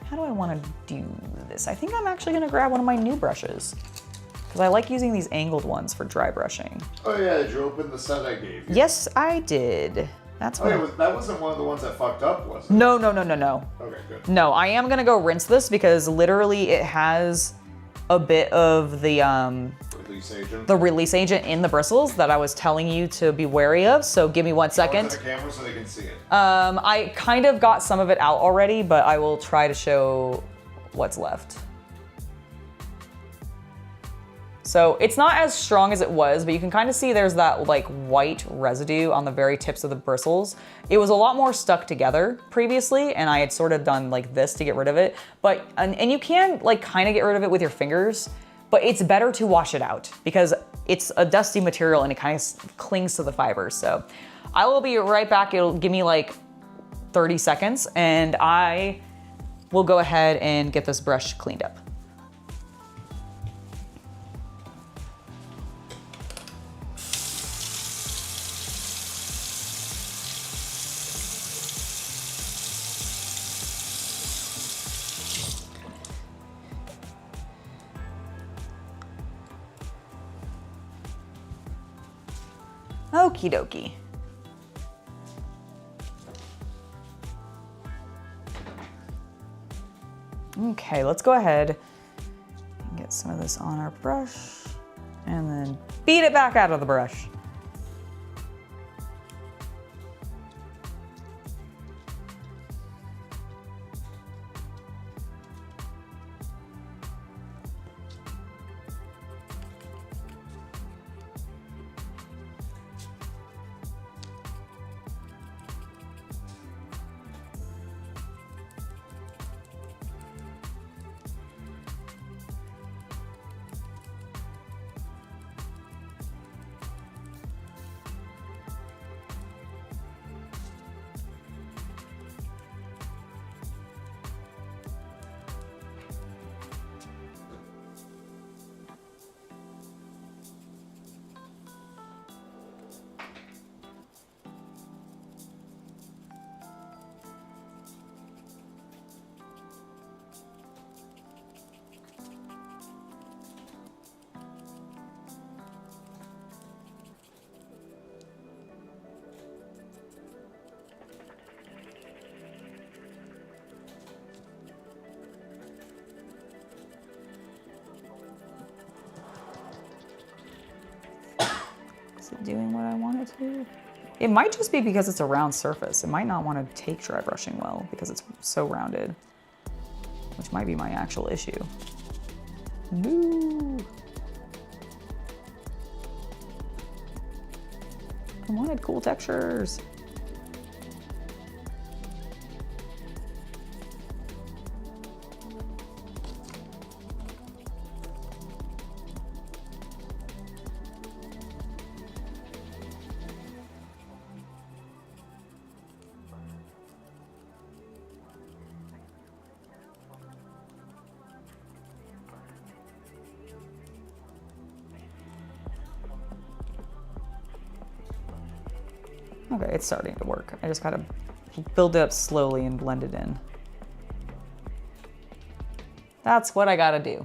How do I want to do this? I think I'm actually gonna grab one of my new brushes because I like using these angled ones for dry brushing. Oh yeah, did you open the set I gave you? Yes, I did. That's oh, yeah, that wasn't one of the ones that fucked up, was it? No. Okay, good. No, I am gonna go rinse this because literally it has a bit of the release agent in the bristles that I was telling you to be wary of. So give me 1 second. The camera so they can see it. I kind of got some of it out already, but I will try to show what's left. So it's not as strong as it was, but you can kind of see there's that like white residue on the very tips of the bristles. It was a lot more stuck together previously, and I had sort of done like this to get rid of it. But, and you can like kind of get rid of it with your fingers, but it's better to wash it out because it's a dusty material and it kind of clings to the fibers. So I will be right back. It'll give me like 30 seconds and I will go ahead and get this brush cleaned up. Okie dokie. Okay, let's go ahead and get some of this on our brush and then beat it back out of the brush. it doing what I want it to? It might just be because it's a round surface. It might not want to take dry brushing well because it's so rounded, which might be my actual issue. No. I wanted cool textures. Okay, it's starting to work. I just gotta build it up slowly and blend it in. That's what I gotta do.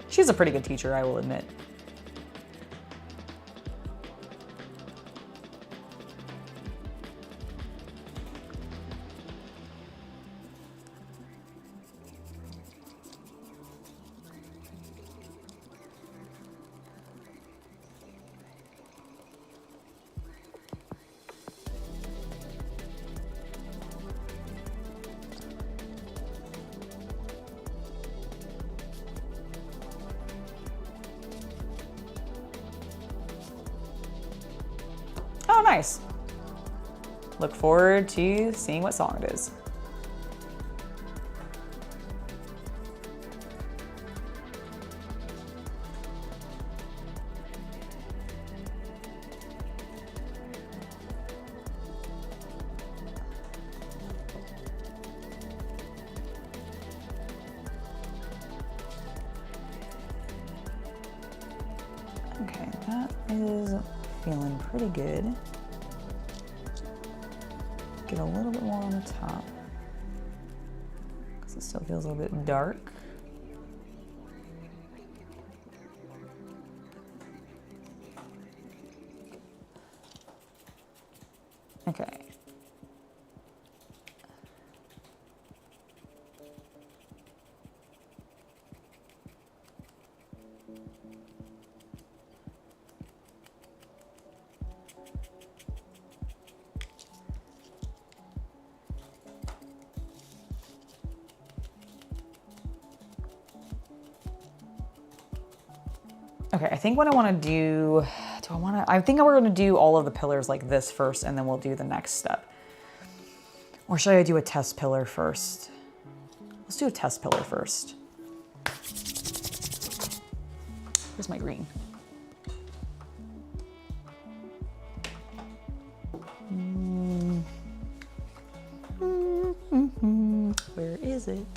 She's a pretty good teacher, I will admit. Oh, nice. Look forward to seeing what song it is. Okay, that is feeling pretty good. Get a little bit more on the top because it still feels a little bit dark. Okay. Okay, I think what I want to do, I think we're going to do all of the pillars like this first, and then we'll do the next step. Or should I do a test pillar first? Let's do a test pillar first. Where's my green? Where is it?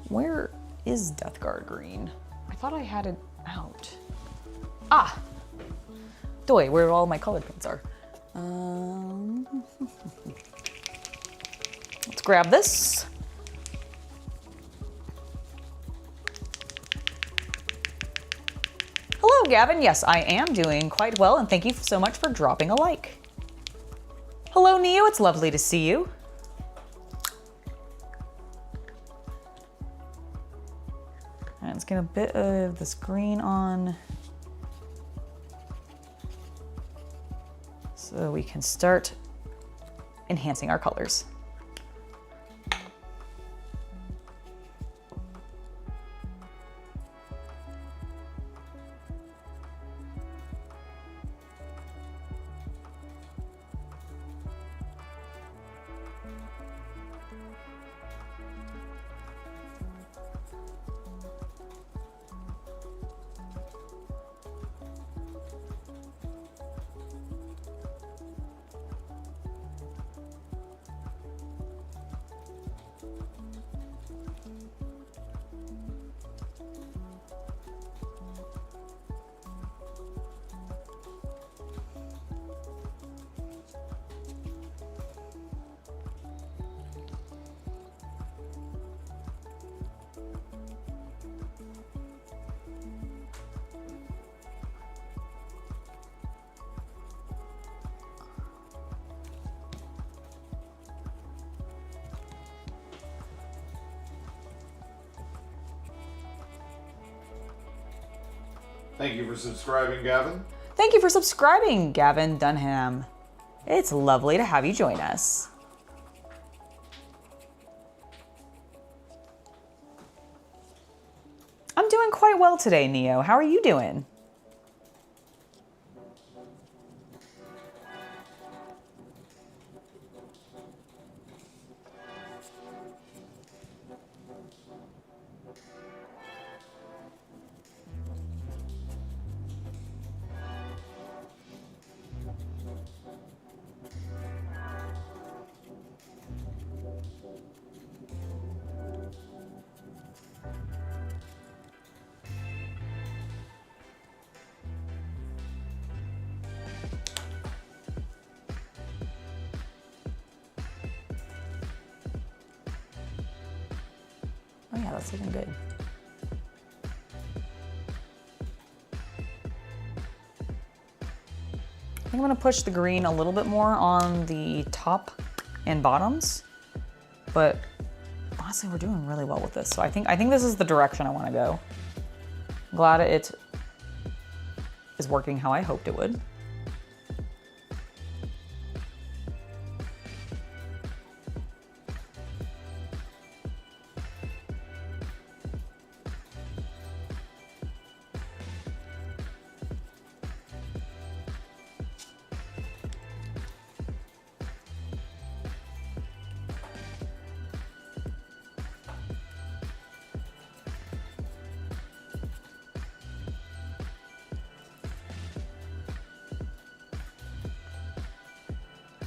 Where is Death Guard green? I thought I had it out. Ah! Doy, where all my colored paints are. Let's grab this. Hello, Gavin. Yes, I am doing quite well, and thank you so much for dropping a like. Hello, Neo. It's lovely to see you. And let's get a bit of this green on so we can start enhancing our colors. Thank you for subscribing, Gavin. Thank you for subscribing, Gavin Dunham. It's lovely to have you join us. I'm doing quite well today, Neo. How are you doing? Oh yeah, that's looking good. I think I'm gonna push the green a little bit more on the top and bottoms, but honestly, we're doing really well with this. So I think this is the direction I wanna go. I'm glad it is working how I hoped it would.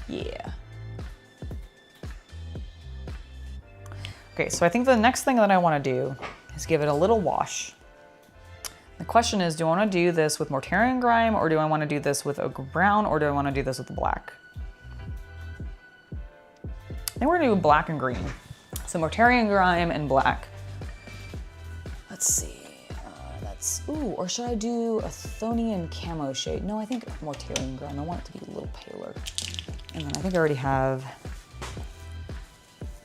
Yeah. Okay, so I think the next thing that I want to do is give it a little wash. The question is, do I want to do this with Mortarian Grime, or do I want to do this with Ochre Brown, or do I want to do this with the black? I think we're going to do black and green. So Mortarian Grime and black. Let's see. Ooh, or should I do a Thonian camo shade? No, I think Mortarian Grime. I want it to be a little paler. And then I think I already have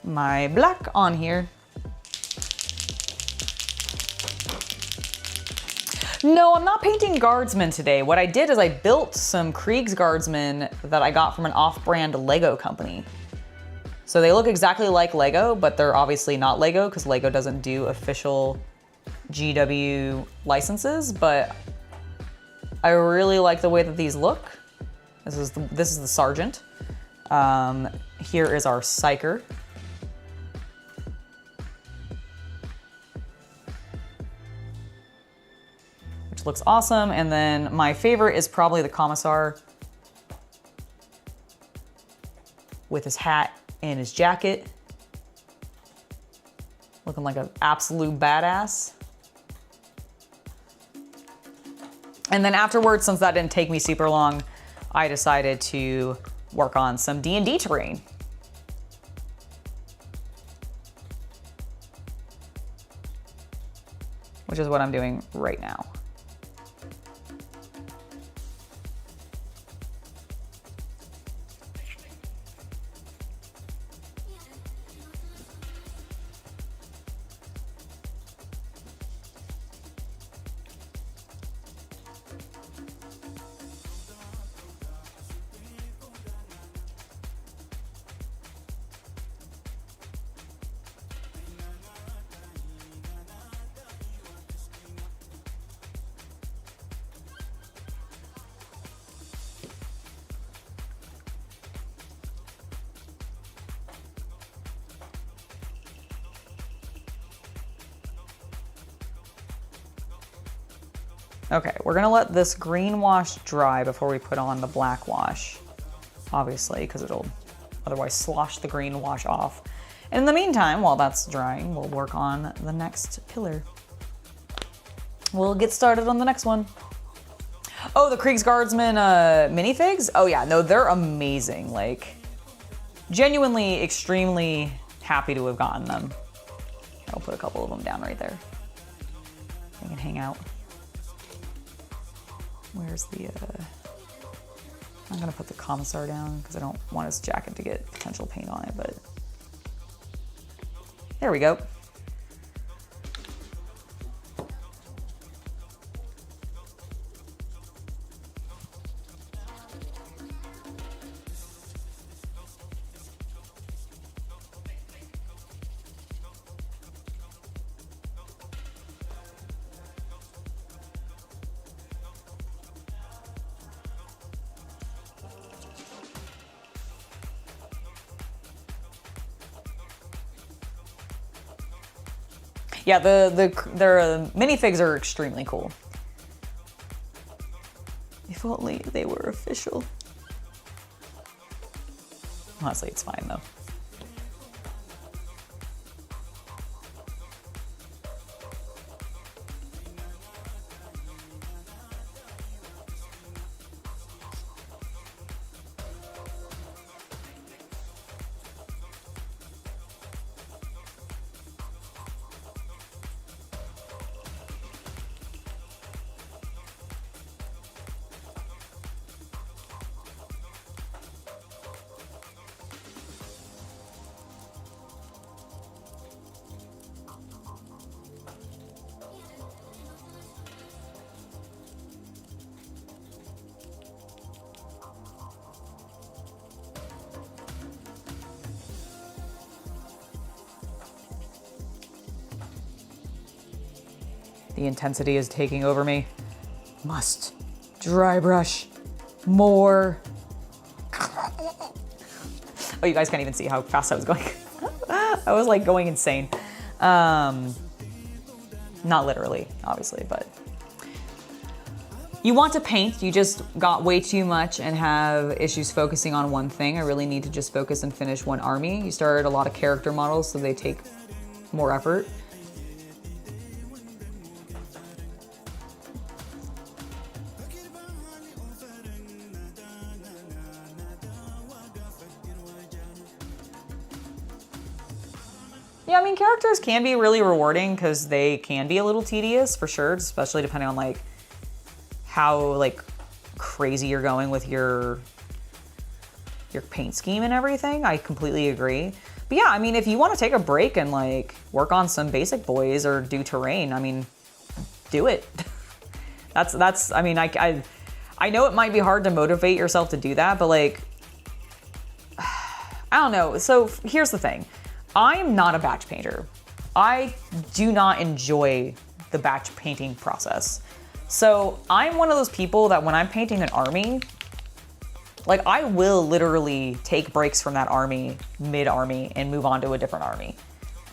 my black on here. No, I'm not painting guardsmen today. What I did is I built some Krieg's guardsmen that I got from an off-brand Lego company. So they look exactly like Lego, but they're obviously not Lego because Lego doesn't do official GW licenses, but I really like the way that these look. This is the Sergeant. Here is our Psyker. Which looks awesome. And then my favorite is probably the Commissar with his hat and his jacket. Looking like an absolute badass. And then afterwards, since that didn't take me super long, I decided to work on some D&D terrain. Which is what I'm doing right now. Okay, we're gonna let this green wash dry before we put on the black wash, obviously, because it'll otherwise slosh the green wash off. And in the meantime, while that's drying, we'll work on the next pillar. We'll get started on the next one. Oh, the Krieg's Guardsmen minifigs? Oh yeah, no, they're amazing. Like, genuinely extremely happy to have gotten them. I'll put a couple of them down right there. They can hang out. Where's the, I'm gonna put the Commissar down because I don't want his jacket to get potential paint on it, but there we go. Yeah, their minifigs are extremely cool. If only they were official. Honestly, it's fine though. The intensity is taking over me. Must dry brush more. Oh, you guys can't even see how fast I was going. I was like going insane. Not literally, obviously, but you want to paint, you just got way too much and have issues focusing on one thing. I really need to just focus and finish one army. You started a lot of character models, so they take more effort. Yeah, I mean, characters can be really rewarding because they can be a little tedious for sure, especially depending on like how like crazy you're going with your paint scheme and everything. I completely agree. But yeah, I mean, if you want to take a break and like work on some basic boys or do terrain, I mean, do it. that's I mean, I know it might be hard to motivate yourself to do that, but like, I don't know. So here's the thing. I'm not a batch painter. I do not enjoy the batch painting process. So I'm one of those people that when I'm painting an army, like I will literally take breaks from that army, mid-army, and move on to a different army.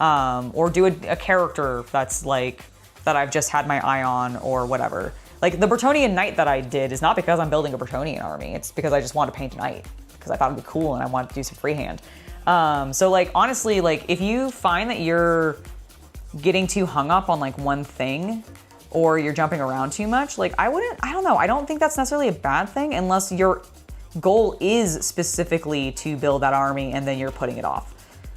Or do a character that's like, that I've just had my eye on or whatever. Like the Bretonnian Knight that I did is not because I'm building a Bretonnian army, it's because I just wanted to paint a knight because I thought it'd be cool and I wanted to do some freehand. So like, honestly, like if you find that you're getting too hung up on like one thing or you're jumping around too much, like I don't know. I don't think that's necessarily a bad thing unless your goal is specifically to build that army and then you're putting it off.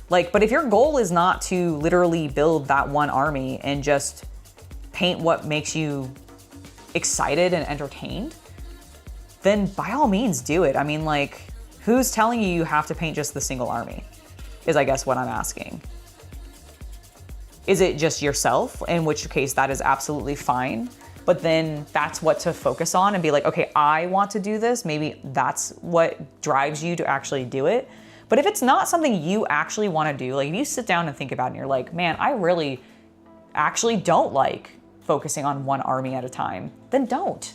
Like, but if your goal is not to literally build that one army and just paint what makes you excited and entertained, then by all means do it. I mean, like, who's telling you you have to paint just the single army? Is I guess what I'm asking. Is it just yourself? In which case that is absolutely fine. But then that's what to focus on and be like, okay, I want to do this. Maybe that's what drives you to actually do it. But if it's not something you actually want to do, like if you sit down and think about it and you're like, man, I really actually don't like focusing on one army at a time, then don't.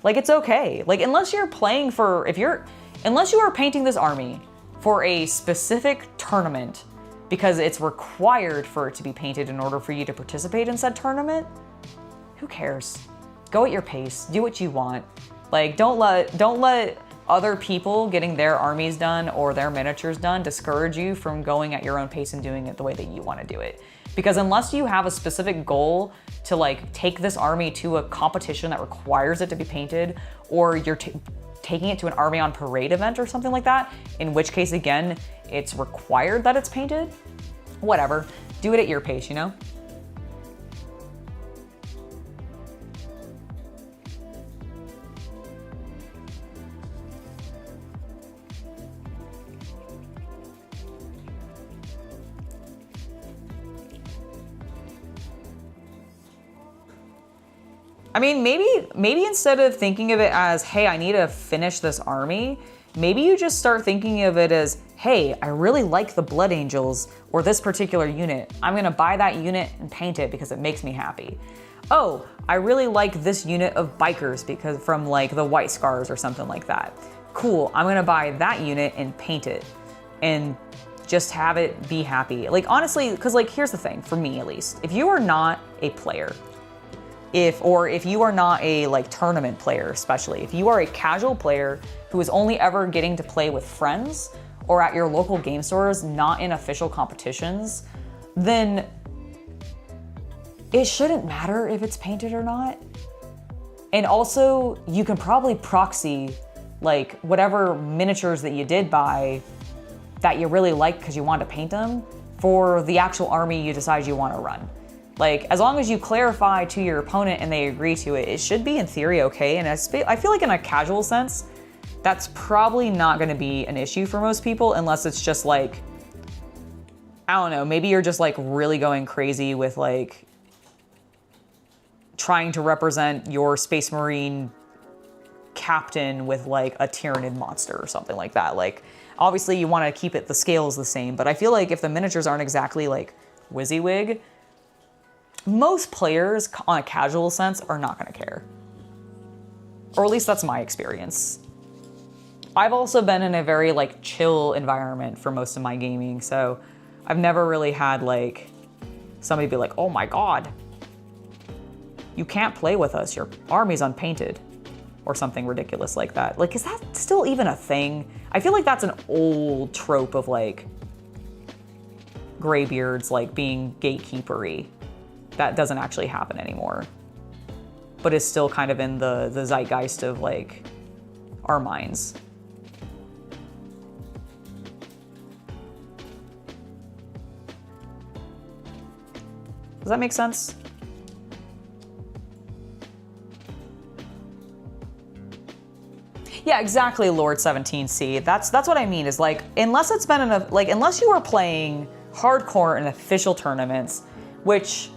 Like, it's okay. Like, unless you're playing for, unless you are painting this army for a specific tournament because it's required for it to be painted in order for you to participate in said tournament, who cares? Go at your pace, do what you want. Like, don't let other people getting their armies done or their miniatures done discourage you from going at your own pace and doing it the way that you want to do it. Because unless you have a specific goal to like take this army to a competition that requires it to be painted, or you're taking it to an army on parade event or something like that, in which case, again, it's required that it's painted, whatever. Do it at your pace, you know? I mean, maybe instead of thinking of it as, hey, I need to finish this army, maybe you just start thinking of it as, hey, I really like the Blood Angels or this particular unit. I'm gonna buy that unit and paint it because it makes me happy. Oh, I really like this unit of bikers because from like the White Scars or something like that. Cool, I'm gonna buy that unit and paint it and just have it be happy. Like honestly, because like here's the thing, for me at least, if you are not a player, if you are not a like tournament player, especially if you are a casual player who is only ever getting to play with friends or at your local game stores, not in official competitions, then it shouldn't matter if it's painted or not. And also, you can probably proxy like whatever miniatures that you did buy that you really like because you want to paint them for the actual army you decide you want to run. Like, as long as you clarify to your opponent and they agree to it, it should be in theory okay. And I feel like in a casual sense, that's probably not going to be an issue for most people unless it's just like, I don't know, maybe you're just like really going crazy with like trying to represent your Space Marine captain with like a Tyranid monster or something like that. Like, obviously you want to keep the scales the same, but I feel like if the miniatures aren't exactly like WYSIWYG, most players on a casual sense are not going to care. Or at least that's my experience. I've also been in a very like chill environment for most of my gaming, so I've never really had like somebody be like, oh my God, you can't play with us, your army's unpainted, or something ridiculous like that. Like, is that still even a thing? I feel like that's an old trope of like graybeards like being gatekeepery. That doesn't actually happen anymore, but is still kind of in the zeitgeist of like our minds. Does that make sense? Yeah, exactly, Lord 17C. That's what I mean, is like, unless it's been enough, like, unless you are playing hardcore in official tournaments, which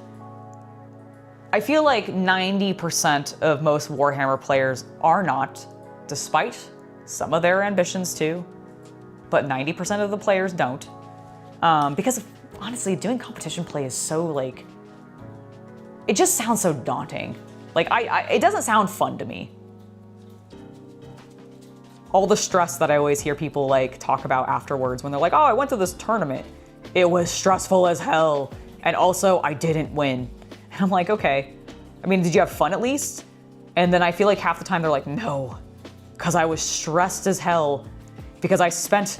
I feel like 90% of most Warhammer players are not, despite some of their ambitions too, but 90% of the players don't. Because honestly, doing competition play is so like, it just sounds so daunting. Like, it doesn't sound fun to me. All the stress that I always hear people like talk about afterwards when they're like, oh, I went to this tournament. It was stressful as hell. And also I didn't win. And I'm like, okay. I mean, did you have fun at least? And then I feel like half the time they're like, no, because I was stressed as hell because I spent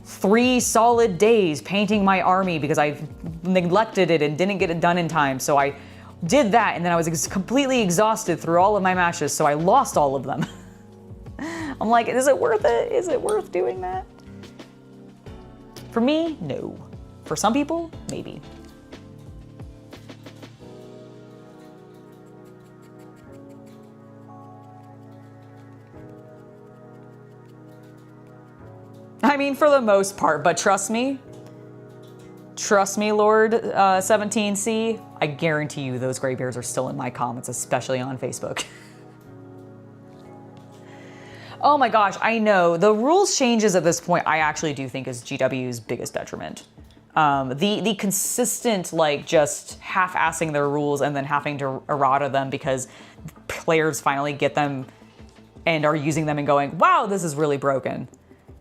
3 solid days painting my army because I neglected it and didn't get it done in time. So I did that, and then I was completely exhausted through all of my matches, so I lost all of them. I'm like, is it worth it? Is it worth doing that? For me, no. For some people, maybe. I mean, for the most part, but trust me, Lord 17C, I guarantee you those graybeards are still in my comments, especially on Facebook. Oh my gosh, I know. The rules changes at this point, I actually do think is GW's biggest detriment. The consistent, like, just half-assing their rules and then having to errata them because players finally get them and are using them and going, wow, this is really broken,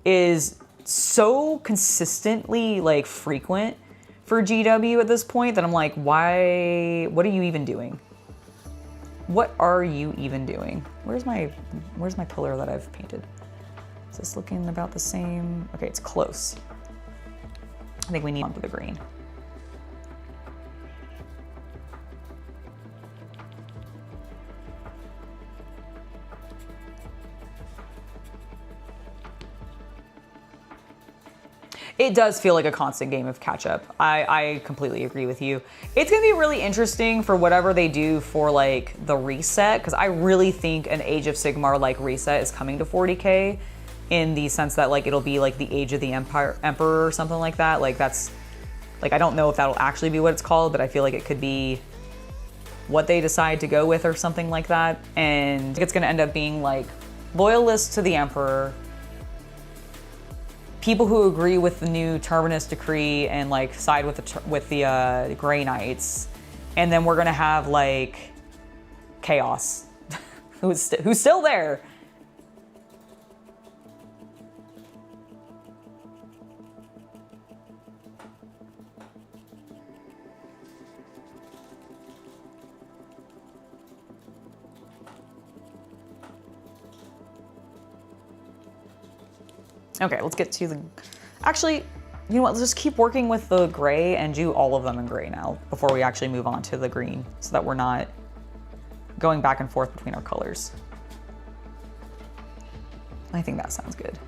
is so consistently, like, frequent for GW at this point that I'm like, why, what are you even doing? What are you even doing? Where's my pillar that I've painted? Is this looking about the same? Okay, it's close. I think we need onto the green. It does feel like a constant game of catch up. I completely agree with you. It's gonna be really interesting for whatever they do for like the reset, because I really think an Age of Sigmar like reset is coming to 40k in the sense that like it'll be like the Age of the Emperor or something like that. Like that's, like I don't know if that'll actually be what it's called, but I feel like it could be what they decide to go with or something like that. And it's gonna end up being like loyalists to the Emperor, people who agree with the new Terminus decree and like side with the Grey Knights, and then we're gonna have like Chaos, who's still there. Okay, let's get to the, actually, you know what, let's just keep working with the gray and do all of them in gray now before we actually move on to the green so that we're not going back and forth between our colors. I think that sounds good.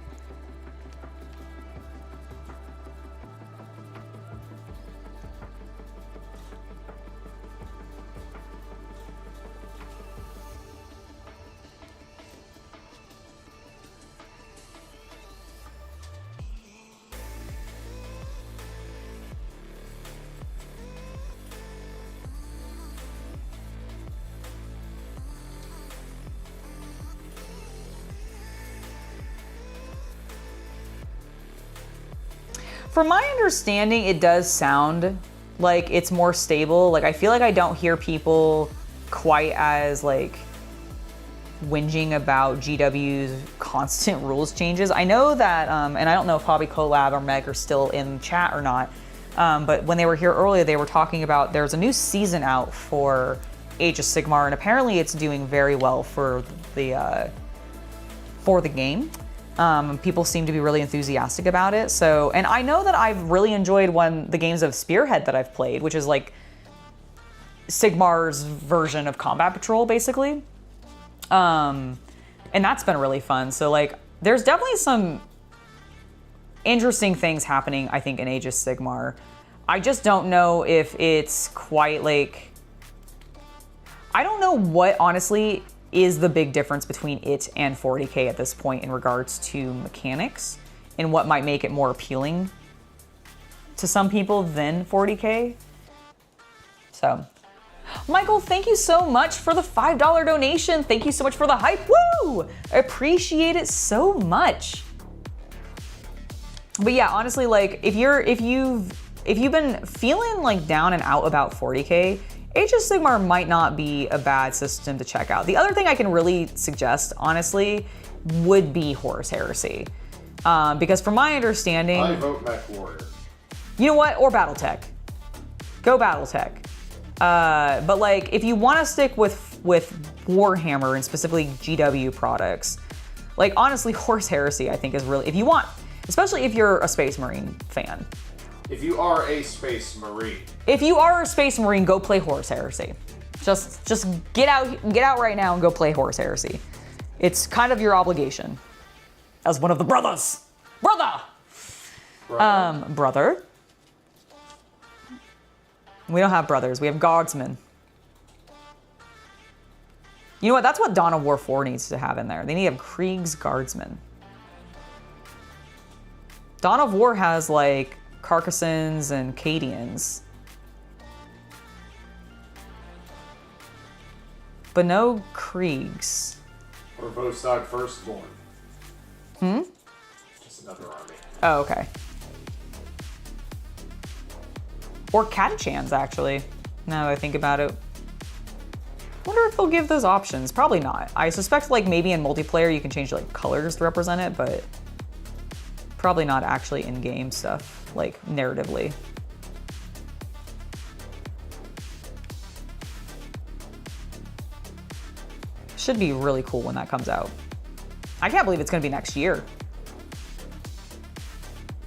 From my understanding, it does sound like it's more stable. Like, I feel like I don't hear people quite as like whinging about GW's constant rules changes. I know that, and I don't know if Hobby Collab or Meg are still in chat or not, but when they were here earlier, they were talking about there's a new season out for Age of Sigmar, and apparently it's doing very well for the game. People seem to be really enthusiastic about it. So, and I know that I've really enjoyed the games of Spearhead that I've played, which is like Sigmar's version of Combat Patrol, basically. And that's been really fun. So like, there's definitely some interesting things happening, I think, in Age of Sigmar. I just don't know if it's quite like, I don't know what, honestly, is the big difference between it and 40k at this point in regards to mechanics and what might make it more appealing to some people than 40k. So, Michael, thank you so much for the $5 donation. Thank you so much for the hype. Woo! I appreciate it so much. But yeah, honestly, like if you've been feeling like down and out about 40k, Age of Sigmar might not be a bad system to check out. The other thing I can really suggest, honestly, would be Horus Heresy. Because from my understanding... I vote Mech Warrior. You know what? Or Battletech. Go Battletech. But like, if you want to stick with Warhammer and specifically GW products, like honestly, Horus Heresy I think is really... If you want, especially if you're a Space Marine fan. If you are a Space Marine. If you are a Space Marine, go play Horus Heresy. Just get out right now and go play Horus Heresy. It's kind of your obligation as one of the brothers. Brother. Brother. We don't have brothers. We have guardsmen. You know what? That's what Dawn of War 4 needs to have in there. They need to have Krieg's guardsmen. Dawn of War has like Carcassons and Cadians. But no Kriegs. Or Vostok Firstborn. Just another army. Oh, okay. Or Catachans, actually, now that I think about it. Wonder if they'll give those options. Probably not. I suspect like maybe in multiplayer you can change like colors to represent it, but probably not actually in-game stuff, like narratively. Should be really cool when that comes out. I can't believe it's gonna be next year.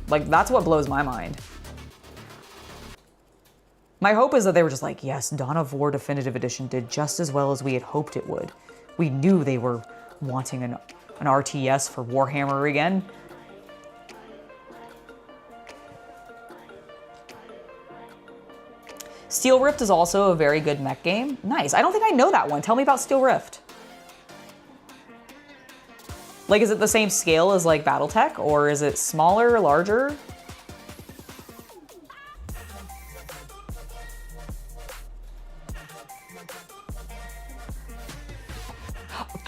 Like, that's what blows my mind. My hope is that they were just like, yes, Dawn of War Definitive Edition did just as well as we had hoped it would. We knew they were wanting an RTS for Warhammer again. Steel Rift is also a very good mech game. Nice. I don't think I know that one. Tell me about Steel Rift. Like, is it the same scale as like Battletech, or is it smaller, larger?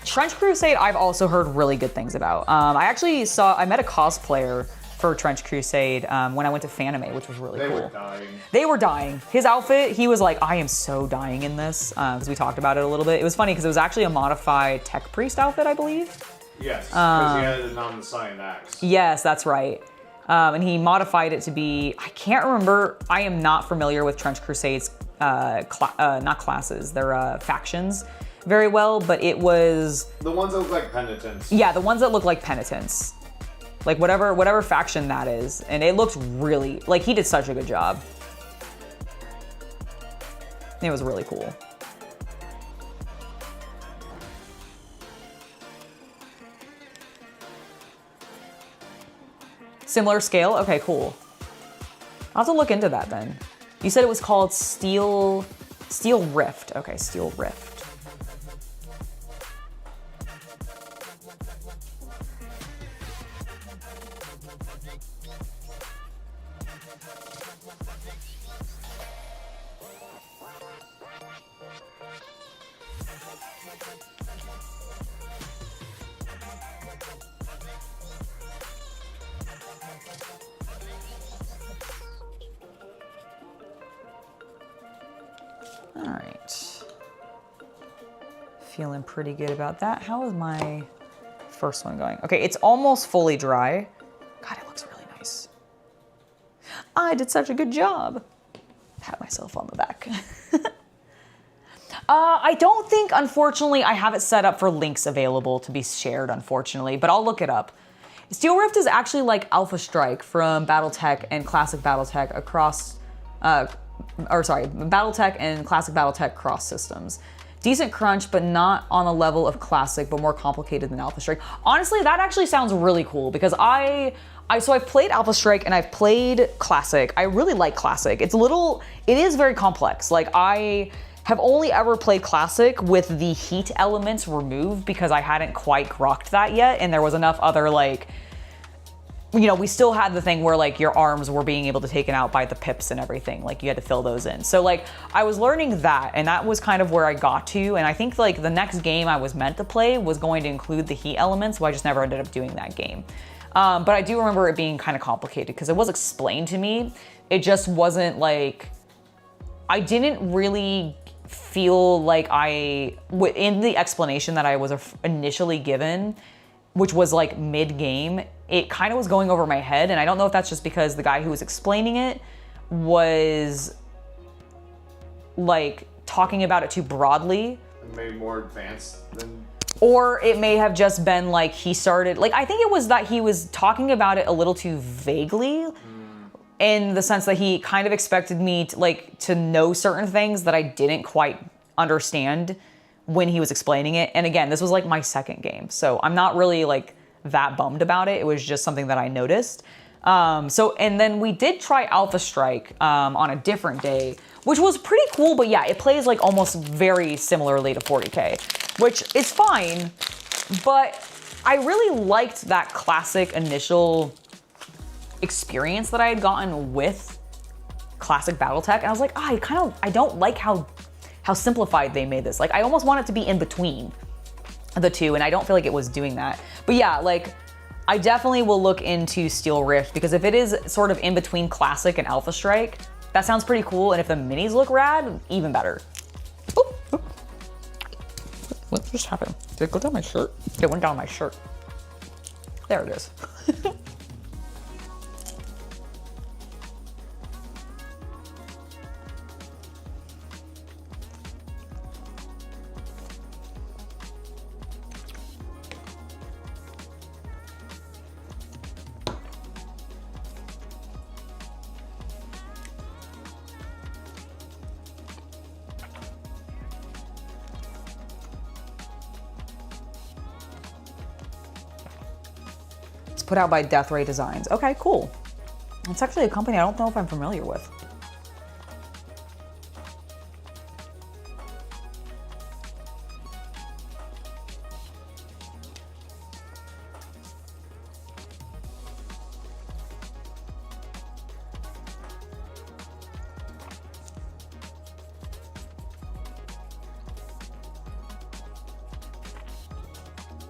Trench Crusade, I've also heard really good things about. I met a cosplayer for Trench Crusade when I went to Fanime, which was really cool. They were dying. They were dying. His outfit, he was like, I am so dying in this, because we talked about it a little bit. It was funny because it was actually a modified Tech Priest outfit, I believe. Yes, because he had an on-the-sign axe. Yes, that's right. And he modified it to be, I can't remember, I am not familiar with Trench Crusade's, not classes, they're factions very well, but it was... The ones that look like penitents. Yeah, the ones that look like penitents. Like whatever faction that is. And it looked really, like he did such a good job. It was really cool. Similar scale? Okay, cool. I'll have to look into that then. You said it was called Steel Rift. Okay, Steel Rift. All right. Feeling pretty good about that. How is my first one going? Okay, it's almost fully dry. God, it looks really nice. I did such a good job. Pat myself on the back. I don't think, unfortunately, I have it set up for links available to be shared, unfortunately, but I'll look it up. Steel Rift is actually like Alpha Strike from BattleTech and Classic BattleTech across, BattleTech and Classic BattleTech cross systems. Decent crunch, but not on a level of Classic, but more complicated than Alpha Strike. Honestly, that actually sounds really cool because I've played Alpha Strike and I've played Classic. I really like Classic. It is very complex. Like I have only ever played Classic with the heat elements removed because I hadn't quite grokked that yet, and there was enough other like, you know, we still had the thing where like your arms were being able to taken out by the pips and everything. Like you had to fill those in. So like I was learning that, and that was kind of where I got to. And I think like the next game I was meant to play was going to include the heat elements, so I just never ended up doing that game. But I do remember it being kind of complicated because it was explained to me. It just wasn't like, I didn't really feel like in the explanation that I was initially given, which was like mid-game, it kind of was going over my head. And I don't know if that's just because the guy who was explaining it was like talking about it too broadly. Maybe more advanced than... Or it may have just been like he started, like I think it was that he was talking about it a little too vaguely in the sense that he kind of expected me to know certain things that I didn't quite understand when he was explaining it. And again, this was like my second game, so I'm not really like that bummed about it. It was just something that I noticed. And then we did try Alpha Strike on a different day, which was pretty cool, but yeah, it plays like almost very similarly to 40k, which is fine, but I really liked that classic initial experience that I had gotten with Classic BattleTech, and I was like, I don't like how simplified they made this. Like, I almost want it to be in between the two, and I don't feel like it was doing that. But yeah, like, I definitely will look into Steel Rift, because if it is sort of in between Classic and Alpha Strike, that sounds pretty cool, and if the minis look rad, even better. Oop, oop. What just happened? Did it go down my shirt? It went down my shirt. There it is. Put out by Death Ray Designs. Okay, cool. It's actually a company I don't know if I'm familiar with.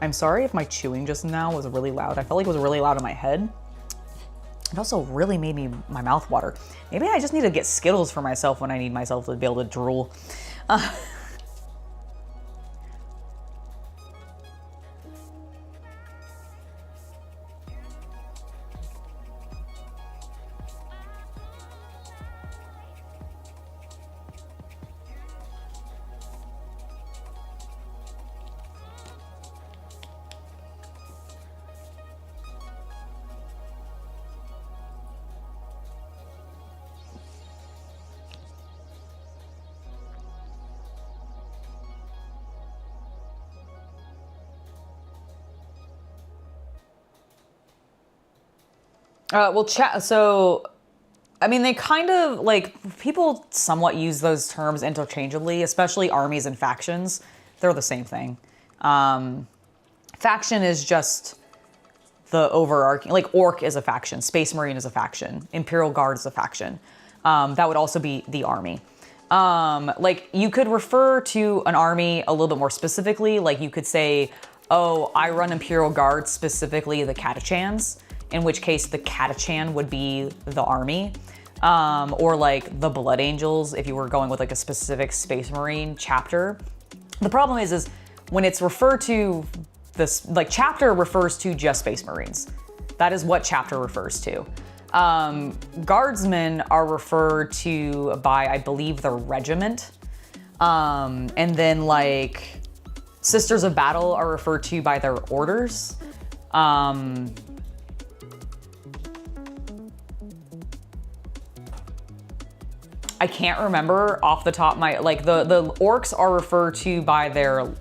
I'm sorry if my chewing just now was really loud. I felt like it was really loud in my head. It also really made my mouth water. Maybe I just need to get Skittles for myself when I need myself to be able to drool. So, I mean, they kind of, like, people somewhat use those terms interchangeably, especially armies and factions. They're the same thing. Faction is just the overarching, like, Orc is a faction, Space Marine is a faction, Imperial Guard is a faction. That would also be the army. Like, you could refer to an army a little bit more specifically, like you could say, oh, I run Imperial Guard, specifically the Catachans, in which case the Catachan would be the army. Or like the Blood Angels, if you were going with like a specific Space Marine chapter. The problem is when it's referred to, this, like, chapter refers to just Space Marines. That is what chapter refers to. Guardsmen are referred to by, I believe, their regiment. And then, like, Sisters of Battle are referred to by their orders. I can't remember off the top of my, like, the orcs are referred to by their,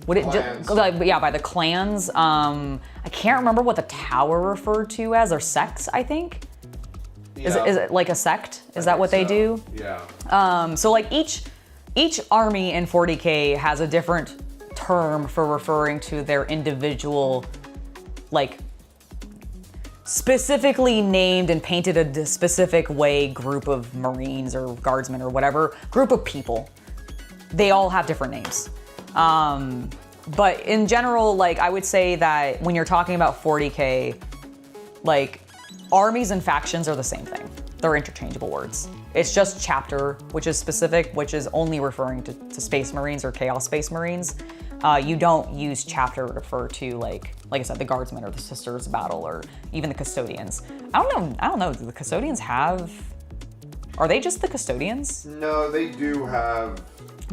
would it just, like, yeah, by the clans. I can't remember what the tower referred to as, or sects, I think. Yeah. Is it like a sect? Is that what they do? Yeah. So like each army in 40k has a different term for referring to their individual, like, specifically named and painted a specific way group of Marines or Guardsmen or whatever, group of people. They all have different names. But in general, like, I would say that when you're talking about 40k, like, armies and factions are the same thing. They're interchangeable words. It's just chapter, which is specific, which is only referring to Space Marines or Chaos Space Marines. You don't use chapter to refer to, like I said, the Guardsmen or the Sisters of Battle or even the Custodians. I don't know. Do the Custodians have? Are they just the Custodians? No, they do have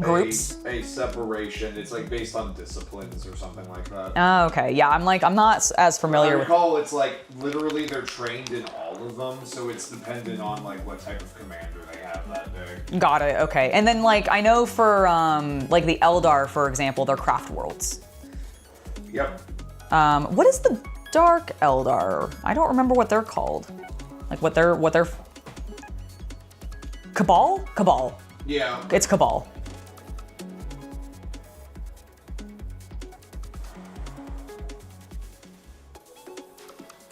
groups. A separation. It's like based on disciplines or something like that. Oh, okay. Yeah, I'm not as familiar I with. recall it's like literally they're trained in all of them, so it's dependent on like what type of commander they have that day. Got it. Okay. And then, like, I know for like the Eldar, for example, they're craft worlds. Yep. What is the Dark Eldar? I don't remember what they're called. Like what they're Cabal? Cabal. Yeah. It's Cabal.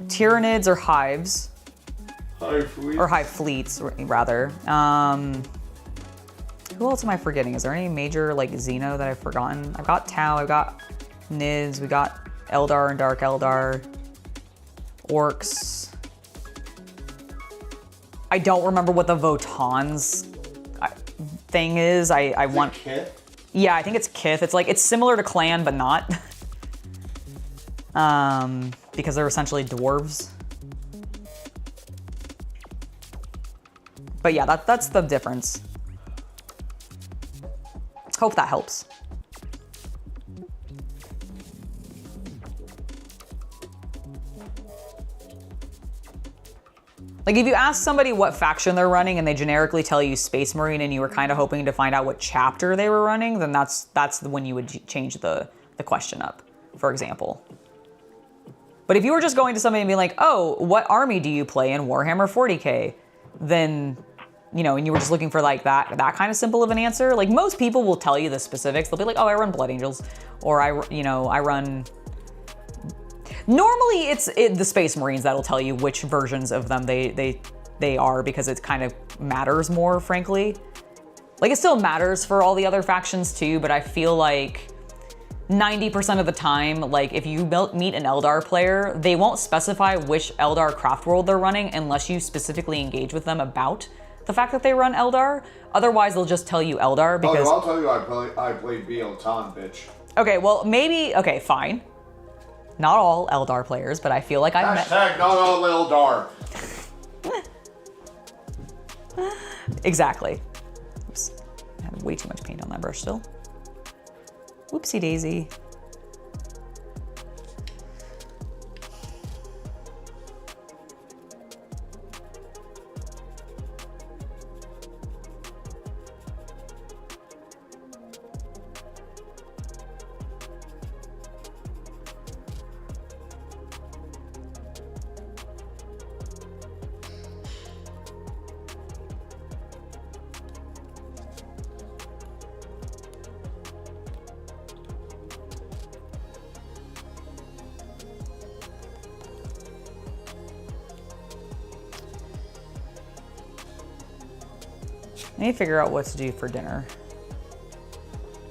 Tyranids or hives. Hive fleets. Or hive fleets, rather. Who else am I forgetting? Is there any major, like, Xeno that I've forgotten? I've got Tau, I've got Nids, we got Eldar and Dark Eldar. Orcs. I don't remember what the Votans thing is. I want. Kith? Yeah, I think it's Kith. It's like, it's similar to Clan, but not. Because they're essentially dwarves. But yeah, that's the difference. Let's hope that helps. Like, if you ask somebody what faction they're running and they generically tell you Space Marine and you were kind of hoping to find out what chapter they were running, then that's when you would change the question up, for example. But if you were just going to somebody and being like, oh, what army do you play in Warhammer 40k? Then, you know, and you were just looking for like that kind of simple of an answer, like, most people will tell you the specifics. They'll be like, oh, I run Blood Angels, or I run. Normally it's the Space Marines that'll tell you which versions of them they are, because it kind of matters more, frankly. Like, it still matters for all the other factions too, but I feel like 90% of the time, like, if you meet an Eldar player, they won't specify which Eldar craft world they're running unless you specifically engage with them about the fact that they run Eldar. Otherwise, they'll just tell you Eldar because. Oh, I'll tell you, I played BL-Tan, bitch. Okay, well, maybe. Okay, fine. Not all Eldar players, but I feel like I've met. Hashtag not all Eldar. Exactly. Oops. I have way too much paint on that brush still. Whoopsie daisy. I need to figure out what to do for dinner.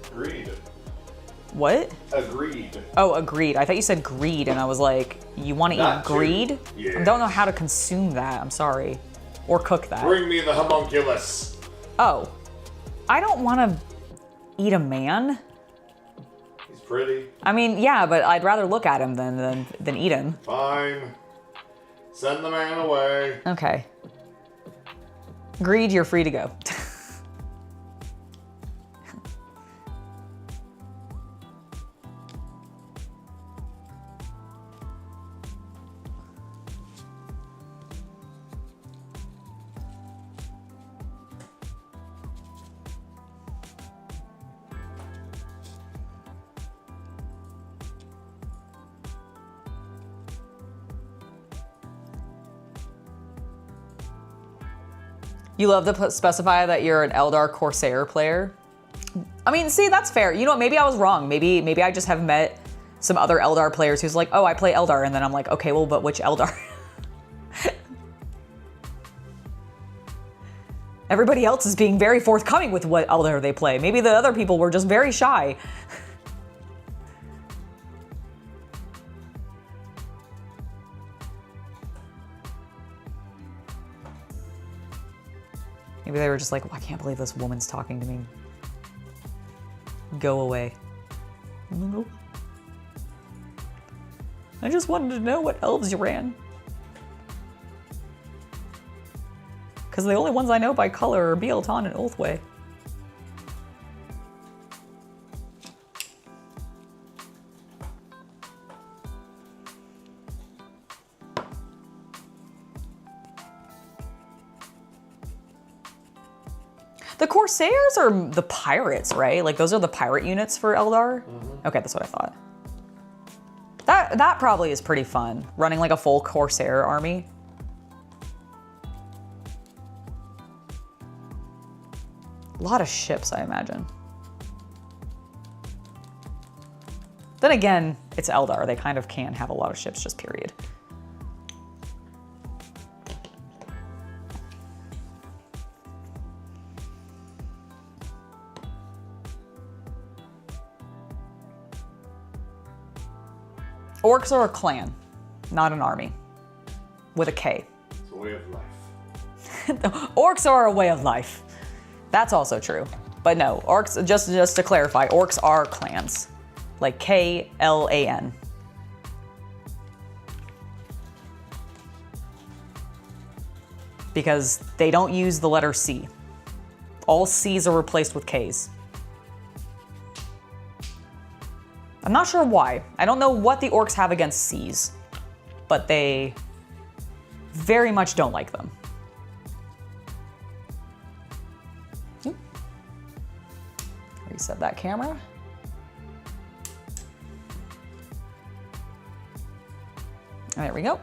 Agreed. What? Agreed. Oh, agreed. I thought you said greed, and I was like, you want to eat greed? Yeah. I don't know how to consume that. I'm sorry. Or cook that. Bring me the homunculus. Oh. I don't want to eat a man. He's pretty. I mean, yeah, but I'd rather look at him than eat him. Fine. Send the man away. Okay. Greed, you're free to go. You love to specify that you're an Eldar Corsair player. I mean, see, that's fair. You know what? Maybe I was wrong. Maybe I just have met some other Eldar players who's like, oh, I play Eldar, and then I'm like, okay, well, but which Eldar? Everybody else is being very forthcoming with what Eldar they play. Maybe the other people were just very shy. Maybe they were just like, oh, I can't believe this woman's talking to me. Go away. Nope. I just wanted to know what elves you ran. Because the only ones I know by color are Bealton and Ulthway. The Corsairs are the pirates, right? Like those are the pirate units for Eldar? Mm-hmm. Okay, that's what I thought. That probably is pretty fun, running like a full Corsair army. A lot of ships, I imagine. Then again, it's Eldar. They kind of can have a lot of ships, just period. Orcs are a clan, not an army. With a K. It's a way of life. Orcs are a way of life. That's also true. But no, orcs, just to clarify, orcs are clans. Like K-L-A-N. Because they don't use the letter C. All C's are replaced with K's. I'm not sure why. I don't know what the orcs have against C's, but they very much don't like them. Reset that camera. There we go.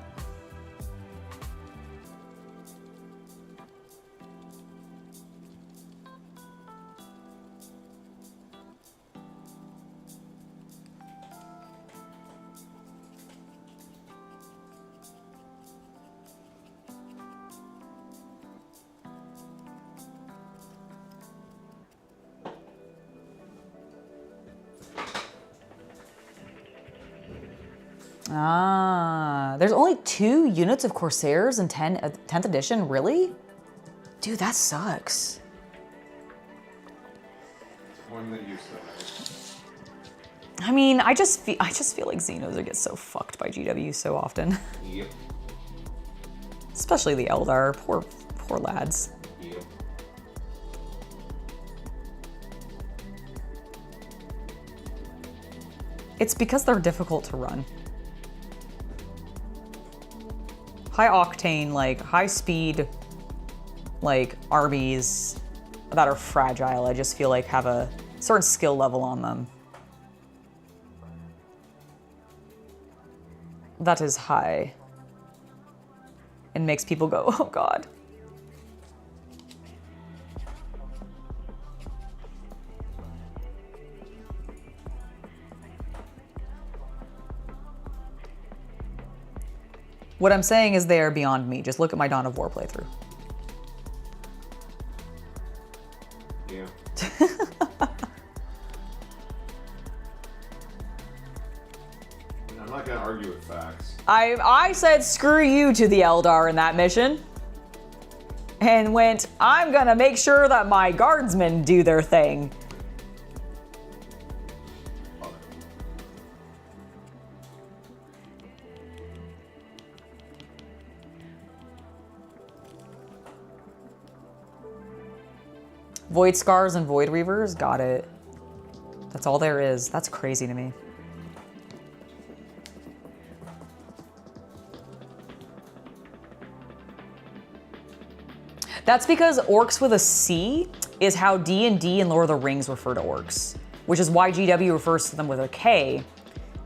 Ah, there's only 2 units of Corsairs in 10th edition, really? Dude, that sucks. One that you said. I mean, I just feel like Xenos get so fucked by GW so often. Yep. Especially the Eldar, poor lads. Yep. It's because they're difficult to run. High octane, like high speed, like armies that are fragile, I just feel like have a certain skill level on them. That is high. And makes people go, oh God. What I'm saying is they are beyond me. Just look at my Dawn of War playthrough. I said screw you to the Eldar in that mission. And went, I'm gonna make sure that my guardsmen do their thing. Void Scars and Void Reavers, got it. That's all there is. That's crazy to me. That's because orcs with a C is how D&D and Lord of the Rings refer to orcs, which is why GW refers to them with a K,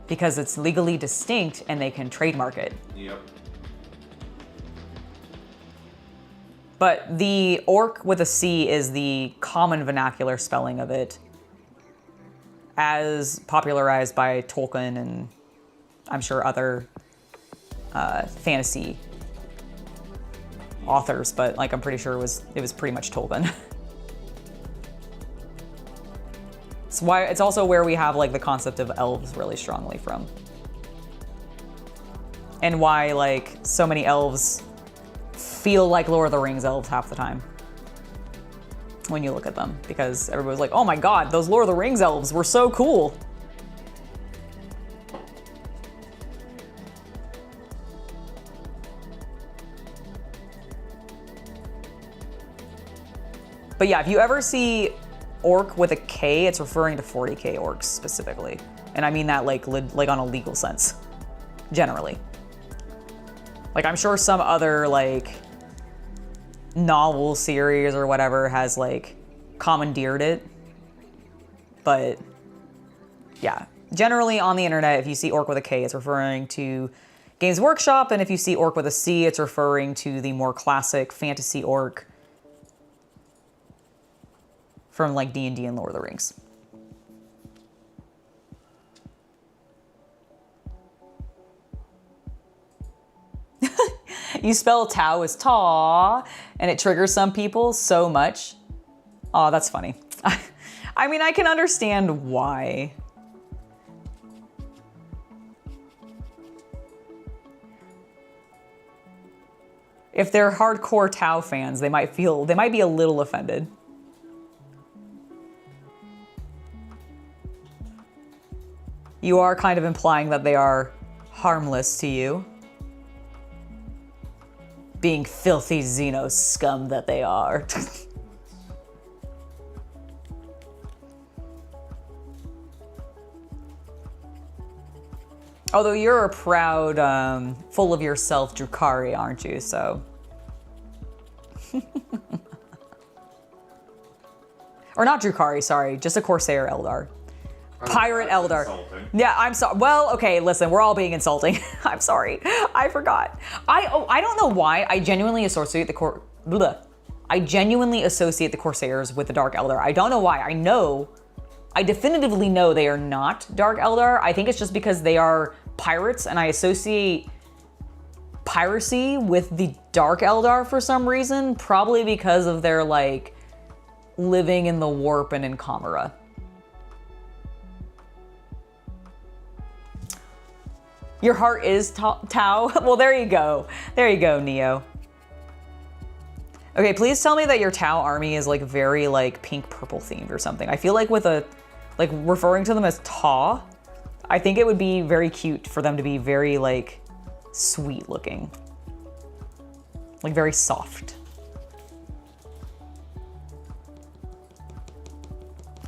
because it's legally distinct and they can trademark it. Yep. But the orc with a C is the common vernacular spelling of it, as popularized by Tolkien and I'm sure other fantasy authors, but like I'm pretty sure it was pretty much Tolkien. It's also where we have like the concept of elves really strongly from. And why like so many elves feel like Lord of the Rings elves half the time when you look at them, because everybody's like, oh my god, those Lord of the Rings elves were so cool. But yeah, if you ever see orc with a K, it's referring to 40k orcs specifically. And I mean that like on a legal sense, generally. Like I'm sure some other like novel series or whatever has like commandeered it. But yeah, generally on the internet, if you see orc with a K, it's referring to Games Workshop. And if you see orc with a C, it's referring to the more classic fantasy orc from like D&D and Lord of the Rings. You spell Tau as Taw, and it triggers some people so much. Oh, that's funny. I mean, I can understand why. If they're hardcore Tau fans, they might be a little offended. You are kind of implying that they are harmless to you. Being filthy Xeno scum that they are. Although you're a proud, full of yourself Drukhari, aren't you? So. Or not Drukhari, sorry, just a Corsair Eldar. Pirate Eldar. Insulting. Yeah, I'm sorry. Well, okay, listen, we're all being insulting. I'm sorry. I forgot. I don't know why. I genuinely associate the Corsairs with the Dark Eldar. I don't know why. I definitively know they are not Dark Eldar. I think it's just because they are pirates, and I associate piracy with the Dark Eldar for some reason, probably because of their like living in the warp and in Kamara. Your heart is Tau? Well, there you go. There you go, Neo. Okay, please tell me that your Tau army is like very like pink purple themed or something. I feel like with like referring to them as Taw, I think it would be very cute for them to be very like sweet looking. Like very soft.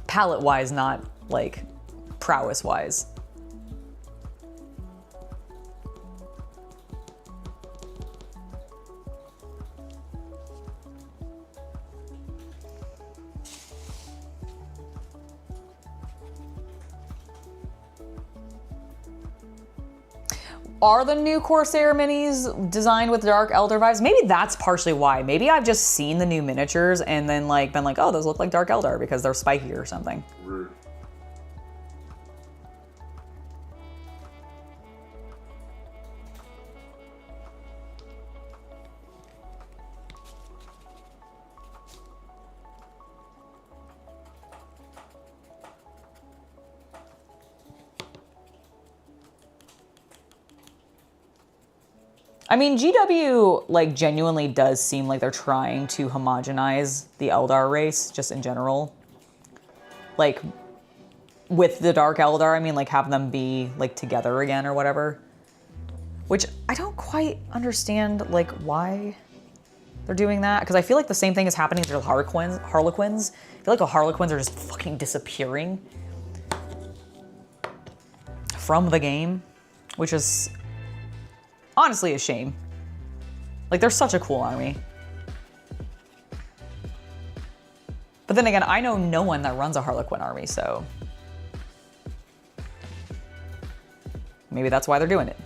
Palette wise, not like prowess wise. Are the new Corsair minis designed with Dark Eldar vibes? Maybe that's partially why. Maybe I've just seen the new miniatures and then like been like, oh, those look like Dark Eldar because they're spiky or something. Rude. I mean, GW like genuinely does seem like they're trying to homogenize the Eldar race just in general. Like with the Dark Eldar, I mean, like have them be like together again or whatever. Which I don't quite understand like why they're doing that, because I feel like the same thing is happening to the Harlequins. I feel like the Harlequins are just fucking disappearing from the game, which is honestly a shame. Like, they're such a cool army. But then again, I know no one that runs a Harlequin army, so maybe that's why they're doing it.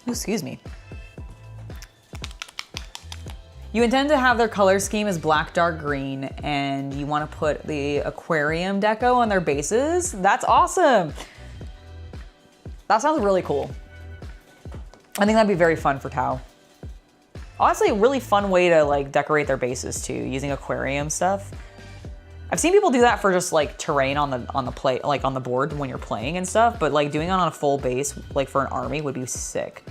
Ooh, excuse me. You intend to have their color scheme as black, dark green, and you want to put the aquarium deco on their bases? That's awesome. That sounds really cool. I think that'd be very fun for Tau. Honestly, a really fun way to like decorate their bases too, using aquarium stuff. I've seen people do that for just like terrain on the play, like on the board when you're playing and stuff, but like doing it on a full base, like for an army, would be sick.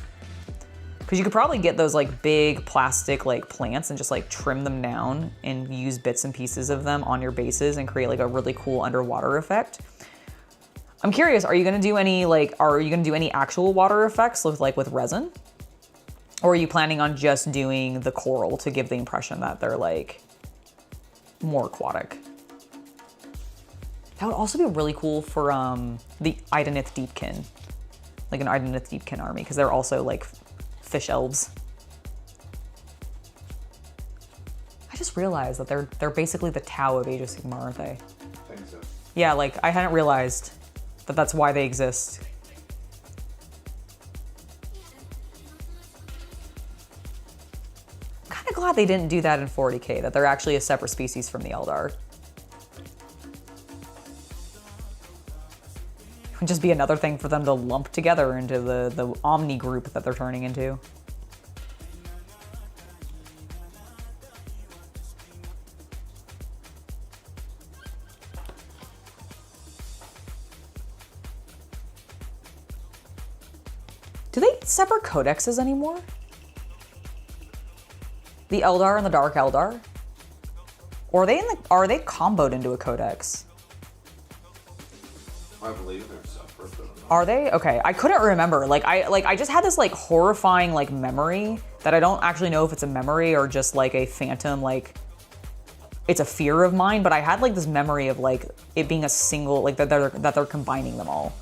Because you could probably get those like big plastic like plants and just like trim them down and use bits and pieces of them on your bases and create like a really cool underwater effect. I'm curious, are you gonna do any actual water effects with resin? Or are you planning on just doing the coral to give the impression that they're like more aquatic? That would also be really cool for the Idenith Deepkin, like an Idenith Deepkin army, because they're also like fish elves. I just realized that they're basically the Tau of Age of Sigmar, aren't they? I think so. Yeah, like I hadn't realized that that's why they exist. I'm kind of glad they didn't do that in 40k, that they're actually a separate species from the Eldar. It would just be another thing for them to lump together into the Omni group that they're turning into. Do they get separate codexes anymore? The Eldar and the Dark Eldar? Or are they comboed into a codex? I believe they're separate. Are they? Okay, I couldn't remember. I just had this like horrifying like memory that I don't actually know if it's a memory or just like a phantom, like it's a fear of mine, but I had like this memory of like it being a single, like that they're combining them all.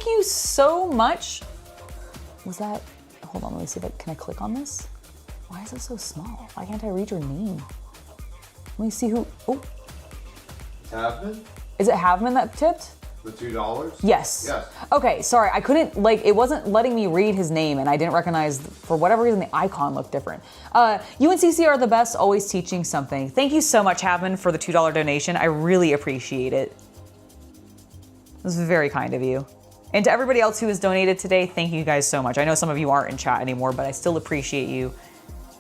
thank you so much. Was that, hold on, let me see if can I click on this? Why is it so small? Why can't I read your name? Let me see who, oh. Tabman? Is it Havman that tipped? The $2? Yes. Yes. Okay, sorry, I couldn't, like, it wasn't letting me read his name and I didn't recognize, for whatever reason, the icon looked different. UNCC are the best, always teaching something. Thank you so much, Havman, for the $2 donation. I really appreciate it. It was very kind of you. And to everybody else who has donated today, thank you guys so much. I know some of you aren't in chat anymore, but I still appreciate you.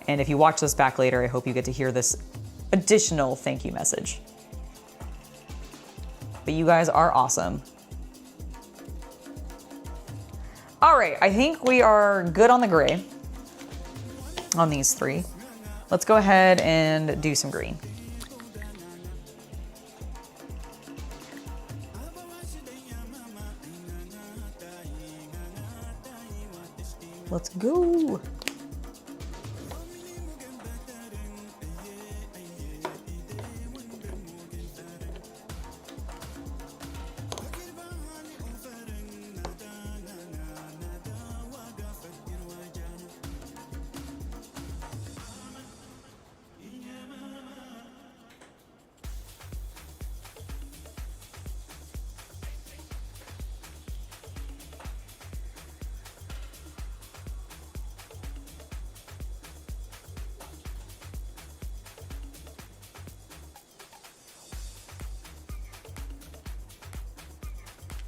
And if you watch this back later, I hope you get to hear this additional thank you message. But you guys are awesome. All right, I think we are good on the gray on these three. Let's go ahead and do some green. Let's go.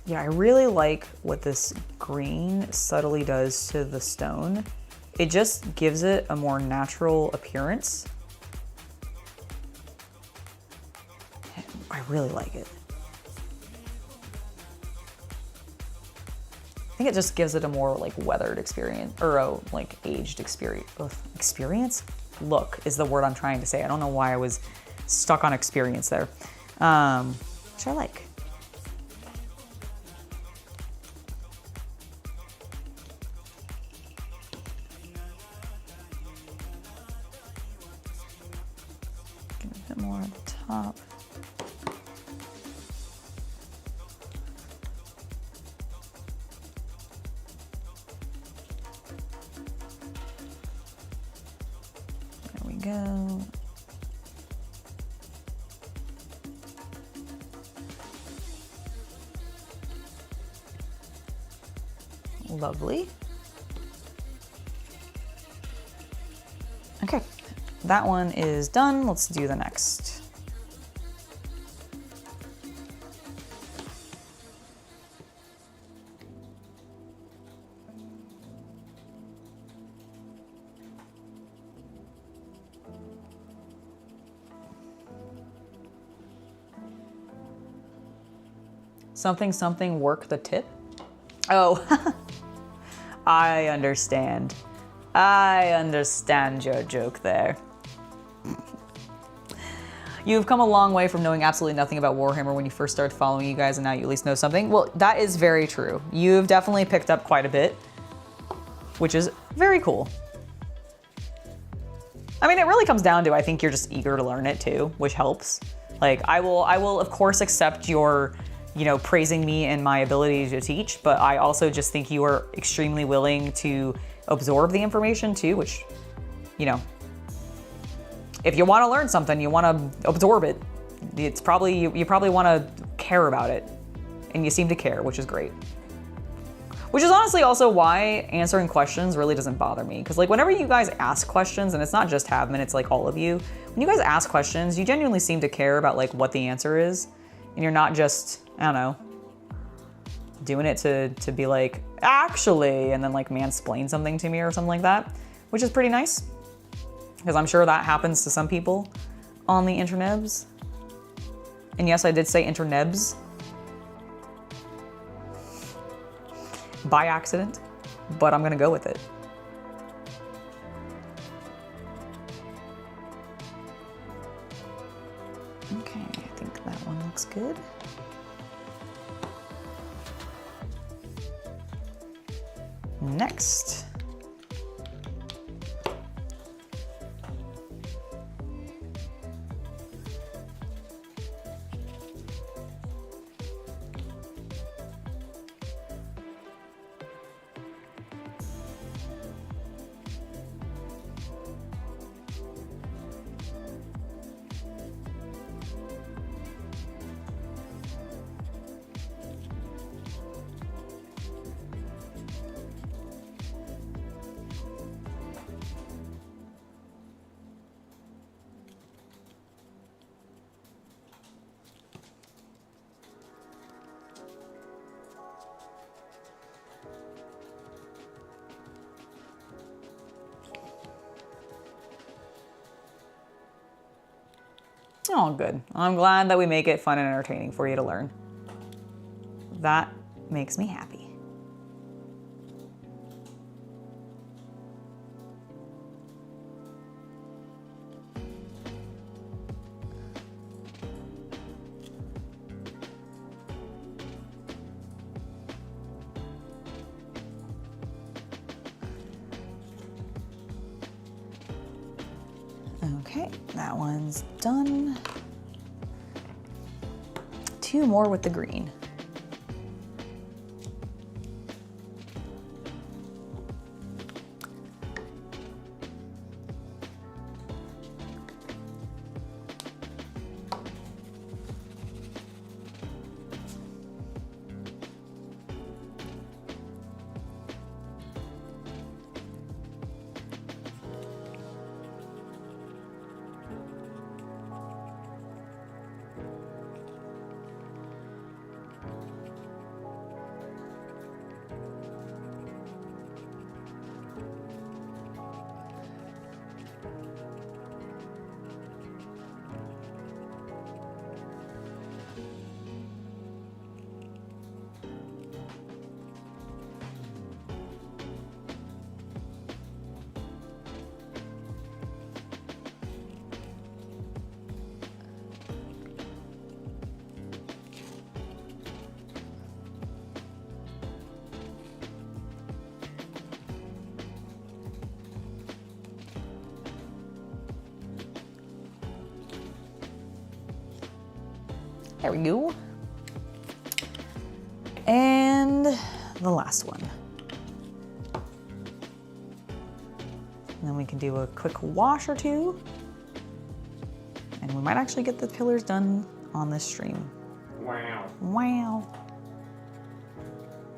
Yeah, I really like what this green subtly does to the stone. It just gives it a more natural appearance. I really like it. I think it just gives it a more like weathered experience, or a like aged experience. Experience? Look is the word I'm trying to say. I don't know why I was stuck on experience there. Which I like. More at the top. There we go. Lovely. Okay. That one is done. Let's do the next. Something, something, work the tip? Oh, I understand. I understand your joke there. You've come a long way from knowing absolutely nothing about Warhammer when you first started following you guys, and now you at least know something. Well, that is very true. You've definitely picked up quite a bit, which is very cool. I mean, it really comes down to, I think you're just eager to learn it too, which helps. Like, I will of course accept your, you know, praising me and my ability to teach, but I also just think you are extremely willing to absorb the information too, which, you know, if you want to learn something, you want to absorb it. It's probably, you probably want to care about it, and you seem to care, which is great. Which is honestly also why answering questions really doesn't bother me. Because like whenever you guys ask questions, and it's not just Havman, it's like all of you, when you guys ask questions, you genuinely seem to care about like what the answer is. And you're not just, I don't know, doing it to be like, actually, and then like mansplain something to me or something like that, which is pretty nice. Because I'm sure that happens to some people on the internebs. And yes, I did say internebs by accident, but I'm gonna go with it. Okay, I think that one looks good. Next. Oh, good. I'm glad that we make it fun and entertaining for you to learn. That makes me happy. Okay, that one's done. 2 more with the green. There we go. And the last one. And then we can do a quick wash or 2. And we might actually get the pillars done on this stream. Wow. Wow.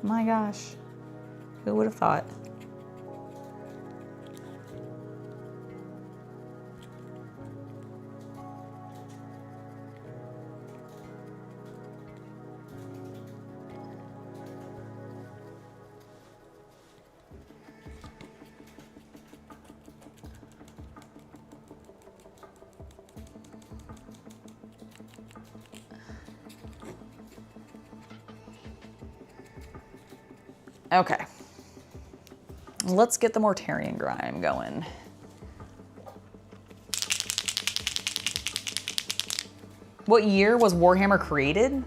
My gosh. Who would have thought? Okay, let's get the Mortarian grime going. What year was Warhammer created?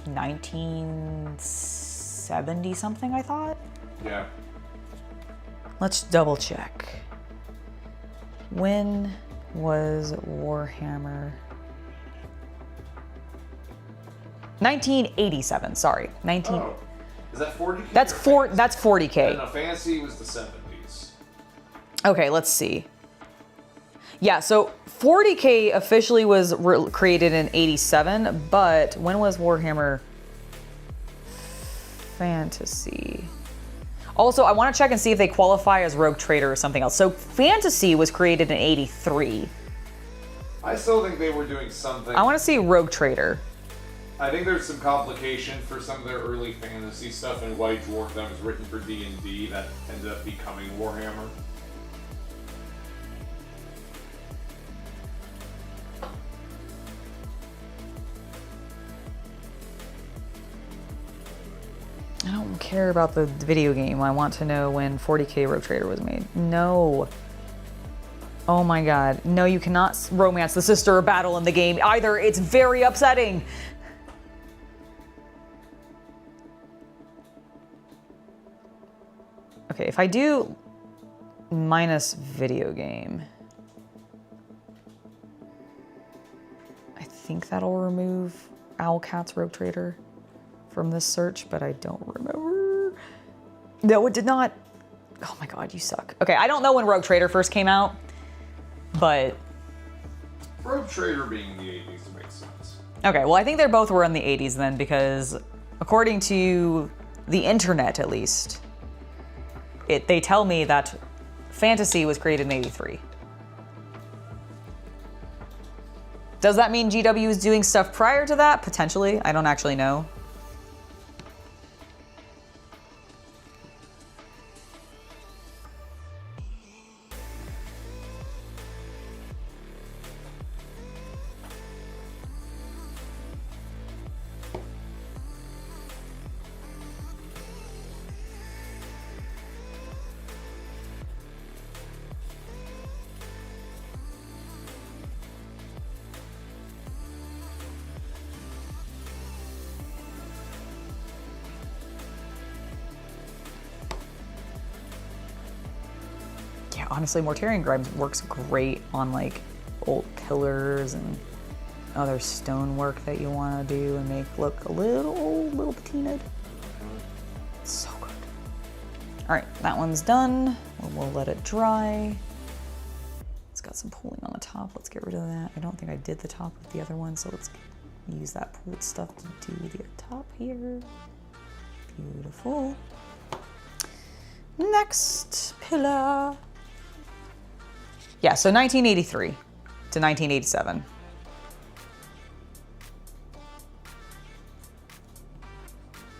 1970 something, I thought? Yeah. Let's double check. When was Warhammer? 1987, sorry. Oh. Is that 40k? That's 40k. No, fantasy was the 70s. Okay, let's see. Yeah, so 40k officially was created in 87, but when was Warhammer Fantasy? Also, I want to check and see if they qualify as Rogue Trader or something else. So Fantasy was created in 83. I still think they were doing something. I want to see Rogue Trader. I think there's some complication for some of their early fantasy stuff in White Dwarf that was written for D&D that ended up becoming Warhammer. I don't care about the video game. I want to know when 40k Rogue Trader was made. No. Oh my god. No, you cannot romance the sister of battle in the game either. It's very upsetting. Okay, if I do minus video game, I think that'll remove Owlcat's Rogue Trader from this search, but I don't remember. No, it did not. Oh my god, you suck. Okay, I don't know when Rogue Trader first came out, but... Rogue Trader being in the 80s makes sense. Okay, well I think they both were in the 80s then, because according to the internet at least, they tell me that Fantasy was created in 83. Does that mean GW is doing stuff prior to that? Potentially, I don't actually know. honestly, Mortarian grime works great on like old pillars and other stonework that you want to do and make look a little patinaed. It's so good. All right, that one's done. We'll let it dry. It's got some pooling on the top. Let's get rid of that. I don't think I did the top with the other one, so let's use that pooled stuff to do the top here. Beautiful. Next pillar. Yeah, so 1983 to 1987.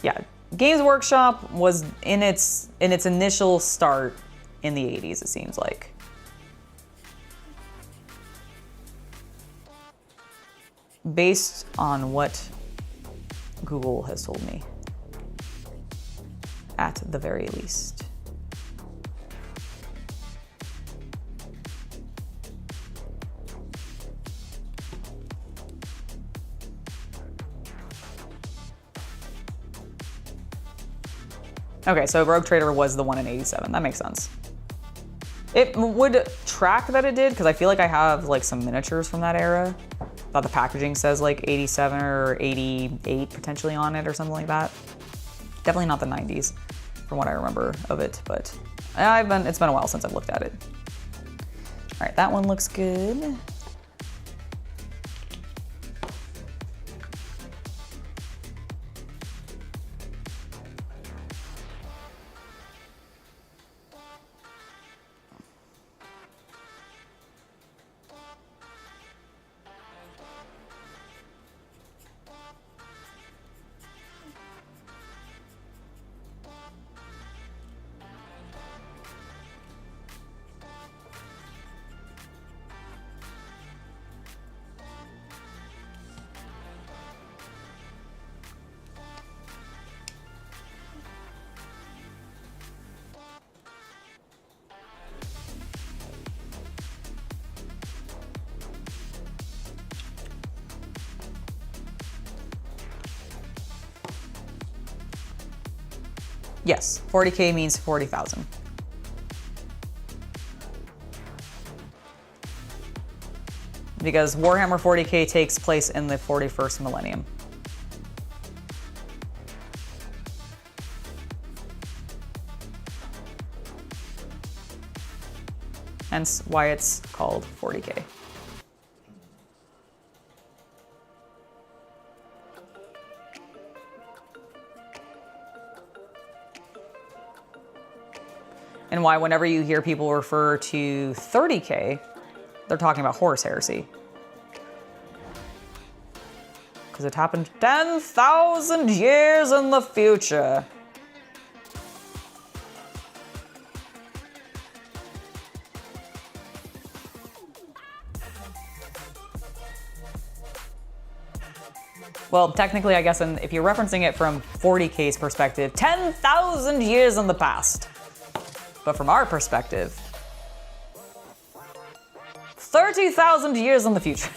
Yeah, Games Workshop was in its initial start in the 80s, it seems like. Based on what Google has told me, at the very least. Okay, so Rogue Trader was the one in 87. That makes sense. It would track that it did, because I feel like I have like some miniatures from that era. Thought the packaging says like 87 or 88 potentially on it or something like that. Definitely not the 90s from what I remember of it, but it's been a while since I've looked at it. All right, that one looks good. Yes, 40K means 40,000. Because Warhammer 40K takes place in the 41st millennium. Hence why it's called 40K. And why whenever you hear people refer to 30K, they're talking about Horus Heresy. Because it happened 10,000 years in the future. Well, technically, I guess if you're referencing it from 40K's perspective, 10,000 years in the past. But from our perspective, 30,000 years in the future.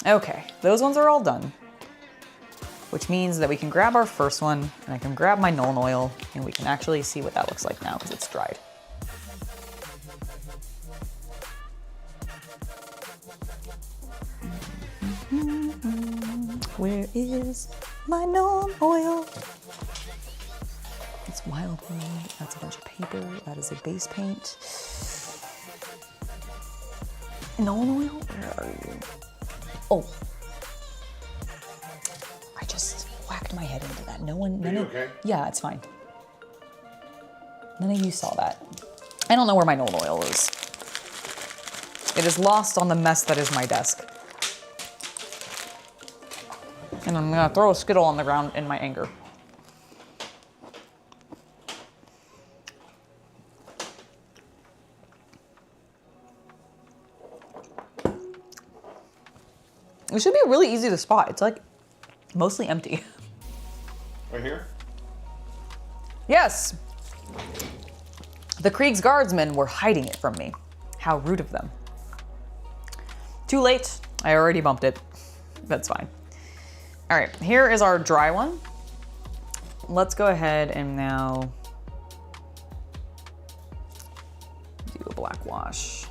Okay, those ones are all done. Which means that we can grab our first one, and I can grab my Nuln Oil, and we can actually see what that looks like now, because it's dried. Where is my Nuln Oil? It's wild wood, that's a bunch of paper, that is a base paint. Nuln Oil, where are you? Oh, I just whacked my head into that. Okay? Yeah, it's fine. None of you saw that. I don't know where my Nuln Oil is. It is lost on the mess that is my desk. And I'm gonna throw a Skittle on the ground in my anger. It should be really easy to spot. It's like mostly empty. Right here? Yes. The Krieg's guardsmen were hiding it from me. How rude of them. Too late. I already bumped it. That's fine. All right, here is our dry one. Let's go ahead and now do a black wash.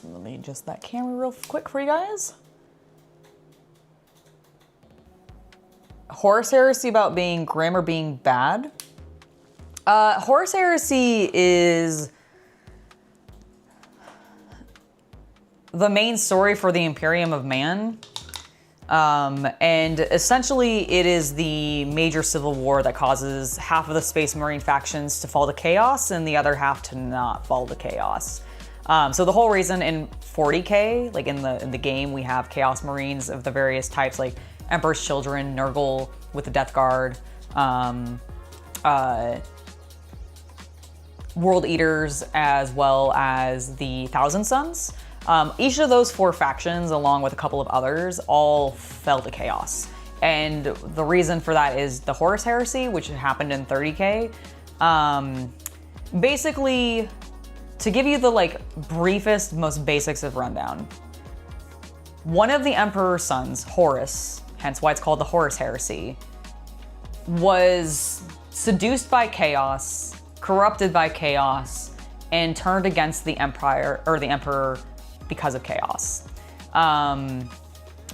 Let me adjust that camera real quick for you guys. Horus Heresy about being grim or being bad. Horus Heresy is the main story for the Imperium of Man. And essentially it is the major civil war that causes half of the Space Marine factions to fall to chaos and the other half to not fall to chaos. So the whole reason in 40k, like in the game, we have Chaos Marines of the various types, like Emperor's Children, Nurgle with the Death Guard, World Eaters, as well as the Thousand Sons. Each of those 4 factions, along with a couple of others, all fell to chaos. And the reason for that is the Horus Heresy, which happened in 30k. Basically, to give you the briefest, most basics of rundown, one of the Emperor's sons, Horus, hence why it's called the Horus Heresy, was seduced by chaos, corrupted by chaos, and turned against the Empire or the Emperor because of chaos.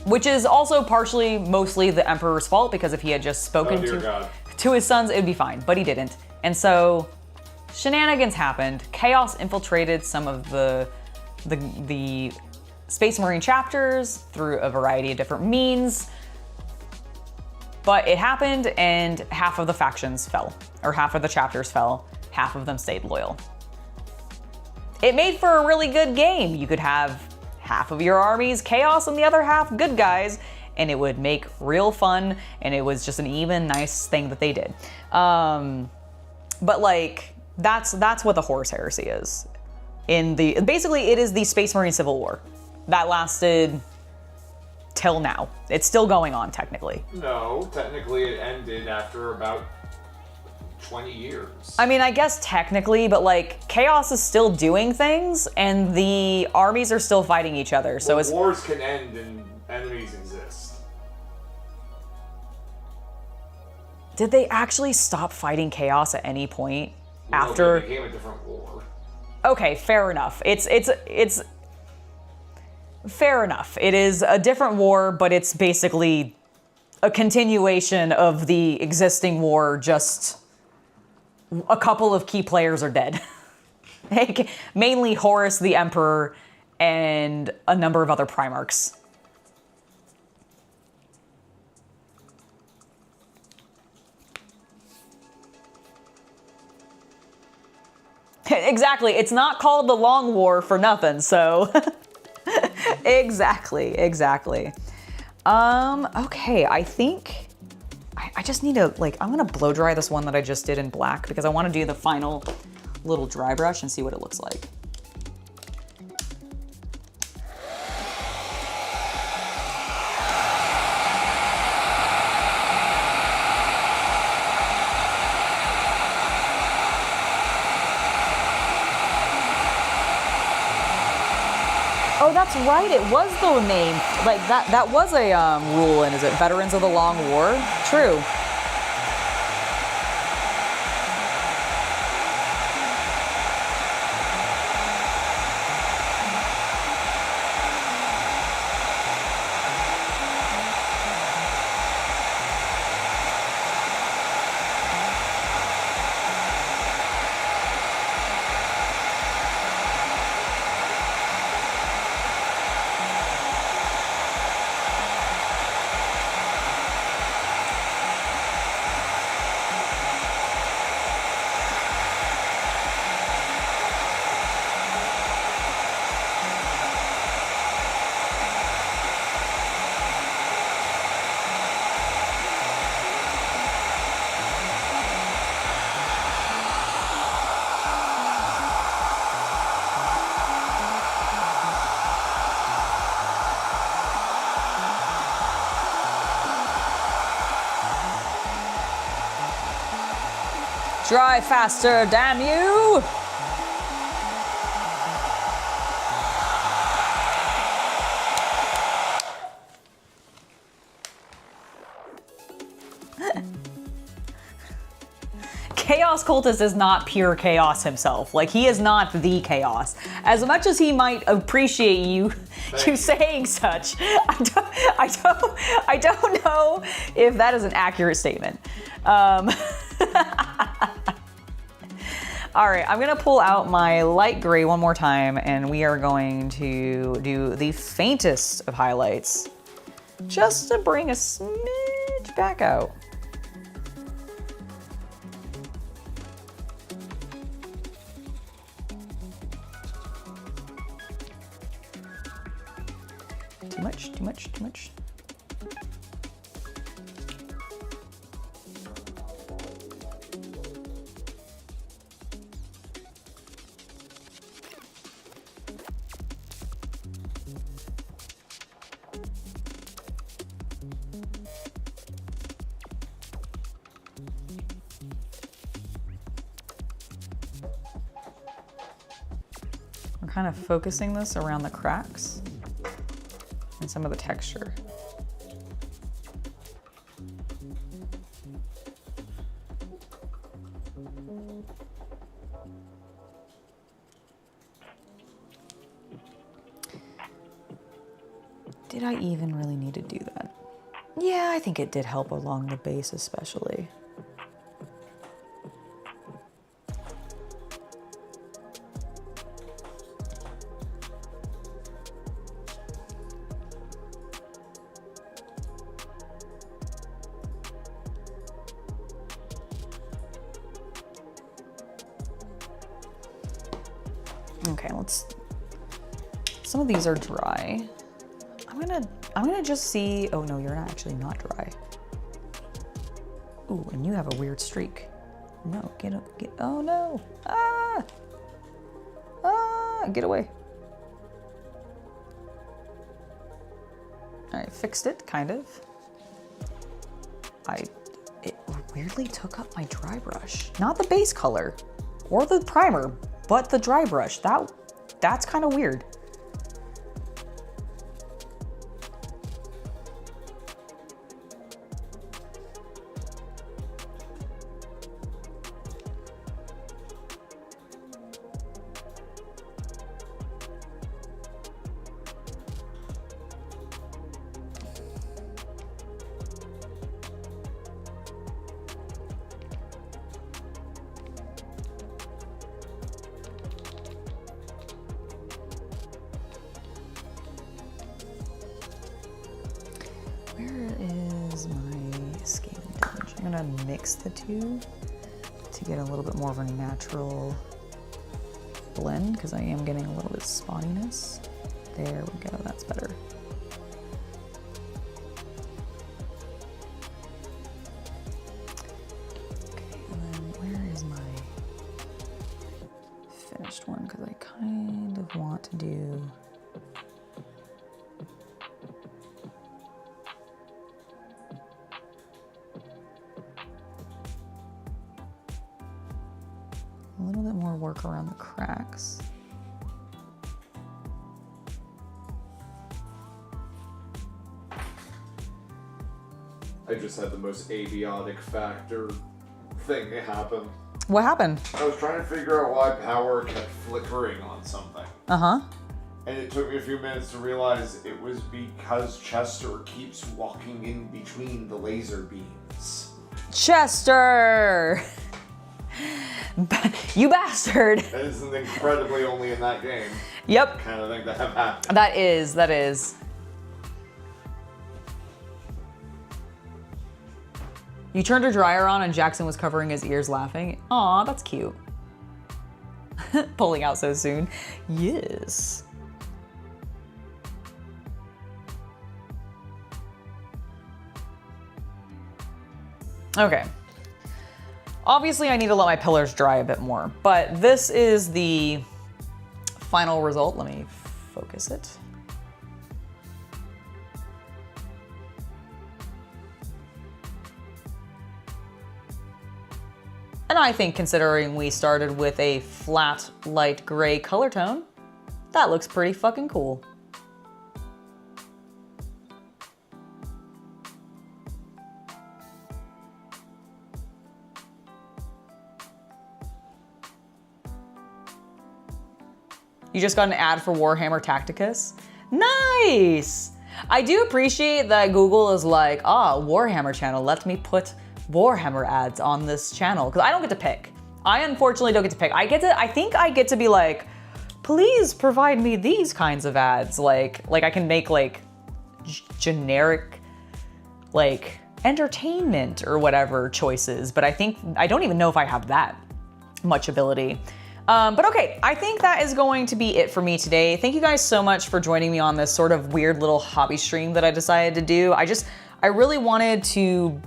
Which is also partially, mostly the Emperor's fault, because if he had just spoken to his sons, it would be fine, but he didn't. And so shenanigans happened. Chaos infiltrated some of the Space Marine chapters through a variety of different means. But it happened, and half of the factions fell, or half of the chapters fell. Half of them stayed loyal. It made for a really good game. You could have half of your armies chaos and the other half good guys, and it would make real fun, and it was just an even nice thing that they did. But that's what the Horus Heresy is. Basically it is the Space Marine Civil War that lasted till now. It's still going on technically. No, technically it ended after about 20 years. I mean, I guess technically, but chaos is still doing things and the armies are still fighting each other. So wars can end and enemies exist. Did they actually stop fighting chaos at any point? After it became a different war. Okay, fair enough. It's fair enough. It is a different war, but it's basically a continuation of the existing war, just a couple of key players are dead. Mainly Horus the Emperor and a number of other Primarchs. Exactly. It's not called the Long War for nothing, so. Exactly. Okay, I think I just need to, I'm gonna blow dry this one that I just did in black because I want to do the final little dry brush and see what it looks like. Oh, that's right. It was the name. Like that was a rule in, is it Veterans of the Long War? True. Drive faster, damn you! Chaos Cultist is not pure chaos himself. Like, he is not the chaos. As much as he might appreciate you saying such, I don't know if that is an accurate statement. All right, I'm gonna pull out my light gray one more time, and we are going to do the faintest of highlights, just to bring a smidge back out. Too much, too much, too much. We're kind of focusing this around the cracks and some of the texture. Did I even really need to do that? Yeah, I think it did help along the base especially. Okay, some of these are dry. I'm gonna just see, oh no, you're actually not dry. Ooh, and you have a weird streak. No, oh no, get away. All right, fixed it, kind of. It weirdly took up my dry brush. Not the base color or the primer, but the dry brush. That's kind of weird. I'm gonna mix the two to get a little bit more of a natural blend, because I am getting a little bit of spottiness. There we go, that's better. Okay, and then where is my finished one? Because I kind of want to do a little bit more work around the cracks. I just had the most abiotic factor thing happen. What happened? I was trying to figure out why power kept flickering on something. Uh-huh. And it took me a few minutes to realize it was because Chester keeps walking in between the laser beams. Chester! You bastard! That isn't incredibly only in that game. Yep. Kind of thing that have happened. That is. You turned a dryer on and Jackson was covering his ears laughing. Aw, that's cute. Pulling out so soon. Yes. Okay. Obviously, I need to let my pillars dry a bit more, but this is the final result. Let me focus it. And I think considering we started with a flat, light gray color tone, that looks pretty fucking cool. You just got an ad for Warhammer Tacticus? Nice! I do appreciate that Google is like, Warhammer channel, let me put Warhammer ads on this channel, because I don't get to pick. I unfortunately don't get to pick. I think I get to be like, please provide me these kinds of ads. Like I can make like generic, like entertainment or whatever choices, but I don't even know if I have that much ability. But okay, I think that is going to be it for me today. Thank you guys so much for joining me on this sort of weird little hobby stream that I decided to do. I really wanted to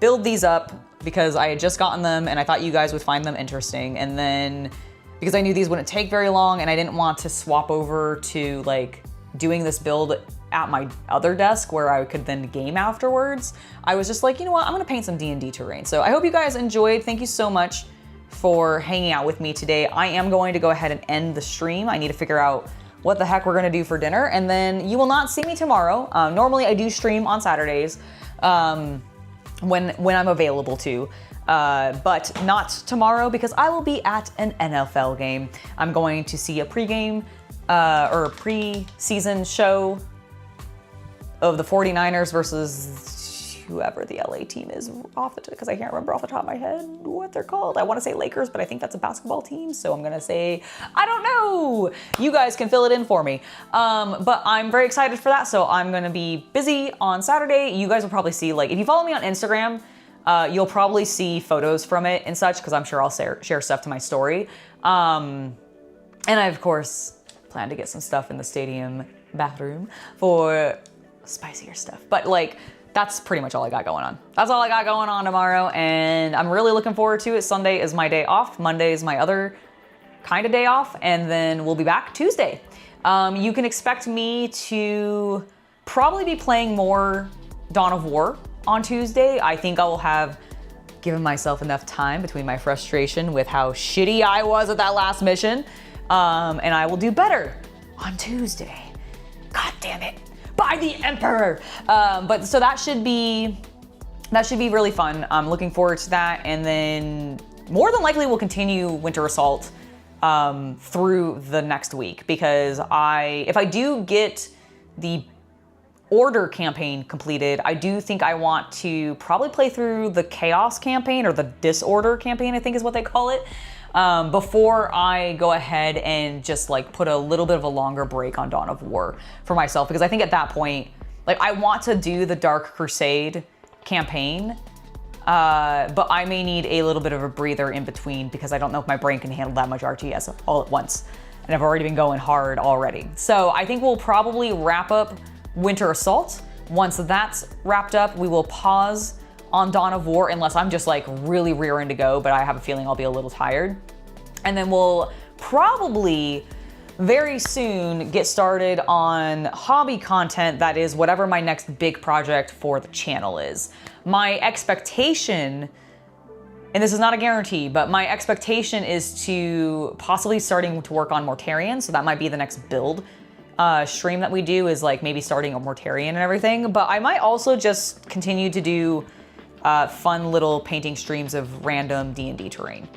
build these up because I had just gotten them and I thought you guys would find them interesting. And then because I knew these wouldn't take very long and I didn't want to swap over to like doing this build at my other desk where I could then game afterwards, I was just like, you know what, I'm gonna paint some D&D terrain. So I hope you guys enjoyed. Thank you so much for hanging out with me today. I am going to go ahead and end the stream. I need to figure out what the heck we're gonna do for dinner, and then you will not see me tomorrow. Normally I do stream on Saturdays when I'm available to, but not tomorrow because I will be at an NFL game. I'm going to see a pregame or a pre-season show of the 49ers versus whoever the LA team is because I can't remember off the top of my head what they're called. I want to say Lakers, but I think that's a basketball team. So I'm going to say, I don't know. You guys can fill it in for me. But I'm very excited for that. So I'm going to be busy on Saturday. You guys will probably see, like, if you follow me on Instagram, you'll probably see photos from it and such, because I'm sure I'll share stuff to my story. And I, of course, plan to get some stuff in the stadium bathroom for spicier stuff. But like, that's pretty much all I got going on. That's all I got going on tomorrow, and I'm really looking forward to it. Sunday is my day off. Monday is my other kind of day off, and then we'll be back Tuesday. You can expect me to probably be playing more Dawn of War on Tuesday. I think I will have given myself enough time between my frustration with how shitty I was at that last mission, and I will do better on Tuesday. God damn it. By the Emperor. But so that should be really fun. I'm looking forward to that. And then more than likely we'll continue Winter Assault through the next week, because if I do get the Order campaign completed, I do think I want to probably play through the Chaos campaign, or the Disorder campaign, I think is what they call it, before I go ahead and just like put a little bit of a longer break on Dawn of War for myself, because I think at that point, like, I want to do the Dark Crusade campaign, but I may need a little bit of a breather in between, because I don't know if my brain can handle that much RTS all at once, and I've already been going hard already. So I think we'll probably wrap up Winter Assault. Once that's wrapped up, we will pause on Dawn of War, unless I'm just like really rearing to go, but I have a feeling I'll be a little tired. And then we'll probably very soon get started on hobby content that is whatever my next big project for the channel is. My expectation, and this is not a guarantee, but my expectation is to possibly starting to work on Mortarion, so that might be the next build stream that we do is like maybe starting a Mortarian and everything, but I might also just continue to do fun little painting streams of random D&D terrain.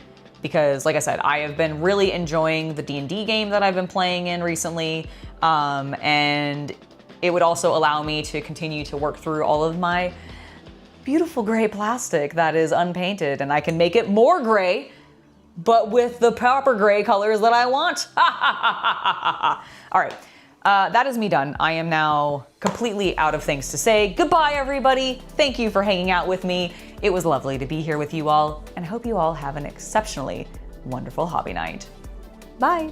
Because like I said, I have been really enjoying the D&D game that I've been playing in recently, and it would also allow me to continue to work through all of my beautiful gray plastic that is unpainted, and I can make it more gray, but with the proper gray colors that I want. All right, that is me done. I am now completely out of things to say. Goodbye, everybody. Thank you for hanging out with me. It was lovely to be here with you all, and I hope you all have an exceptionally wonderful hobby night. Bye.